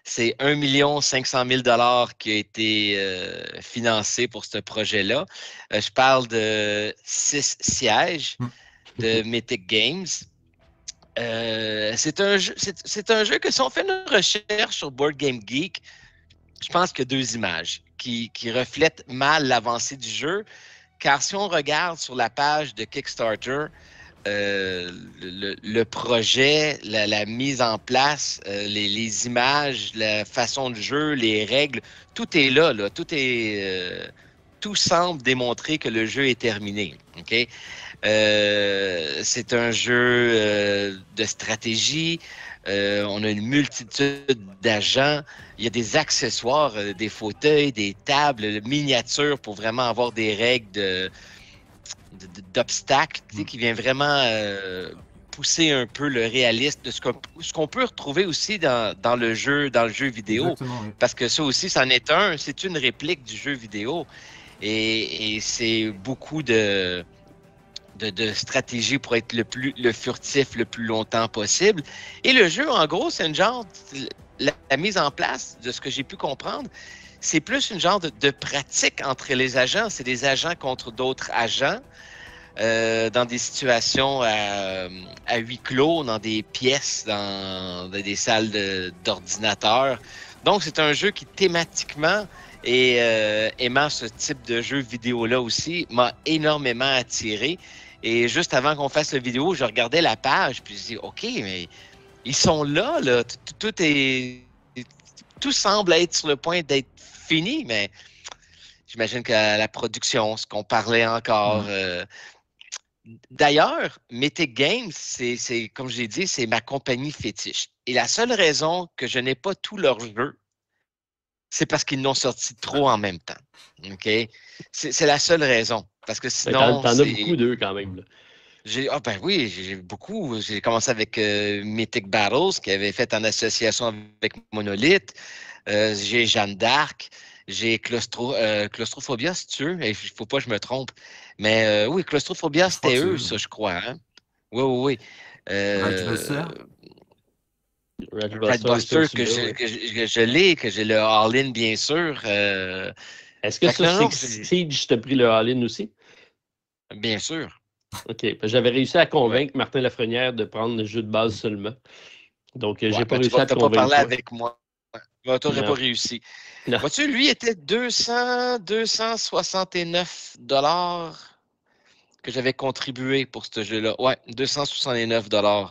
C'est 1 500 000 qui a été financé pour ce projet-là. Je parle de 6 sièges de Mythic Games. C'est un jeu que si on fait une recherche sur Board Game Geek, je pense qu'il y a 2 images qui reflètent mal l'avancée du jeu. Car si on regarde sur la page de Kickstarter, le projet, la mise en place, les images, la façon de jeu, les règles, tout est là. Tout semble démontrer que le jeu est terminé. Okay? C'est un jeu de stratégie. On a une multitude d'agents. Il y a des accessoires, des fauteuils, des tables, miniatures pour vraiment avoir des règles d'obstacles qui vient vraiment pousser un peu le réalisme de ce qu'on peut retrouver aussi dans le jeu vidéo. Exactement, oui. Parce que ça aussi, c'est une réplique du jeu vidéo. Et c'est beaucoup de stratégie pour être le furtif le plus longtemps possible. Et le jeu, en gros, c'est une genre... La mise en place, de ce que j'ai pu comprendre, c'est plus une genre de pratique entre les agents. C'est des agents contre d'autres agents dans des situations à huis clos, dans des pièces, dans des salles d'ordinateur. Donc, c'est un jeu qui, thématiquement, et aimant ce type de jeu vidéo-là aussi, m'a énormément attiré. Et juste avant qu'on fasse la vidéo, je regardais la page, puis je dis, OK, mais ils sont là. Tout semble être sur le point d'être fini, mais j'imagine que la production, ce qu'on parlait encore. D'ailleurs, Mythic Games, c'est comme je l'ai dit, c'est ma compagnie fétiche. Et la seule raison que je n'ai pas tous leurs jeux, c'est parce qu'ils n'ont sorti trop en même temps. OK? C'est la seule raison. Parce que sinon. T'en as beaucoup d'eux quand même. Là. Ben oui, j'ai beaucoup. J'ai commencé avec Mythic Battles, qui avait fait en association avec Monolith. J'ai Jeanne d'Arc. J'ai Claustrophobia, si tu veux. Il ne faut pas que je me trompe. Mais oui, Claustrophobia, c'était eux, ça, je crois. Hein? Oui. Redbuster, Redbuster, que je l'ai, que j'ai le All-In, bien sûr. Est-ce que ça, Siege t'a pris le All-In aussi? Bien sûr. OK. J'avais réussi à convaincre Martin Lafrenière de prendre le jeu de base seulement. Donc, j'ai pas réussi à te convaincre. Tu n'as pas parlé avec moi. Tu n'aurais pas réussi. Vois-tu, lui était 269 $ que j'avais contribué pour ce jeu-là. Ouais, 269 $.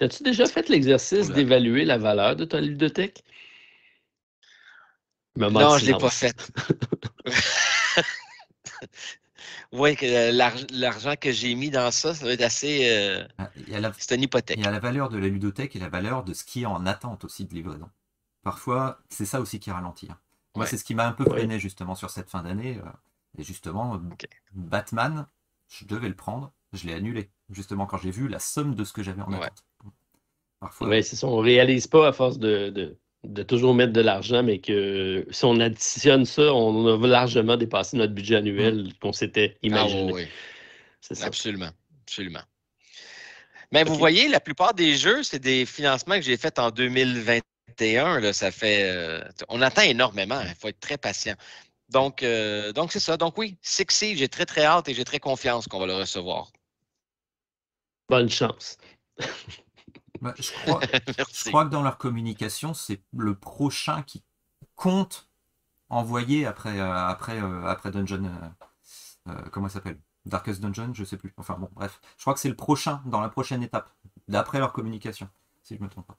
As-tu déjà fait l'exercice d'évaluer la valeur de ta ludothèque? Non, je ne l'ai pas fait. Oui, l'argent que j'ai mis dans ça, ça va être assez... c'est une hypothèque. Il y a la valeur de la ludothèque et la valeur de ce qui est en attente aussi de livraison. Parfois, c'est ça aussi qui ralentit. Moi, c'est ce qui m'a un peu freiné justement sur cette fin d'année. Et justement, Batman, je devais le prendre, je l'ai annulé. Justement, quand j'ai vu la somme de ce que j'avais en attente. Parfois. Oui, c'est ça. On ne réalise pas à force de toujours mettre de l'argent, mais que si on additionne ça, on a largement dépassé notre budget annuel qu'on s'était imaginé. Ah, oui. C'est ça. Absolument. Mais vous voyez, la plupart des jeux, c'est des financements que j'ai faits en 2021. Là, ça fait. On attend énormément. Il faut être très patient. Donc c'est ça. Donc oui, Six Siege, j'ai très, très hâte et j'ai très confiance qu'on va le recevoir. Bonne chance. Bah, je crois Merci. que dans leur communication, c'est le prochain qui compte envoyer après Dungeon. Comment il s'appelle? Darkest Dungeon, je sais plus. Enfin bon, bref. Je crois que c'est le prochain, dans la prochaine étape, d'après leur communication, si je me trompe pas.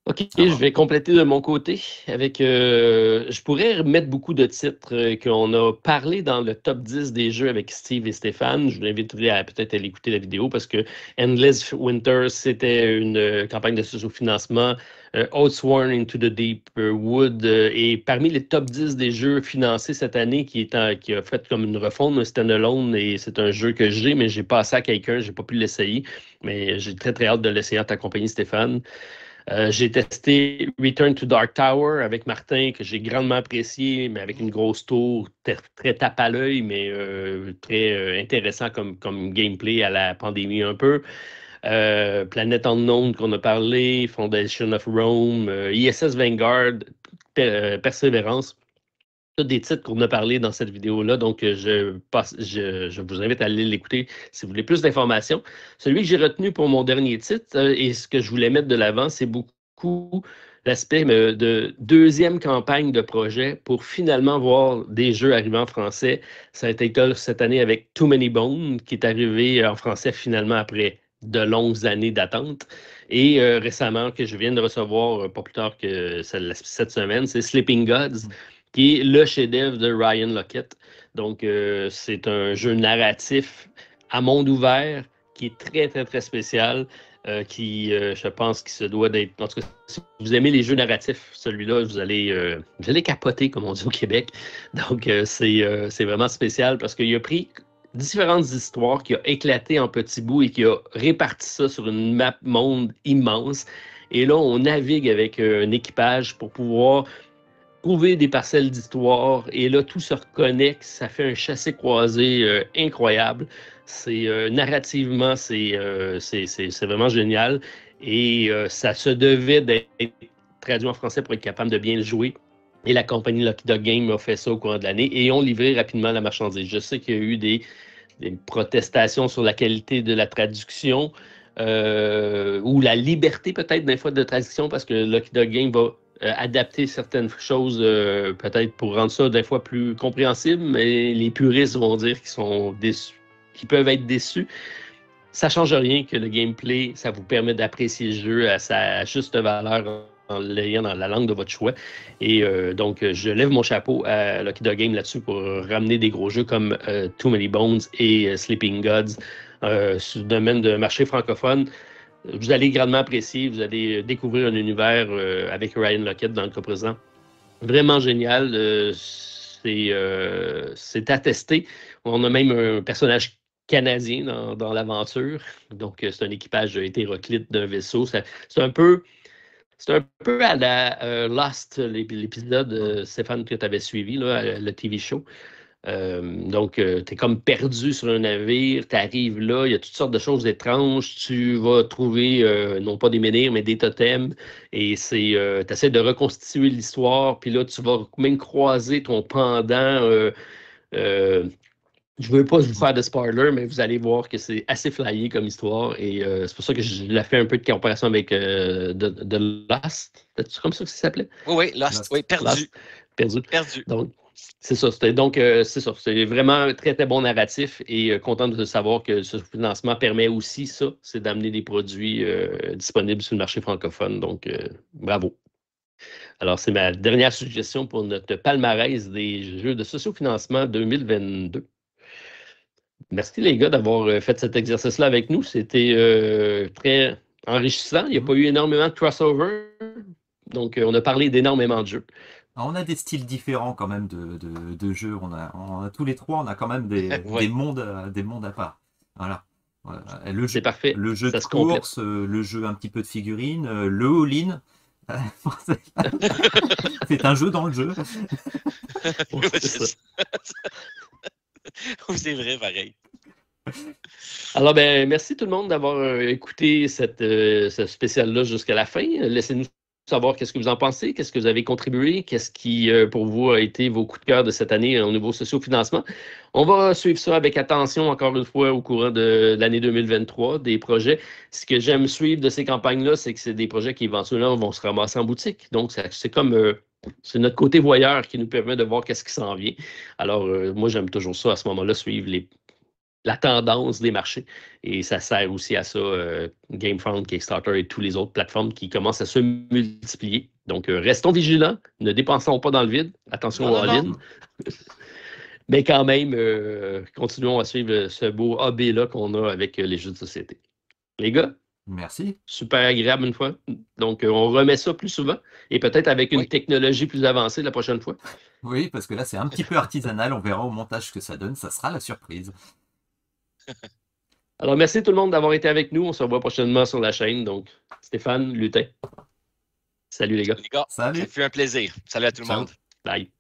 OK, À je voir. vais compléter de mon côté avec. Je pourrais remettre beaucoup de titres qu'on a parlé dans le top 10 des jeux avec Steve et Stéphane. Je vous inviterai à peut-être aller écouter la vidéo parce que Endless Winter, c'était une campagne de sous-financement. Oathsworn Into the Deep Wood est parmi les top 10 des jeux financés cette année qui a fait comme une refonte, un standalone. Et c'est un jeu que j'ai, mais j'ai passé à quelqu'un, j'ai pas pu l'essayer. Mais j'ai très, très hâte de l'essayer en ta compagnie, Stéphane. J'ai testé Return to Dark Tower avec Martin, que j'ai grandement apprécié, mais avec une grosse tour, très tape à l'œil, mais très intéressant comme gameplay à la pandémie un peu. Planet Unknown qu'on a parlé, Foundation of Rome, ISS Vanguard, Persévérance. Tous des titres qu'on a parlé dans cette vidéo-là, donc je vous invite à aller l'écouter si vous voulez plus d'informations. Celui que j'ai retenu pour mon dernier titre et ce que je voulais mettre de l'avant, c'est beaucoup l'aspect de deuxième campagne de projet pour finalement voir des jeux arriver en français. Ça a été le cas cette année avec Too Many Bones, qui est arrivé en français finalement après de longues années d'attente. Et récemment, que je viens de recevoir, pas plus tard que cette semaine, c'est Sleeping Gods, qui est le chef-d'œuvre de Ryan Lockett. Donc, c'est un jeu narratif à monde ouvert qui est très, très, très spécial, je pense, qu'il se doit d'être... En tout cas, si vous aimez les jeux narratifs, celui-là, vous allez capoter, comme on dit au Québec. Donc, c'est vraiment spécial parce qu'il a pris différentes histoires, qui a éclaté en petits bouts et qui a réparti ça sur une map monde immense. Et là, on navigue avec un équipage pour pouvoir trouver des parcelles d'histoire, et là, tout se reconnecte, ça fait un chassé-croisé incroyable. Narrativement, c'est vraiment génial, et ça se devait d'être traduit en français pour être capable de bien le jouer. Et la compagnie Lucky Dog Game a fait ça au courant de l'année et ont livré rapidement la marchandise. Je sais qu'il y a eu des protestations sur la qualité de la traduction, ou la liberté peut-être des fois de traduction, parce que Lucky Dog Game va adapter certaines choses peut-être pour rendre ça des fois plus compréhensible, mais les puristes vont dire qu'ils sont déçus, qu'ils peuvent être déçus. Ça ne change rien que le gameplay, ça vous permet d'apprécier le jeu à sa juste valeur en l'ayant dans la langue de votre choix. Et donc, je lève mon chapeau à Lucky Dog Game là-dessus pour ramener des gros jeux comme Too Many Bones et Sleeping Gods sur le domaine de marché francophone. Vous allez grandement apprécier, vous allez découvrir un univers avec Ryan Lockett dans le cas présent. Vraiment génial. C'est attesté. On a même un personnage canadien dans l'aventure. Donc, c'est un équipage hétéroclite d'un vaisseau. C'est un peu à la Lost, l'épisode, Stéphane, que tu avais suivi, là, le TV show. Donc, tu es comme perdu sur un navire, tu arrives là, il y a toutes sortes de choses étranges, tu vas trouver, non pas des menhirs, mais des totems, et tu essaies de reconstituer l'histoire, puis là, tu vas même croiser ton pendant. Je ne veux pas vous faire de spoiler, mais vous allez voir que c'est assez flyé comme histoire, et c'est pour ça que je l'ai fait un peu de comparaison avec The Lost. C'est comme ça que ça s'appait? Oui, Lost. Oui, perdu. Lost. Perdu. Donc, c'est ça. C'est ça. C'est vraiment un très, très bon narratif, et content de savoir que ce financement permet aussi ça, c'est d'amener des produits disponibles sur le marché francophone. Donc, bravo. Alors, c'est ma dernière suggestion pour notre palmarès des jeux de sociofinancement 2022. Merci les gars d'avoir fait cet exercice-là avec nous. C'était très enrichissant. Il n'y a pas eu énormément de crossover. Donc, on a parlé d'énormément de jeux. Alors, on a des styles différents quand même de jeux. On a tous les trois, on a quand même des mondes à part. Voilà. C'est parfait. Le jeu de course, le jeu un petit peu de figurines, le all-in. C'est un jeu dans le jeu. C'est vrai, pareil. Alors, merci tout le monde d'avoir écouté ce spécial-là jusqu'à la fin. Laissez-nous savoir qu'est-ce que vous en pensez, qu'est-ce que vous avez contribué, qu'est-ce qui, pour vous, a été vos coups de cœur de cette année au niveau socio-financement. On va suivre ça avec attention, encore une fois, au courant de l'année 2023, des projets. Ce que j'aime suivre de ces campagnes-là, c'est que c'est des projets qui, éventuellement, vont se ramasser en boutique. Donc, c'est comme... c'est notre côté voyeur qui nous permet de voir qu'est-ce qui s'en vient. Alors, moi, j'aime toujours ça, à ce moment-là, suivre la tendance des marchés. Et ça sert aussi à ça, Gamefront, Kickstarter et toutes les autres plateformes qui commencent à se multiplier. Donc, restons vigilants, ne dépensons pas dans le vide. Attention au all-in. Mais quand même, continuons à suivre ce beau hobby-là qu'on a avec les jeux de société. Les gars, merci. Super agréable une fois. Donc, on remet ça plus souvent et peut-être avec une technologie plus avancée la prochaine fois. Oui, parce que là, c'est un petit peu artisanal. On verra au montage ce que ça donne. Ça sera la surprise. Alors, merci tout le monde d'avoir été avec nous. On se revoit prochainement sur la chaîne. Donc, Stéphane, Lutin. Salut les gars. Les gars, Salut. ça fait un plaisir. Salut à tout le monde. Bye.